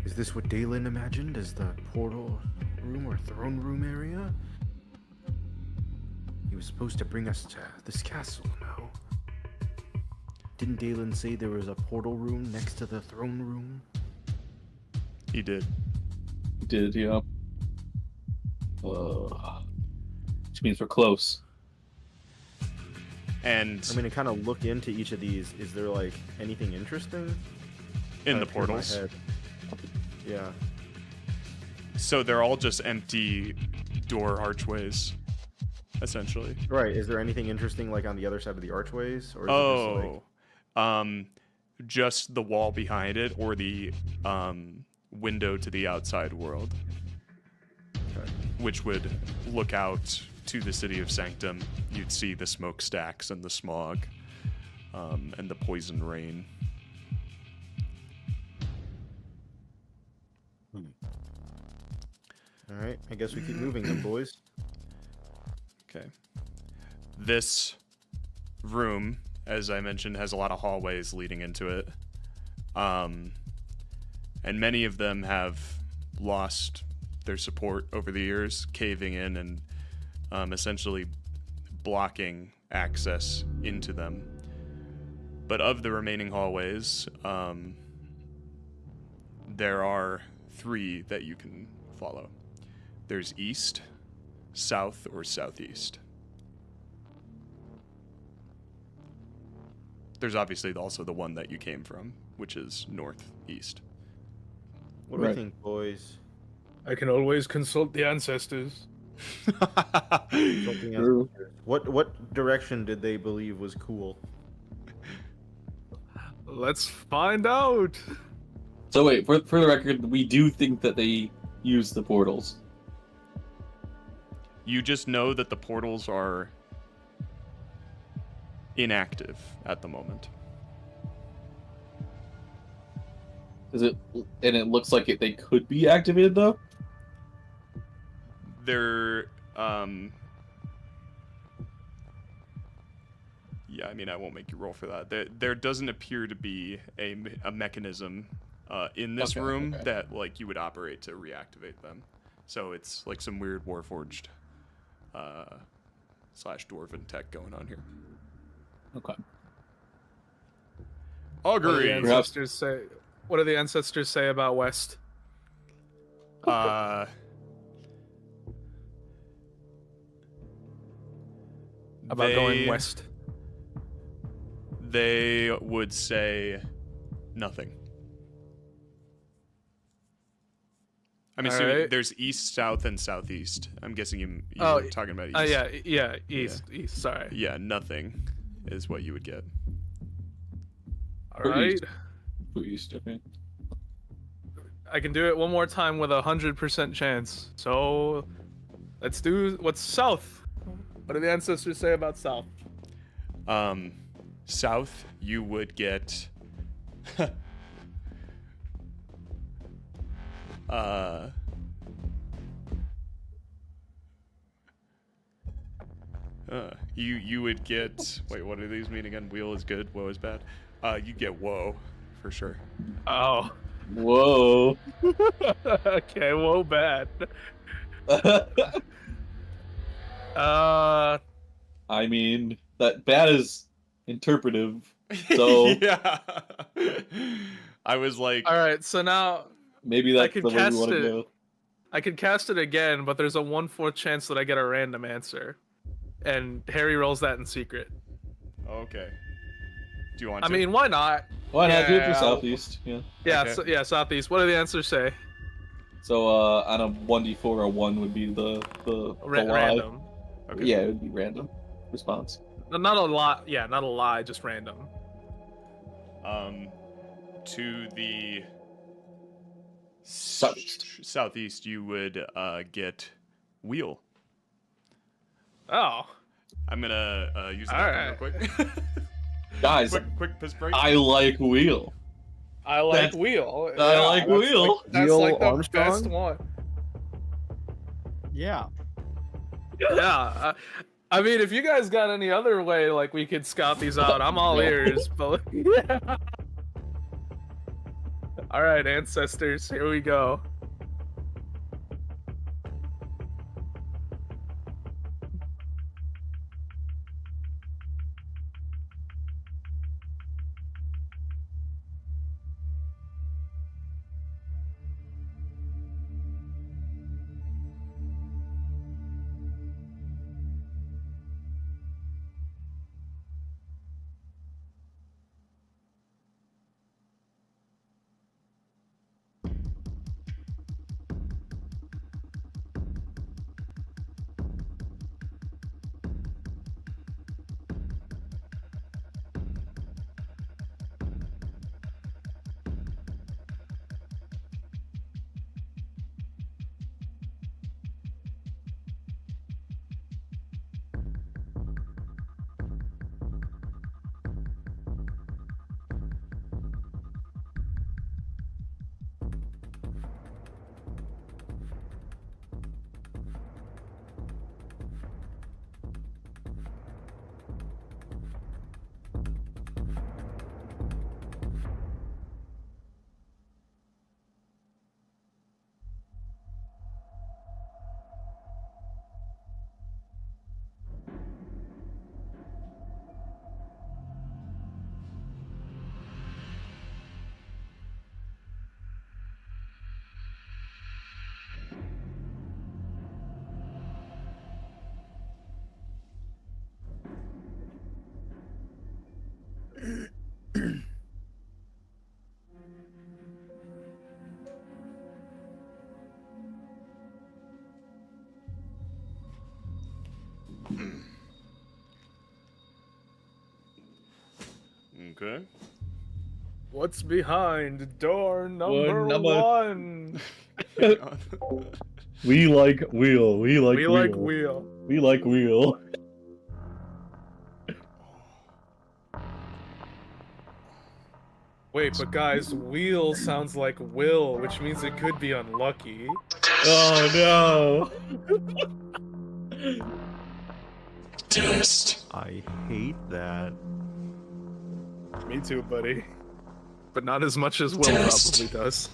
Is this what Daelin imagined as the portal room or throne room area? He was supposed to bring us to this castle, no? Didn't Daelin say there was a portal room next to the throne room? He did. Did, yeah. Which means we're close. And I'm gonna kind of look into each of these. Is there like anything interesting? in the Kinda turn my portals. head. Yeah. So they're all just empty door archways, essentially. Right. Is there anything interesting like on the other side of the archways, or is it just like... Just the wall behind it, or the window to the outside world, Okay. which would look out to the city of Sanctum. You'd see the smokestacks and the smog, and the poison rain. All right. I guess we keep moving then, boys. Okay. This room, as I mentioned, has a lot of hallways leading into it. And many of them have lost their support over the years, caving in and essentially blocking access into them. But of the remaining hallways, there are 3 that you can follow. There's east, south, or southeast. There's obviously also the one that you came from, which is northeast. What do we Right. think, boys? I can always consult the ancestors. Something else. True. What direction did they believe was cool? Let's find out. So wait, for the record, we do think that they use the portals. You just know that the portals are inactive at the moment. And it looks like they could be activated though? They're, yeah, I mean, I won't make you roll for that. There doesn't appear to be a mechanism in this room that, like, you would operate to reactivate them. So it's like some weird Warforged / Dwarven tech going on here. Okay. What do the Augury. ancestors say? What do the ancestors say about West? About Going west. They would say nothing. I'm assuming Alright. there's east, south, and southeast. I'm guessing you Oh, were talking about east. Yeah, east. Sorry. Yeah, nothing is what you would get. All right. East, okay. I can do it one more time with 100% chance. So, let's do what's south. What do the ancestors say about south? South, you would get You would get, wait, what do these mean again? Wheel is good, woe is bad. You get woe for sure. Oh. Whoa. Okay, whoa, bad. I mean, that bad is interpretive. So yeah. I was like, all right, so now maybe that's the way we want to go. I could cast it again, but there's a 1/4 chance that I get a random answer, and Harry rolls that in secret. okay. Do you want I to? mean, why not? Why not do it for Yeah. Southeast? Yeah. Yeah, Okay. yeah, Southeast. What do the answers say? So on a 1d4, a 1 would be the lie. Random. Okay. Yeah, it would be random response. Not a lot. Yeah, not a lie, just random. To the Southeast. you would get wheel. Oh. I'm gonna use the All bathroom real quick. Guys, quick piss break. I like wheel. I like That's- wheel. I like that's wheel. Like, that's Wheel like the Armstrong? best one. Yeah. Yeah. I mean, if you guys got any other way, like we could scout these out, I'm all ears. But yeah. All right, ancestors, here we go. Okay. What's behind door number number- one? Hang on. We like wheel. We like We wheel. like wheel. We like wheel. Wait, but guys, wheel sounds like will, which means it could be unlucky. Oh no. Test. I hate that. Me too, buddy. But not as much as will Test. probably does.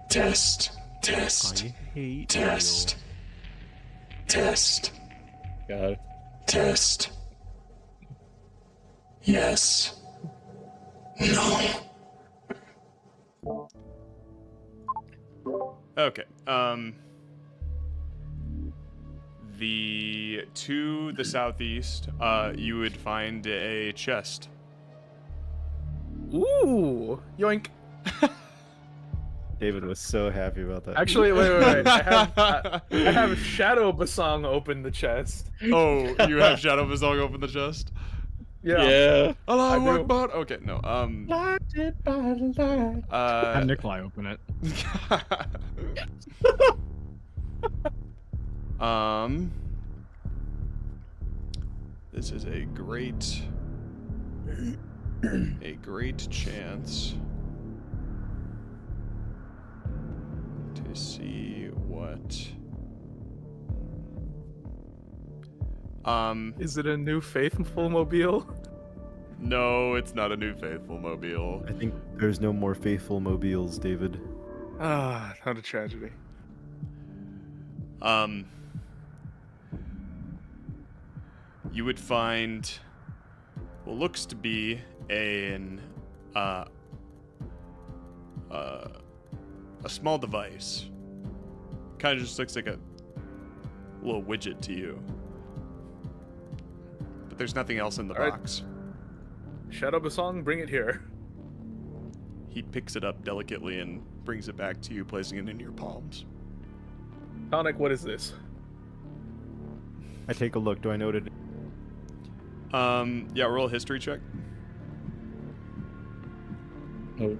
Test. Test. I hate Test. Test. God. Test. Yes. No. Okay. To the southeast, you would find a chest. Ooh, yoink. David was so happy about that. Actually, wait. I have Shadow Basong open the chest. Oh, you have Shadow Bosong open the chest? Yeah. Allahu do. Akbar. Okay, no. Have Nikolai open it. This is a great chance see what. Is it a new Faithful Mobile? No, it's not a new Faithful Mobile. I think there's no more faithful mobiles, David. Ah, not a tragedy. You would find what looks to be a small device. Kind of just looks like a little widget to you. But there's nothing else in the All right. box. Shadow Bosong, bring it here. He picks it up delicately and brings it back to you, placing it in your palms. Khanek, what is this? I take a look. Do I know what it? Yeah, roll a history check. Oh.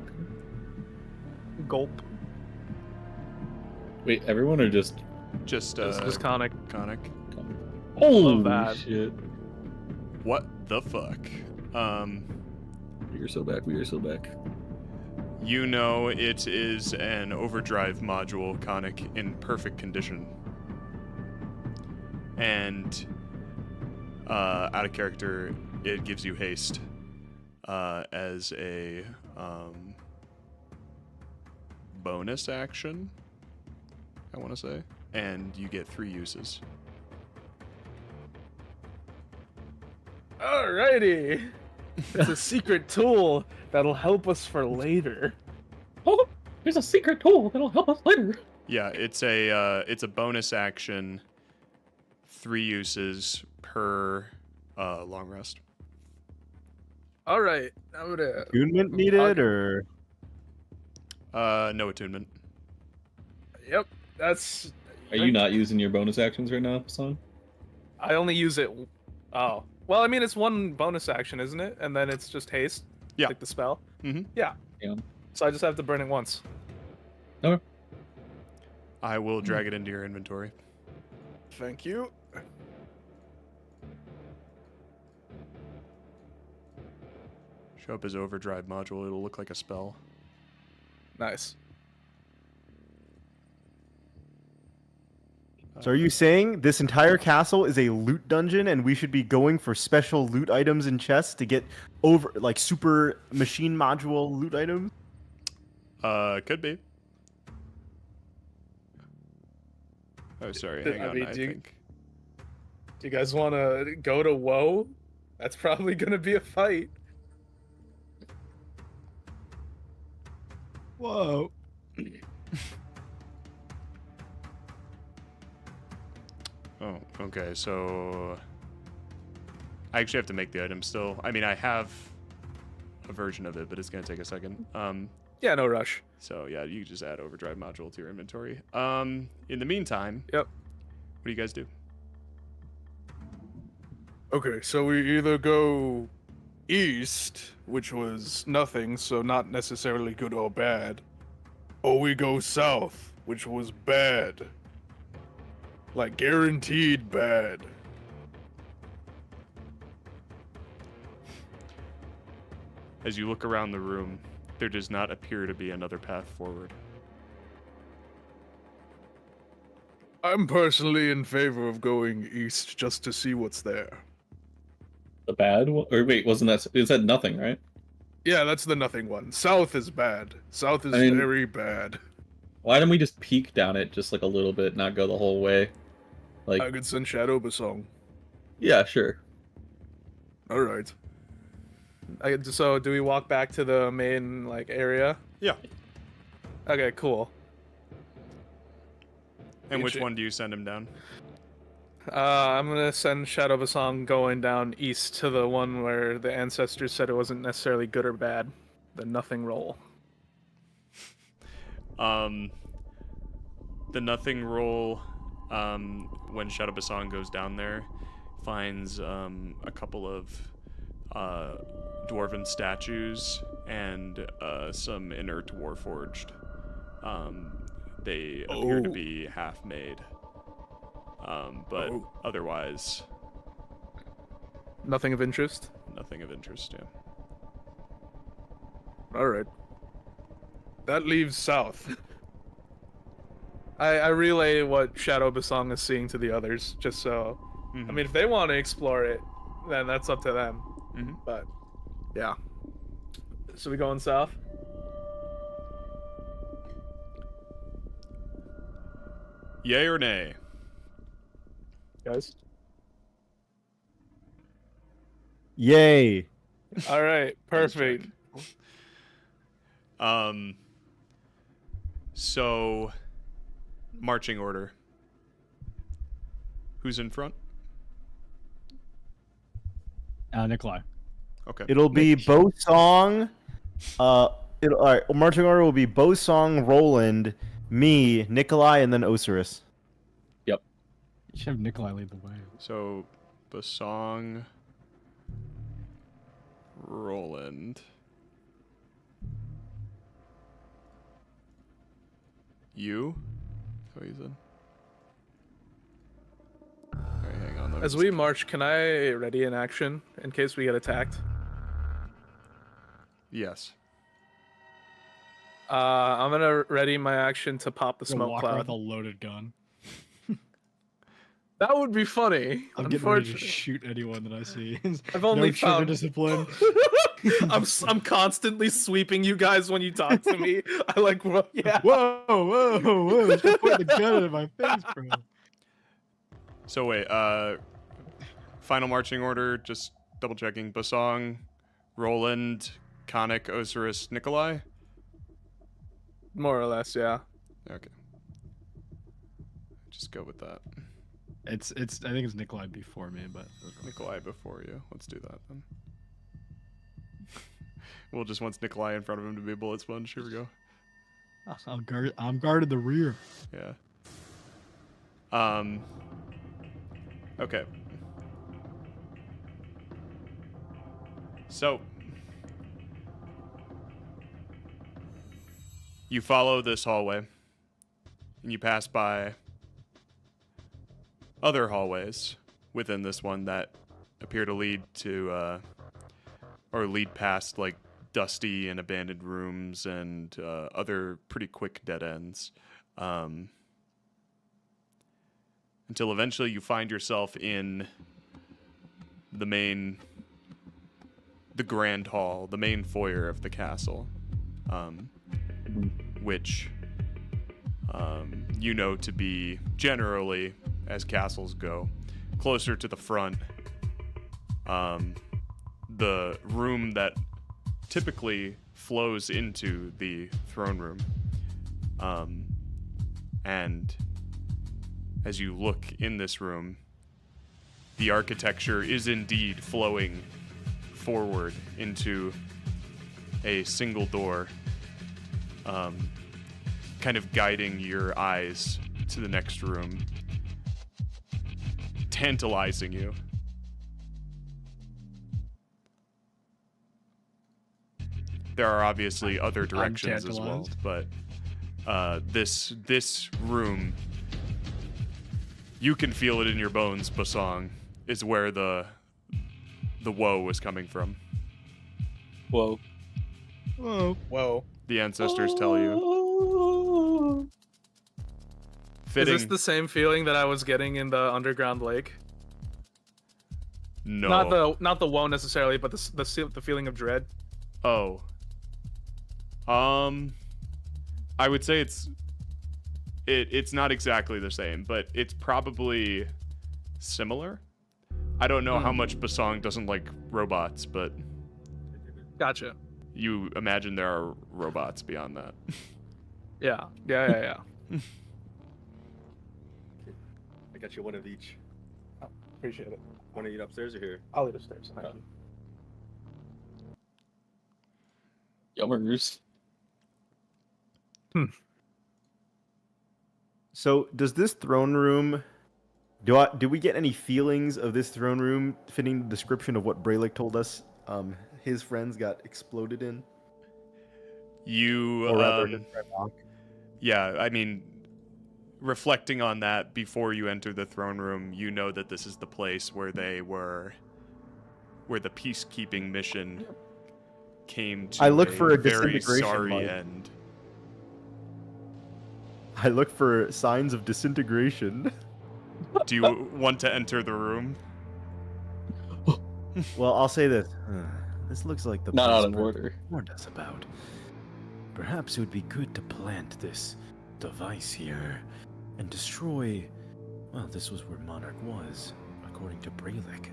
Gulp. Wait, everyone or just... Just Just Khanek. Khanek. Holy that. shit. What the fuck? We are so back, we are so back. You know it is an overdrive module, Khanek, in perfect condition. And out of character, it gives you haste as a bonus action, I want to say. And you get 3 uses. Alrighty. It's a secret tool that'll help us for later. Oh, there's a secret tool that'll help us later. Yeah, it's a bonus action, 3 uses per long rest. All right, I'm gonna. Attunement needed, or No attunement. Yep, that's. Are you not using your bonus actions right now, son? I only use it. Oh, well, I mean, it's one bonus action, isn't it? And then it's just haste. Yeah. Like the spell. Mm-hmm. Yeah. Yeah. So I just have to burn it once. Okay. I will drag it into your inventory. Thank you. Show up as overdrive module. It'll look like a spell. Nice. So are you saying this entire castle is a loot dungeon and we should be going for special loot items and chests to get over like super machine module loot items? Could be. Oh, sorry. Hang I on. mean, I do you- think. Do you guys want to go to Woe? That's probably gonna be a fight. Whoa. Oh, okay. So I actually have to make the item still. I mean, I have a version of it, but it's gonna take a second. Yeah, no rush. So yeah, you just add overdrive module to your inventory. In the meantime, Yep. what do you guys do? Okay, so we either go east, which was nothing, so not necessarily good or bad, or we go south, which was bad. Like, guaranteed bad. As you look around the room, there does not appear to be another path forward. I'm personally in favor of going east just to see what's there. The bad one? Or wait, wasn't that... Is that nothing, right? Yeah, that's the nothing one. South is bad. South is I mean- very bad. Why don't we just peek down it just like a little bit, not go the whole way? Like, I could send Shadow Bosong. yeah, sure. Alright. So, do we walk back to the main, like, area? Yeah. Okay, cool. And which Inchi- one do you send him down? I'm gonna send Shadow Bosong going down east to the one where the ancestors said it wasn't necessarily good or bad. The nothing roll. The nothing roll, when Shadow Basong goes down there, finds a couple of dwarven statues and some inert warforged. They appear to be half made, but otherwise Nothing of interest? nothing of interest. Yeah. Alright. That leaves south. I relay what Shadow Bosong is seeing to the others, just so. I mean, if they want to explore it, then that's up to them. But yeah. So we going south? Yay or nay? Guys? Yay. All right, perfect. So, marching order. Who's in front? Nikolai. Okay. It'll be Bosong. All right. Marching order will be Bosong, Rolland, me, Nikolai, and then Ocerus. You should have Nikolai lead the way. So, Bosong, Rolland. You? That's what he said. Alright, hang on. As we march, can I ready an action in case we get attacked? Yes. I'm gonna ready my action to pop the Gonna smoke walk around cloud. with a loaded gun. That would be funny. I'm getting ready to shoot anyone that I see. I've only no trigger found discipline. I'm constantly sweeping you guys when you talk to me. I like, yeah. Whoa! Just put the gun in my face, bro. So wait, final marching order, just double checking. Bosong, Rolland, Khanek, Ocerus, Nikolai? More or less, yeah. Okay. Just go with that. I think it's Nikolai before me, but Nikolai before you. Let's do that then. We'll just want Nikolai in front of him to be a bullet sponge. Here we go. I'm guarded the rear. Yeah. Okay. So you follow this hallway and you pass by other hallways within this one that appear to lead to or lead past like dusty and abandoned rooms and other pretty quick dead ends. Until eventually you find yourself in the grand hall, the main foyer of the castle, which you know to be generally, as castles go, closer to the front. The room that typically flows into the throne room. And as you look in this room, the architecture is indeed flowing forward into a single door, kind of guiding your eyes to the next room, tantalizing you. There are obviously other directions as well, but this room, you can feel it in your bones, Bosong, is where the woe was coming from. Whoa. Whoa. The ancestors tell you. Fitting. Is this the same feeling that I was getting in the underground lake? No. Not the woe necessarily, but the feeling of dread. Oh. I would say it's not exactly the same, but it's probably similar. I don't know how much Bosong doesn't like robots, but Gotcha. you imagine there are robots beyond that. Yeah. I got you one of each. Oh, appreciate it. Want to eat upstairs or here? I'll eat upstairs. Thank you. Yummers. So does this throne room? Do we get any feelings of this throne room fitting the description of what Braylick told us? His friends got exploded in. You, Or rather, his friend Hawk. yeah, I mean, reflecting on that before you enter the throne room, you know that this is the place where where the peacekeeping mission came to I look for a very disintegration sorry light. end. I look for signs of disintegration. Do you want to enter the room? Well, I'll say this. This looks like the Not place out of Bert order. warned us about. Perhaps it would be good to plant this device here and destroy. Well, this was where Monarch was, according to Braylick.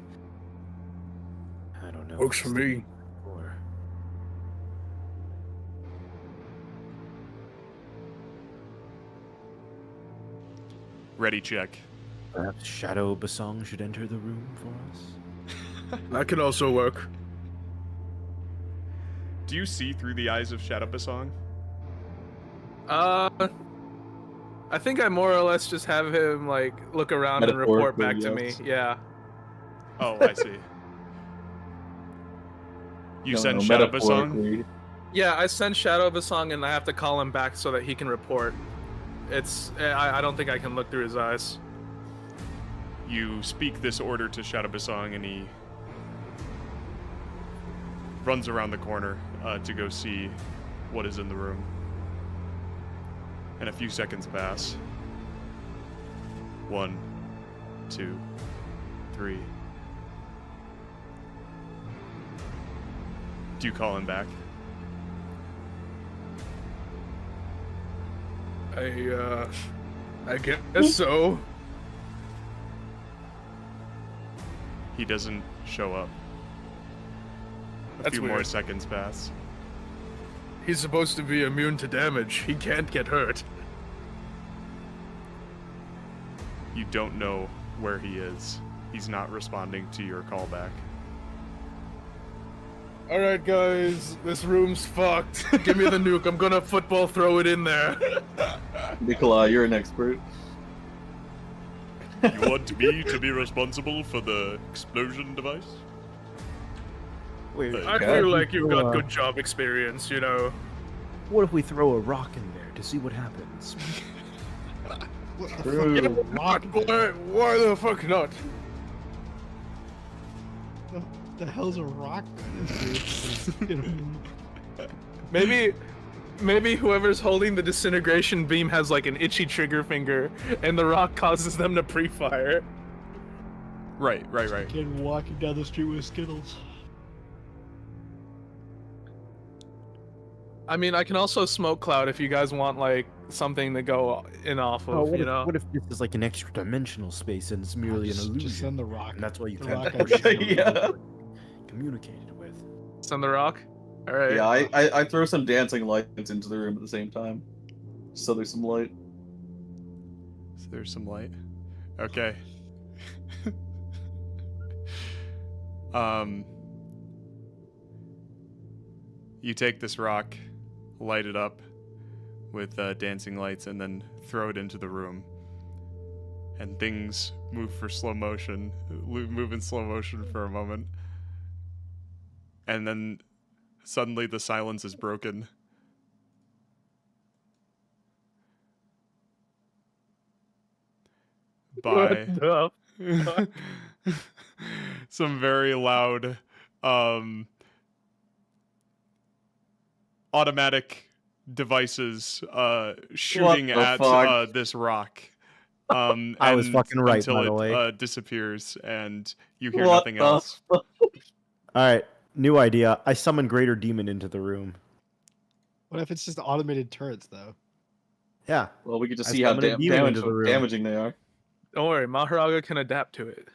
I don't know. Works for me. Or Ready check. perhaps Shadow Bosong should enter the room for us. That can also work. Do you see through the eyes of Shadow Bosong? I think I more or less just have him like look around and report back to me. Metaphorically, Yeah. Oh, I see. You send Shadow Bosong? metaphorically. Yeah, I send Shadow Bosong and I have to call him back so that he can report. I don't think I can look through his eyes. You speak this order to Shadow Bosong, and he runs around the corner to go see what is in the room. And a few seconds pass. 1, 2, 3. Do you call him back? I guess so. He doesn't show up. A That's few more weird. seconds pass. He's supposed to be immune to damage. He can't get hurt. You don't know where he is. He's not responding to your callback. Alright guys, this room's fucked. Give me the nuke, I'm gonna football throw it in there. Nikolai, you're an expert. You want me to be responsible for the explosion device? Wait, I feel like you've got good job experience, you know. What if we throw a rock in there to see what happens? Why the fuck not? The hell's a rock gonna do? Maybe whoever's holding the disintegration beam has like an itchy trigger finger, and the rock causes them to pre-fire. Right. Kid walking down the street with Skittles. I mean, I can also smoke cloud if you guys want like something to go in off of, what you if, know. what if this is like an extra dimensional space and it's merely an illusion? Just send the rock. And that's why you The can't rock actually Yeah. communicated with. Send the rock. All right. Yeah, I throw some dancing lights into the room at the same time. So there's some light. So there's some light. Okay. You take this rock, light it up with dancing lights, and then throw it into the room. And things move in slow motion for a moment. And then suddenly the silence is broken. By What the some very loud automatic devices shooting What the at fuck? this rock. I was and fucking right, until by the it way. disappears and you hear What nothing the else. fuck? Alright, new idea. I summon Greater Demon into the room. What if it's just automated turrets though? Yeah. Well, we get to I see how summoned a demon into the room. damaging they are. Don't worry, Maharaga can adapt to it.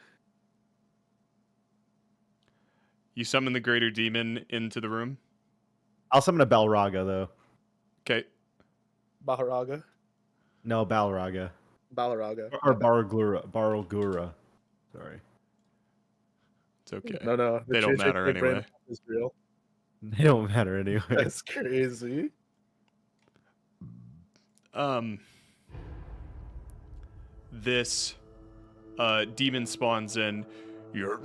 You summon the greater demon into the room. I'll summon a Balraga, though. Okay. Maharaga. No, Balraga. Balaraga. Or Baralgura. Sorry. It's okay. No. They don't matter anyway. Is real. They don't matter anyway. That's crazy. This demon spawns in. You're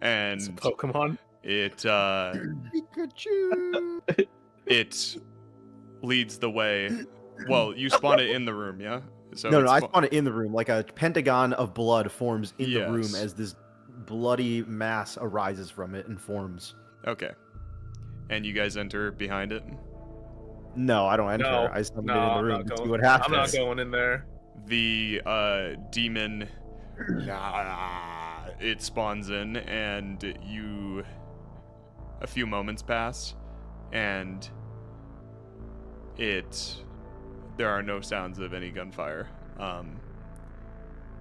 and It's a Pokemon. it Pikachu. it leads the way. Well, you spawn it in the room, yeah? So no, it's I spawn it in the room. Like a pentagon of blood forms in the room Yes. as this bloody mass arises from it and forms. Okay. And you guys enter behind it. No, I don't enter. No, I just have to no, get in the I'm room not to see going. what happens. I'm not going in there. The demon, it spawns in, and a few moments pass, and there are no sounds of any gunfire.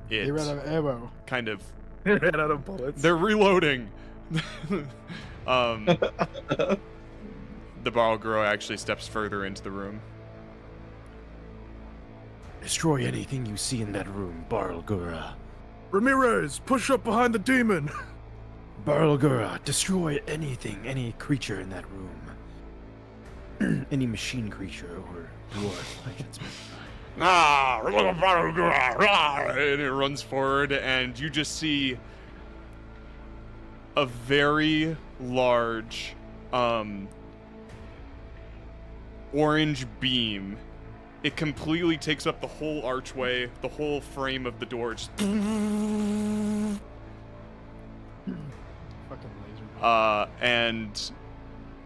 They ran out of ammo. Kind of, They ran out of bullets. they're reloading. The Barlgura actually steps further into the room. Destroy anything you see in that room, Barlgura. Ramirez, push up behind the demon. Barlgura, destroy anything, any creature in that room. Any machine creature or dwarf, I should say. And it runs forward, and you just see a very large orange beam. It completely takes up the whole archway, the whole frame of the door. Just Fucking laser. and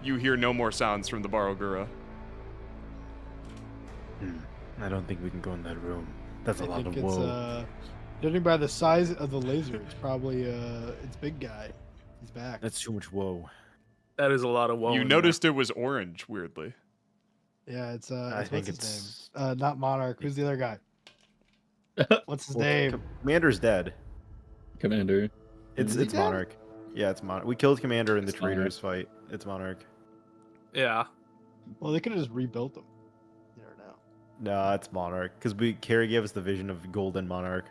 you hear no more sounds from the Barlgura. I don't think we can go in that room. That's a I lot think of it's woe. judging by the size of the laser, it's probably it's big guy. He's back. That's too much woe. That is a lot of woe. You in noticed it was orange, weirdly. Yeah, it's I think what's his it's name? Not Monarch. Who's the other guy? What's his name? Commander's dead. Commander. It's dead? Monarch. Yeah, it's Monarch. We killed Commander in the It's Monarch. Traitors fight. It's Monarch. there. Yeah. Well, they could have just rebuilt him. You never know. No, it's Monarch. Because Carrie gave us the vision of Golden Monarch.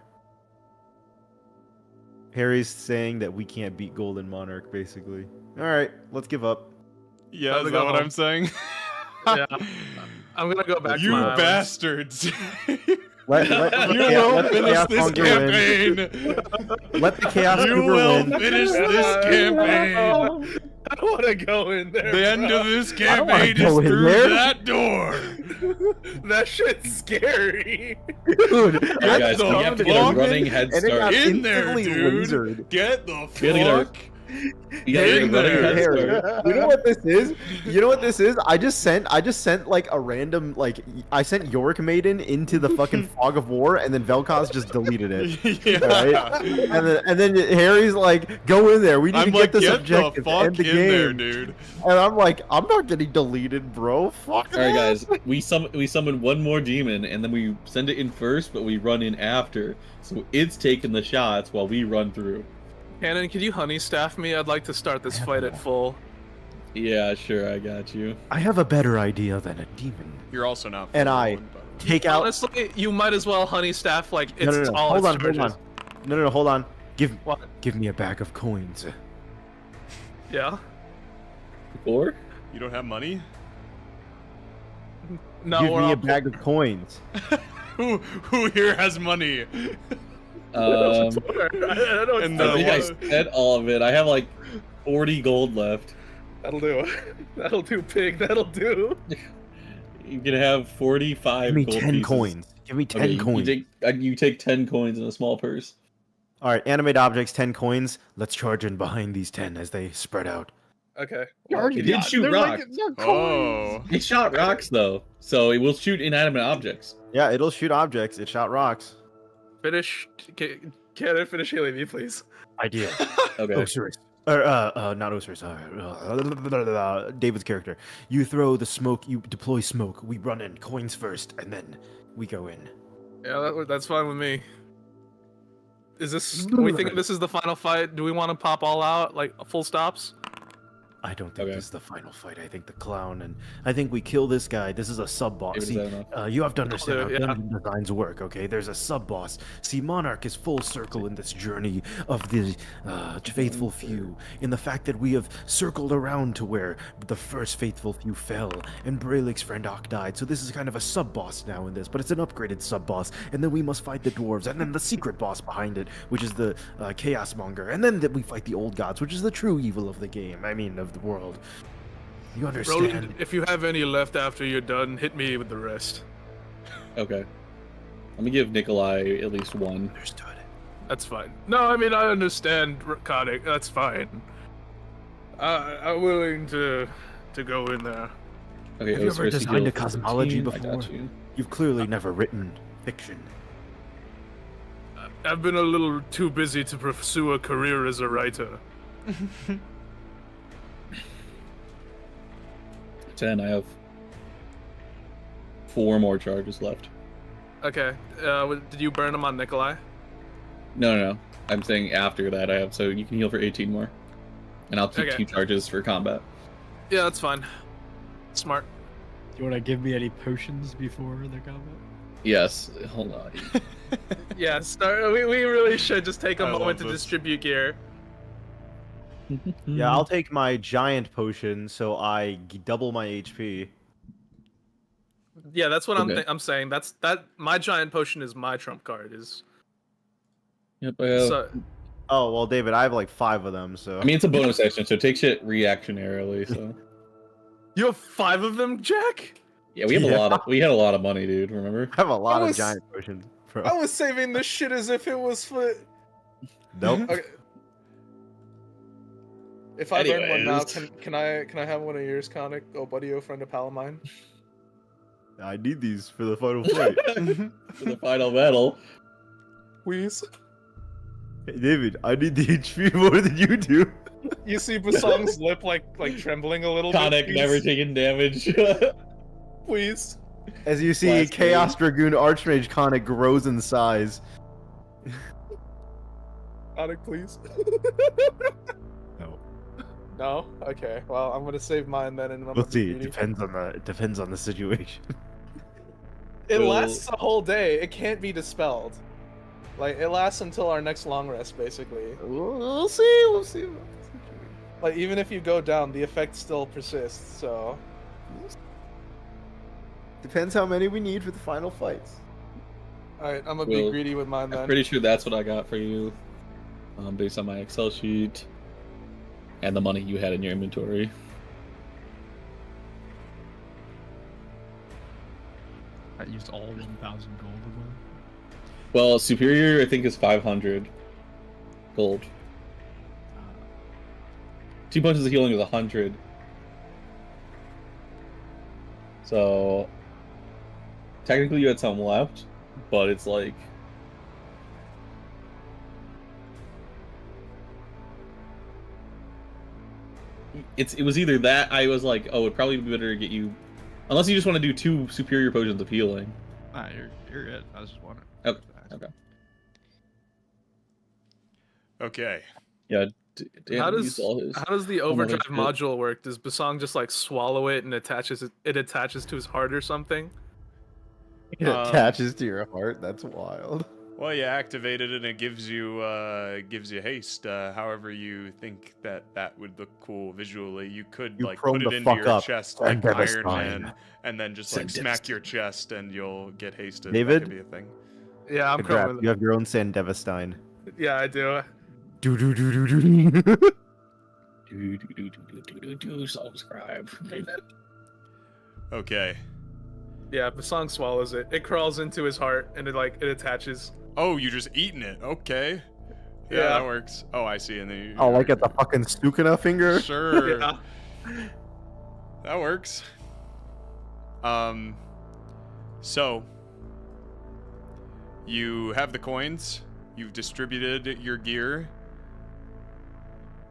Harry's saying that we can't beat Golden Monarch, basically. Alright, let's give up. Yeah, Time is to that go what home. I'm saying? Yeah. I'm gonna go back You to my island. bastards! Let You the will Chaos finish this Monger win. campaign! Let the Chaos You Monger will win. finish this campaign! I don't want to go in there. The end bro. of this I don't wanna campaign is go in through there. that door! That shit's scary. Dude, Alright, guys, the we have to get a fuck? running head And it got start. In there, instantly dude! lasered. Get the We gotta get our- fuck! We gotta get a in running there. head Harry, start. you know what this is? You know what this is? I just sent like a random I sent Yorick Maiden into the fucking fog of war, and then Vel'Koz just deleted it. Yeah. Right? And then Harry's like, go in there. We need I'm to get like, this get objective the to fuck end the in there, game. dude. And I'm like, I'm not getting deleted, bro. Fuck. Alright, this. guys, we summon one more demon, and then we send it in first, but we run in after. So it's taking the shots while we run through. Cannon, could you honey staff me? I'd like to start this fight at full. Yeah, sure, I got you. I have a better idea than a demon. You're also not. And I Forlorn, by the way. take out. Honestly, you might as well honey staff like it's No. all Hold its on, hold charges. on. No, hold on. Give me a bag of coins. Yeah. Or? You don't have money? No, Give we're me all a bag of coins. Who here has money? I don't And I the think I one- spent all of it. I have like 40 gold left. That'll do. That'll do, pig. That'll do. You can have 45 Give me gold 10 pieces. coins. Give me 10 Okay, coins. you take 10 coins in a small purse. All right, animate objects, 10 coins. Let's charge in behind these 10 as they spread out. Okay. It did shoot rocks. Oh. It shot rocks though, so it will shoot inanimate objects. Yeah, it'll shoot objects. It shot rocks. Finish. Can I finish healing me, please? Idea. Okay. Ocerus. Not Ocerus. David's character. You throw the smoke, you deploy smoke. We run in coins first, and then we go in. Yeah, that's fine with me. Is this? Are we thinking this is the final fight? Do we want to pop all out, like full stops? I don't think Okay. this is the final fight. I think the clown and I think we kill this guy. This is a sub boss. David, is See, that enough? you have to understand how Yeah. dungeon designs work. Okay, there's a sub boss. See, Monarch is full circle in this journey of the faithful few. In the fact that we have circled around to where the first faithful few fell, and Braylix's friend Ock died. So this is kind of a sub boss now in this, but it's an upgraded sub boss. And then we must fight the dwarves, and then the secret boss behind it, which is the chaos monger, and then we fight the old gods, which is the true evil of the game. I mean, of the world. You understand? Roland, if you have any left after you're done, hit me with the rest. Okay. Let me give Nikolai at least one. Understood. That's fine. No, I mean I understand, Khanek. That's fine. I'm willing to to go in there. Okay, Have you ever Ocerus, designed heal a cosmology 14. I got before? you. You've clearly never written fiction. I've been a little too busy to pursue a career as a writer. 10. I have 4 more charges left. Okay, did you burn them on Nikolai? No. I'm saying after that I have, so you can heal for 18 more. And I'll keep Okay. 2 charges for combat. Yeah, that's fine. Smart. Do you want to give me any potions before the combat? Yes. Hold on. Yeah, we really should just take a I moment love to this. distribute gear. Yeah, I'll take my giant potion, so I double my HP. Yeah, that's what Okay. I'm saying. That my giant potion is my trump card. Yep, I have. So Oh well, David, I have like 5 of them, so. I mean, it's a bonus action, so take shit reactionarily. So you have 5 of them, Jack? yeah, we have Yeah. a lot of. We had a lot of money, dude. Remember? I have a lot I of was- giant potions, bro. I was saving this shit as if it was for. Nope. Okay. If I burn one now, Anyways. can I have one of yours, Khanek? Oh, buddy, friend of pal of mine. I need these for the final fight. For the final battle. Please. Hey, David, I need the HP more than you do. You see Basong's lip like trembling a little bit. Khanek Please. never taking damage. Please. As you see, Last Chaos Dragoon Archmage Khanek grows in size. Khanek, please. No. No? Okay. Well, I'm gonna save mine then, and I'm We'll gonna see. be It greedy. depends on the situation. It Well- lasts a whole day. It can't be dispelled. Like, it lasts until our next long rest, basically. We'll see. We'll see. Like, even if you go down, the effect still persists, so... Depends how many we need for the final fights. Alright, I'm gonna be Well, greedy with mine I'm then. pretty sure that's what I got for you, based on my Excel sheet and the money you had in your inventory. I used all 1,000 gold of them. Well, superior I think is 500 gold. 2 punches of healing is 100. So technically you had some left, but it's like it was either that I was like, oh, it'd probably be better to get you, unless you just want to do 2 superior potions of healing. Nah, you're good. I was just wondering. Okay. Okay. Okay. Yeah. How Dan does used all his- how does the all my overdrive shit. module work? Does Basong just like swallow it and it attaches to his heart or something? It attaches to your heart. That's wild. Well, you activate it and it gives you haste. However you think that would look cool visually, you could You like prone put it the into fuck your up. chest Send like Iron Devastation. Man, and then just like Send smack your chest and you'll get hasted. David? That could be a thing. Yeah, I'm Congrats, coming with you it. have your own Sandevestein. Yeah, I do. Do do do do do. Do subscribe. Okay. Yeah, Basong swallows it. It crawls into his heart and it attaches. Oh, you just eating it? Okay. Yeah, Yeah. that works. Oh, I see. And then you, Oh, like at the fucking Stukana finger? Sure. Yeah. That works. So you have the coins, you've distributed your gear,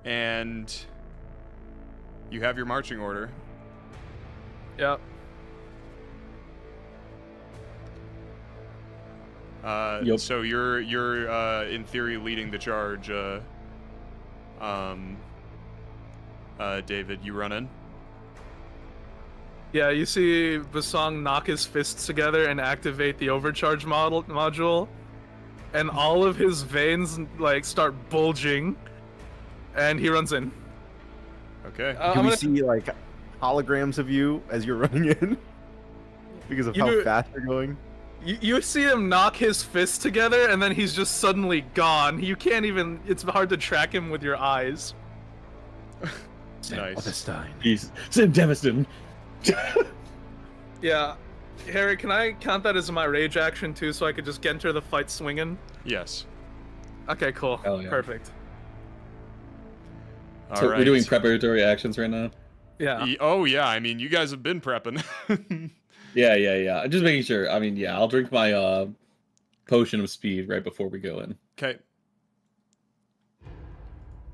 and you have your marching order. Yep. Yep. So you're in theory leading the charge. David, you run in. Yeah, you see Basong knock his fists together and activate the overcharge module, and all of his veins like start bulging, and he runs in. Okay. Do I'm we gonna- see like holograms of you as you're running in? Because of You how do- fast you're going? You see him knock his fists together, and then he's just suddenly gone. You can't even. It's hard to track him with your eyes. Nice. Devastation. He's Devastation. Yeah, Harry, can I count that as my rage action too, so I could just get into the fight swinging? Yes. Okay, cool. Hell yeah. Perfect. All So right. we're doing preparatory actions right now. Yeah. Oh yeah, I mean, you guys have been prepping. Yeah. Just making sure. I mean, yeah, I'll drink my potion of speed right before we go in. Okay.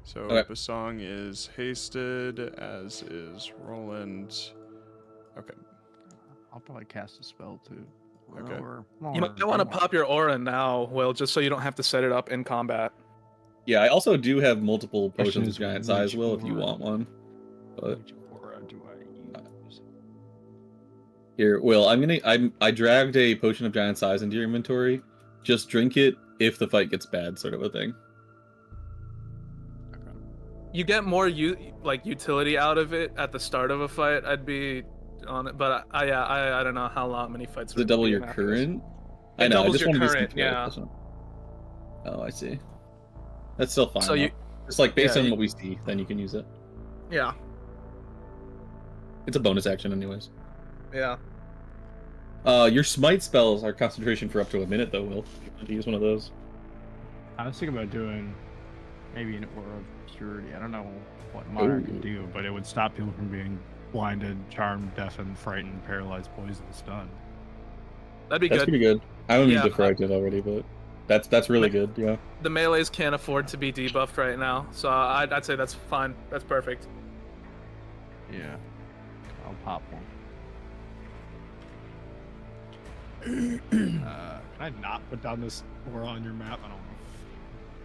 So Okay. Bosong is hasted, as is Rolland. Okay. I'll probably cast a spell too. Okay. You might want to pop your aura now, Will, just so you don't have to set it up in combat. Yeah, I also do have multiple Question potions of is, giant size, which Will, if you aura? want one. But Which aura do I use? here, Will, I dragged a potion of giant size into your inventory. Just drink it if the fight gets bad, sort of a thing. You get more utility out of it at the start of a fight. I'd be on it, but I don't know how many fights. Does it double your current? It doubles your current, yeah. Oh, I see. That's still fine. So you, just like based yeah, on what we see, then you can use it. Yeah. It's a bonus action, anyways. Yeah. Your smite spells are concentration for up to a minute, though, Will. If you want to use one of those. I was thinking about doing maybe an aura of purity. I don't know what Monarch can do, but it would stop people from being blinded, charmed, deafened, frightened, paralyzed, poisoned, stunned. That'd be That's good. pretty good. I don't need Yeah, to correct it already, but that's really good. Yeah. The melees can't afford to be debuffed right now, so I'd say that's fine. That's perfect. Yeah. I'll pop one. Can I not put down this aura on your map? I don't want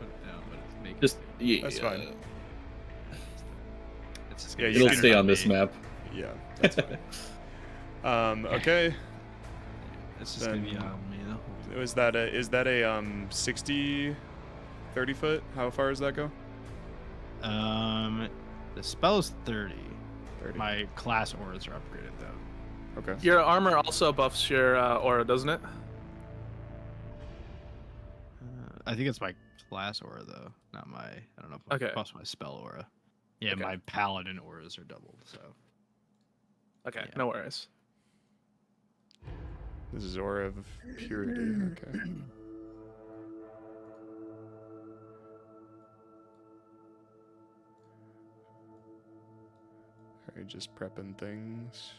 to put it down, but it's making Just yeah, That's fine. It's just Yeah, you it'll can stay run on this me. map. Yeah, that's fine. Okay. It's just gonna be Is that a 60 30 foot? How far does that go? The spell is 30. 30. My class auras are upgraded though. Okay. Your armor also buffs your aura, doesn't it? I think it's my class aura though, not my. I don't know if Okay. it buffs my spell aura. Yeah, Okay. my paladin auras are doubled. So Okay, Yeah. no worries. This is Aura of Purity. Okay. Alright, just prepping things.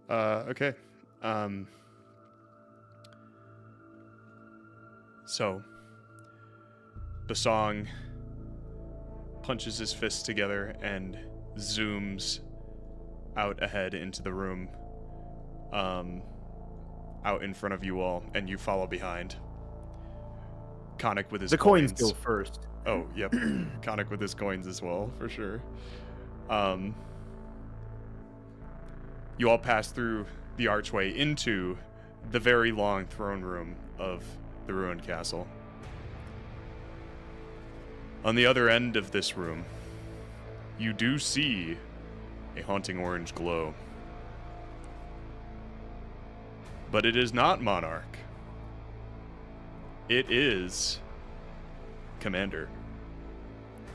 Okay. So Bosong punches his fists together and zooms out ahead into the room, out in front of you all, and you follow behind. Khanek with his coins go first. Oh, yep. Khanek with his coins as well, for sure. You all pass through the archway into the very long throne room of the ruined castle. On the other end of this room, you do see a haunting orange glow. But it is not Monarch. It is Commander.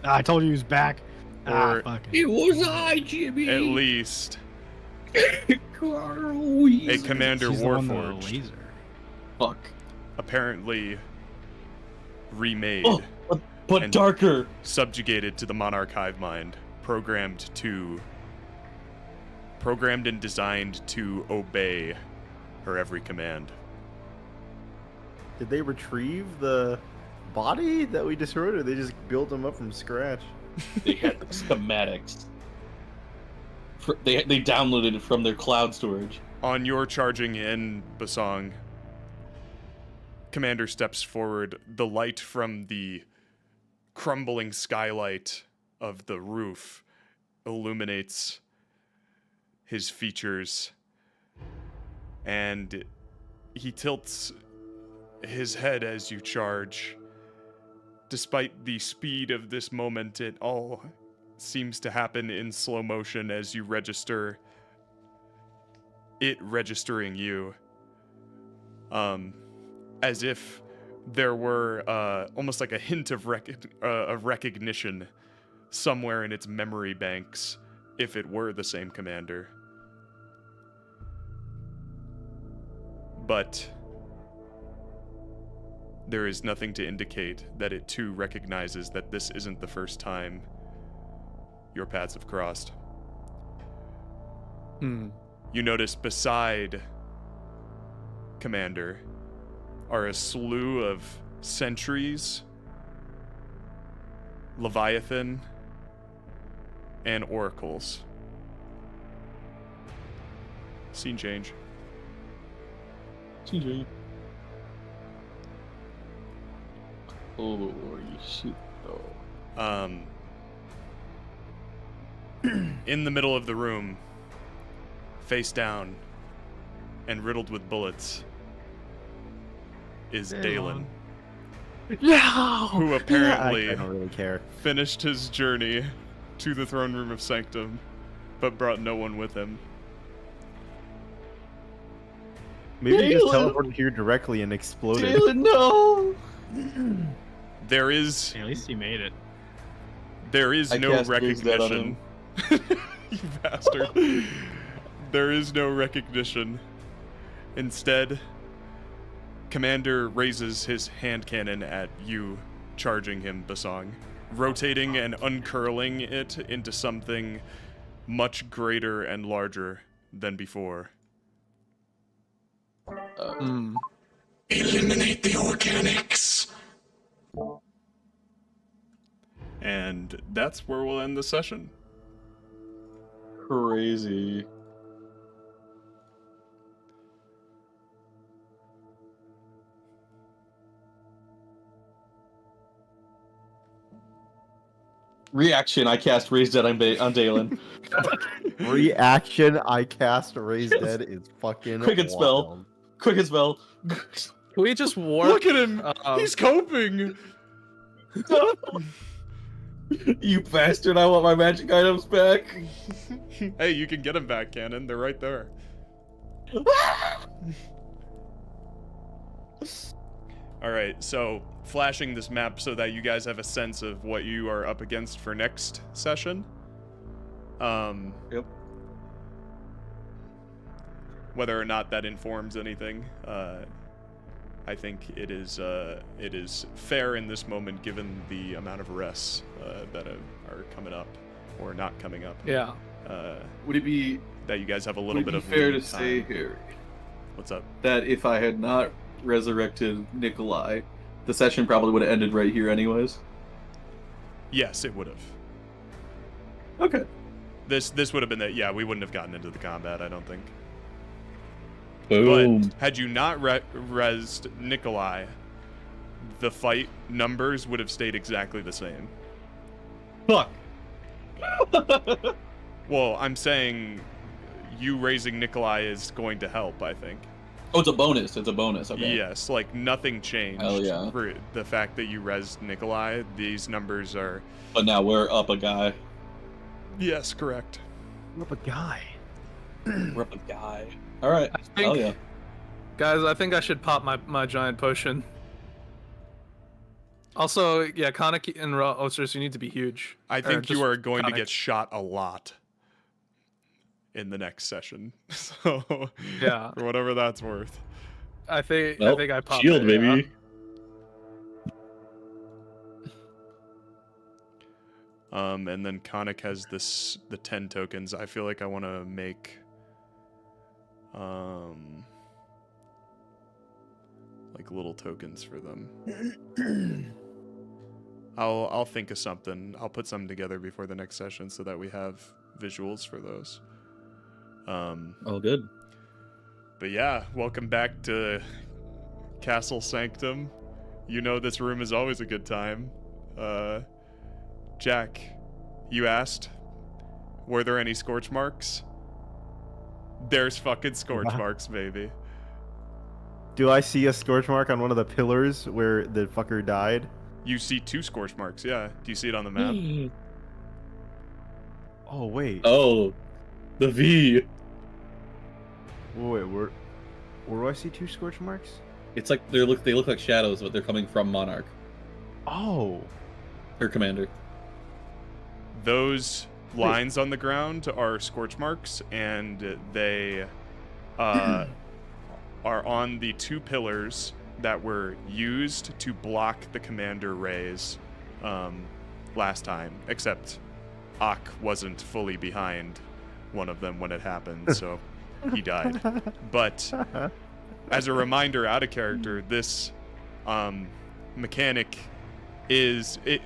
I told you he was back. Or fuck it. It was I, Jimmy. at least Carl. a Commander She's the one with the Warforged, laser. Fuck. apparently remade, Oh, but And- darker. subjugated to the Monarch hive mind, programmed and designed to obey her every command. Did they retrieve the body that we destroyed, or they just built them up from scratch? They had the schematics. They downloaded it from their cloud storage. On your charging in, Bosong, Commander steps forward. The light from the crumbling skylight of the roof illuminates his features, and he tilts his head as you charge. Despite the speed of this moment, it all seems to happen in slow motion as you register it registering you, as if there were almost like a hint of recognition somewhere in its memory banks, if it were the same commander. But there is nothing to indicate that it too recognizes that this isn't the first time your paths have crossed. You notice beside Commander are a slew of sentries, Leviathan, and oracles. Scene change. TJ. Oh, you shoot. Oh. In the middle of the room, face down and riddled with bullets, is Daelin. No! Who apparently I don't really care. finished his journey to the throne room of Sanctum, but brought no one with him. Maybe he just Daelin! teleported here directly and exploded. Daelin, no! There is At least he made it. I no cast Raise Dead on recognition. You bastard. There is no recognition. Instead, Commander raises his hand cannon at you, charging him, Bosong, rotating and uncurling it into something much greater and larger than before. Eliminate the organics. And that's where we'll end the session. Crazy. Reaction, I cast Raise Dead on Daelin. Reaction, I cast Raise Dead is fucking Quicken spell. wild. Quick as well. Can we just warp? Look at him! He's coping! You bastard, I want my magic items back. Hey, you can get them back, Cannon. They're right there. Alright, so flashing this map so that you guys have a sense of what you are up against for next session. Yep. Whether or not that informs anything, I think it is fair in this moment given the amount of rests that are coming up or not coming up. Yeah. Would it be That you guys have a little bit of fair to lead say, time. Harry, What's up? that if I had not resurrected Nikolai, the session probably would have ended right here anyways? Yes, it would have. Okay. This would have been that. Yeah, we wouldn't have gotten into the combat, I don't think. Boom. But had you not rezzed Nikolai, the fight numbers would have stayed exactly the same. Fuck. Well, I'm saying you raising Nikolai is going to help, I think. Oh, it's a bonus. It's a bonus. Okay. Yes, like nothing changed. Hell yeah. For the fact that you rezzed Nikolai, these numbers are... But now we're up a guy. Yes, correct. Up a guy. We're up a guy. All right. I think, Hell yeah. guys, I think I should pop my giant potion. Also, yeah, Khanek and Ocerus, you need to be huge. I think you just are going to Khanek. get shot a lot in the next session. So, Yeah. for whatever that's worth. I think Well, I popped shield, it, baby. yeah. And then Khanek has the 10 tokens. I feel like I want to make like little tokens for them. I'll think of something. I'll put something together before the next session so that we have visuals for those. All good. But yeah, welcome back to Castle Sanctum. You know this room is always a good time. Jack, you asked, were there any scorch marks? There's fucking scorch marks, baby. Do I see a scorch mark on one of the pillars where the fucker died? You see 2 scorch marks, yeah. Do you see it on the map? Oh wait. Oh, the V. Wait, where do I see 2 scorch marks? It's like they look like shadows, but they're coming from Monarch, Oh. her commander. Those lines on the ground are scorch marks, and they are on the 2 pillars that were used to block the commander rays last time, except Ak wasn't fully behind one of them when it happened, so he died. But as a reminder out of character, this mechanic is it.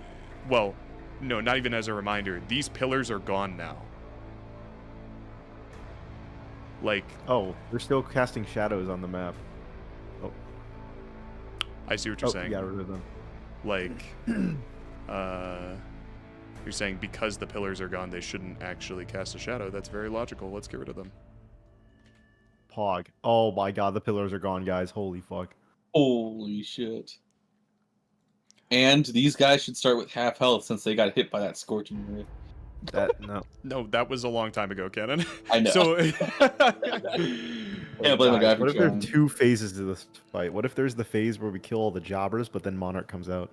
Well, no, not even as a reminder. These pillars are gone now. Like, Oh, they're still casting shadows on the map. Oh, I see what you're saying. yeah, rid of them. Like, you're saying because the pillars are gone, they shouldn't actually cast a shadow. That's very logical. Let's get rid of them. Pog. Oh my god, the pillars are gone, guys. Holy fuck. Holy shit. And these guys should start with half health since they got hit by that scorching ray. That no. No, that was a long time ago, Cannon. I know. So, Can't blame the guy for What if there are trying. 2 phases to this fight? What if there's the phase where we kill all the jobbers, but then Monarch comes out?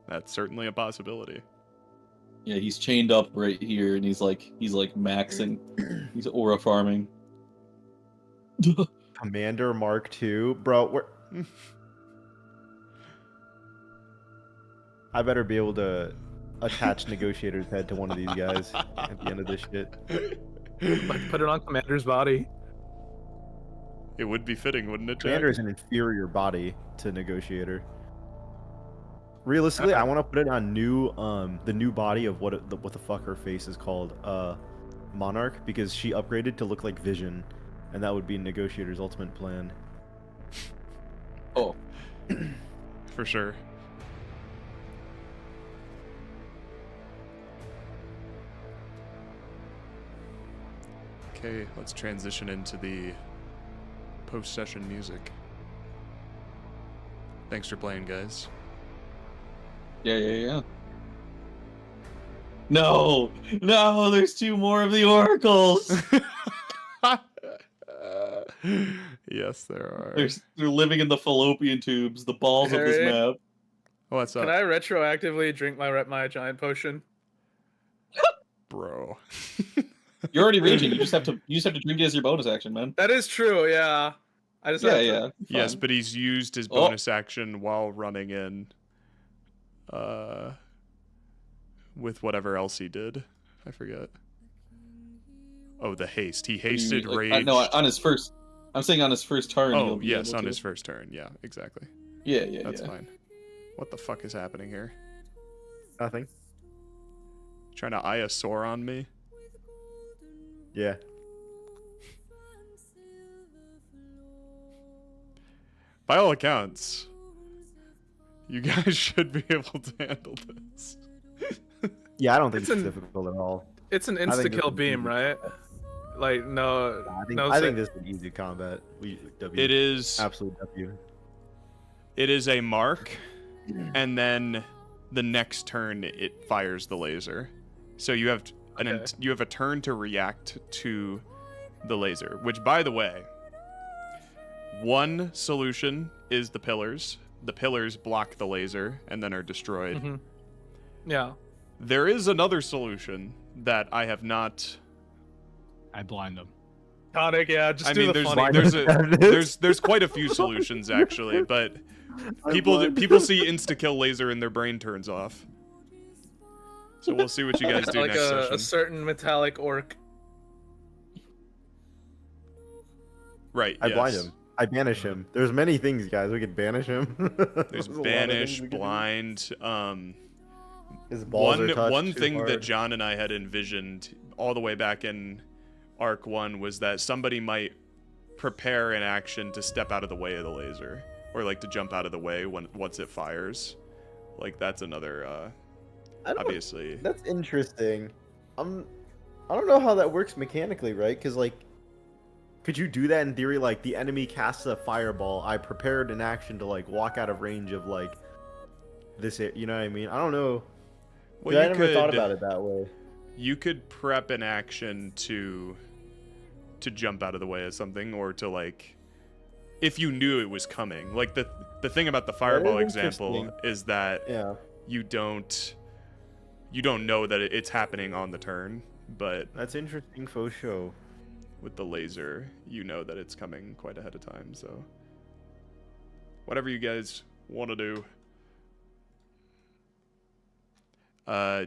that's certainly a possibility. Yeah, he's chained up right here, and he's like maxing. He's aura farming. Commander Mark II, bro. I better be able to attach Negotiator's head to one of these guys at the end of this shit. Like, put it on Commander's body. It would be fitting, wouldn't it, Jack? Commander is an inferior body to Negotiator. Realistically, I want to put it on the new body of what the fuck her face is called, Monarch, because she upgraded to look like Vision, and that would be Negotiator's ultimate plan. Oh, For sure. Okay, let's transition into the post-session music. Thanks for playing, guys. yeah. No, there's 2 more of the oracles. Yes, there are. They're living in the fallopian tubes, the balls of this Harry? map. What's up, Can I retroactively drink my giant potion? bro? You're already raging. You just have to drink it as your bonus action, man. That is true, yeah. I just have to- Yeah. Yes, fine. but he's used his bonus action while running in. With whatever else he did. I forget. Oh, the haste. He hasted rage. No, on his first. I'm saying on his first turn. he'll Oh, be yes, able on to. his first turn. Yeah, exactly. Yeah. That's fine. What the fuck is happening here? Nothing. Trying to eye a sore on me? Yeah. By all accounts, you guys should be able to handle this. Yeah, I don't think It's it's an- difficult at all. It's an think this insta-kill is beam, easy. right? Like, no... I think this is an easy combat. It is Absolute W. It is a mark, and then the next turn it fires the laser. So you have you have a turn to react to the laser. Which, by the way, one solution is the pillars. The pillars block the laser and then are destroyed. Mhm. Yeah. There is another solution that I have not. I blind them. Khanek, yeah, just I do mean, the there's funny. there's quite a few solutions actually, but people see insta kill laser and their brain turns off. So we'll see what you guys do like next a session. certain metallic orc. Right. I blind yes. him. I banish him. There's many things, guys. We could banish him. There's a lot of banish, things we could do. blind. His balls are touched One too thing that hard. John and I had envisioned all the way back in Arc 1 was that somebody might prepare an action to step out of the way of the laser, or like to jump out of the way once it fires. Like that's another. Obviously. That's interesting. I don't know how that works mechanically, right? Because like, could you do that in theory? Like the enemy casts a fireball. I prepared an action to like walk out of range of like this. You know what I mean? I don't know. Well, I you never thought could- about it that way. You could prep an action to jump out of the way of something, or to like, if you knew it was coming. Like the thing about the fireball example interesting. is that Yeah. you don't know that it's happening on the turn, but That's interesting, faux show. the laser, you know that it's coming quite ahead of time. So whatever you guys want to do.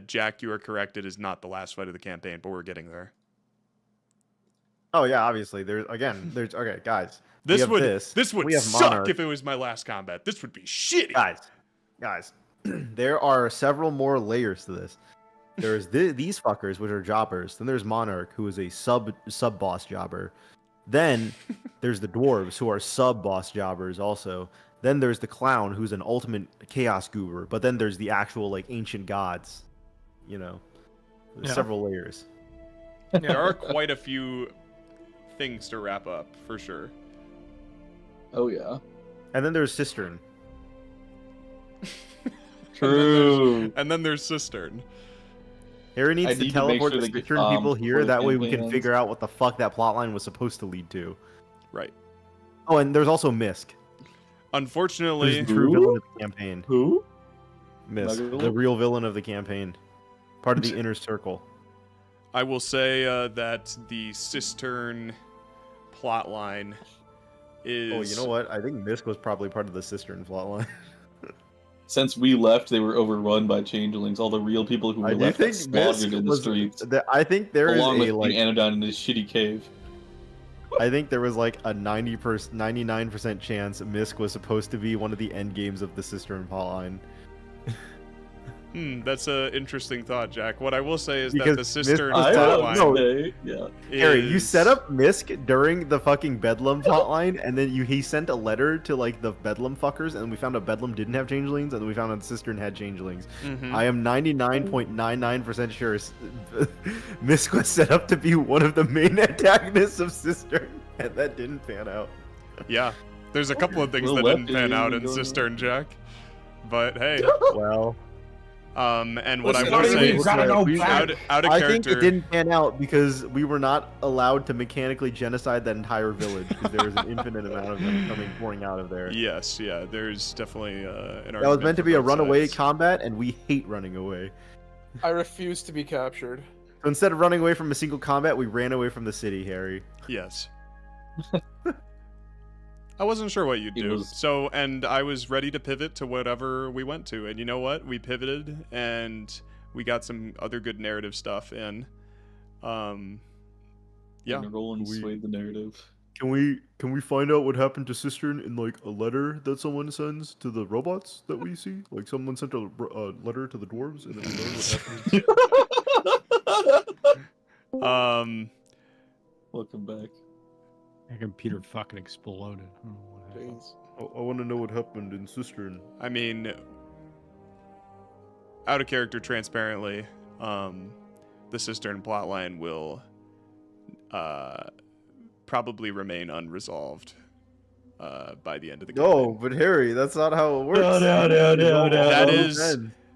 Jack, you are correct. It is not the last fight of the campaign, but we're getting there. Oh yeah, obviously. There's okay, guys. This would we have suck Monarch. if it was my last combat. This would be shitty. Guys, there are several more layers to this. There's these fuckers, which are jobbers. Then there's Monarch, who is a sub boss jobber. Then there's the dwarves, who are sub boss jobbers also. Then there's the clown, who's an ultimate chaos goober. But then there's the actual like ancient gods. You know, there's several layers. There are quite a few things to wrap up for sure. Oh yeah. And then there's Cistern. True. And then there's Cistern. Harry needs to teleport the Cistern people here. before That way we can campaigns. figure out what the fuck that plotline was supposed to lead to. Right. Oh, and there's also Misk. Unfortunately, Who's the true villain of the campaign. Who? Misk, Nugget? the real villain of the campaign. Part of the inner circle. I will say that the Cistern plotline is... Oh, you know what? I think Misk was probably part of the Cistern plotline. Since we left, they were overrun by changelings. All the real people who were I do left got think slaughtered Misk in the was. streets, I think there is along with a like. King Anodyne in his shitty cave. I think there was like a 99% chance Misk was supposed to be one of the end games of the Cistern plotline. That's an interesting thought, Jack. What I will say is Because that the Misk Cistern was plotline no. Yeah. Harry, you is- set up Misk during the fucking Bedlam plotline, and then he sent a letter to like the Bedlam fuckers, and we found out Bedlam didn't have changelings, and then we found out Cistern had changelings. Mhm. I am 99.99% sure Misk was set up to be one of the main antagonists of Cistern, and that didn't pan out. Yeah, there's a couple of things Little that didn't lefty pan out in going on. Cistern, Jack. But hey, Well, and what I Listen, will what do you say mean? is We gotta go out, back. out of I character. think it didn't pan out because we were not allowed to mechanically genocide that entire village because there was an infinite amount of them pouring out of there. Yes, yeah, there's definitely an That was meant to be a runaway combat. combat, and we hate running away. I refuse to be captured. So instead of running away from a single combat, we ran away from the city, Harry. Yes. I wasn't sure what you'd It do. was- So, and I was ready to pivot to whatever we went to. And you know what? We pivoted and we got some other good narrative stuff in. Yeah. And Rolland swayed the narrative. Can we find out what happened to Cistern in like a letter that someone sends to the robots that we see? Like someone sent a letter to the dwarves, and then we learn what happened. Welcome back. My computer fucking exploded. I don't know what happened. I want to know what happened in Cistern. I mean, out of character, transparently, the Cistern plotline will probably remain unresolved by the end of the game. No, but Harry, that's not how it works. No.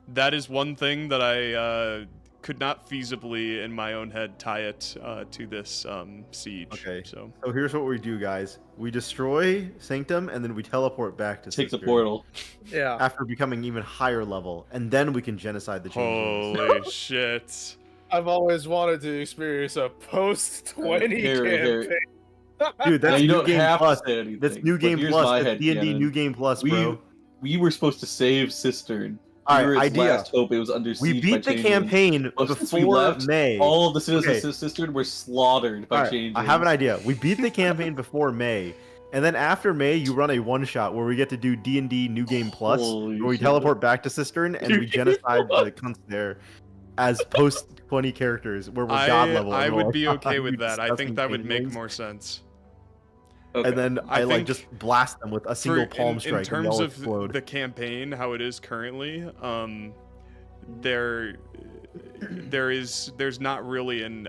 That is one thing that I could not feasibly in my own head tie it to this siege. Okay. So So here's what we do, guys. We destroy Sanctum, and then we teleport back to Take the Cistern portal. Yeah. after becoming even higher level, and then we can genocide the changelings. holy shit. I've always wanted to experience a post 20 Harry. campaign. Dude, Now, that's you new don't game have plus. to say anything. That's new but game here's plus. my That's D&D headcanon. new game plus, bro. We were supposed to save Cistern. All We were right, its idea. last hope. It was under We siege beat by the changelings. campaign But since we before left, May. all of the citizens Okay. of Cistern were slaughtered by All right, changelings. I have an idea. We beat the campaign before May, and then after May, you run a one-shot where we get to do D&D New Game Plus, Holy where we shit. teleport back to Cistern and we genocide the cunts there as post-20 characters, where we're god level. I and we're would like, be okay "You with that. I disgusting think that would make changelings." more sense. Okay. And then I I like think just blast them with a single palm strike in and they terms all of explode. the campaign, how it is currently, there's not really an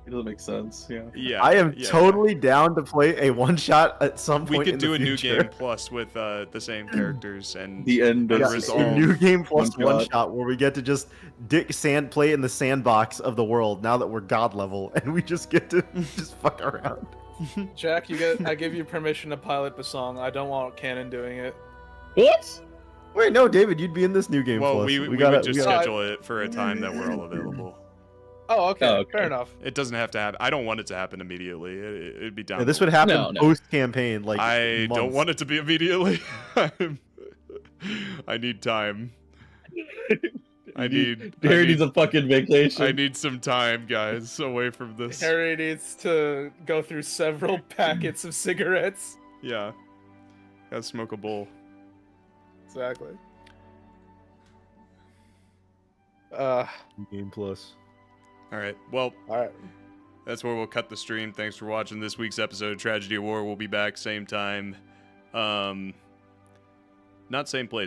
It doesn't make sense. Yeah. yeah. I am yeah. totally down to play a one-shot at some We point could in do the a new future. game plus with the same characters and The end of Yeah, Yeah, resolve. a new game plus One one shot where we get to just play in the sandbox of the world now that we're god level, and we just get to just fuck around. Jack, I give you permission to pilot Bosong. I don't want Canon doing it. What? Wait, no, David, you'd be in this new game well, plus. we gotta- would just we gotta- schedule it for a time that we're all available. Oh, okay. Oh, okay. Fair enough. It doesn't have to happen. I don't want it to happen immediately. It'd be down. Yeah, this the would happen No, no. post campaign. Like I don't months. want it to be immediately. I need time. I need. Harry needs a fucking vacation. I need some time, guys, away from this. Harry needs to go through several packets of cigarettes. Yeah. Gotta smoke a bowl. Exactly. Game Plus. All right. Well, All right. that's where we'll cut the stream. Thanks for watching this week's episode of Tragedy of War. We'll be back same time. Not same place.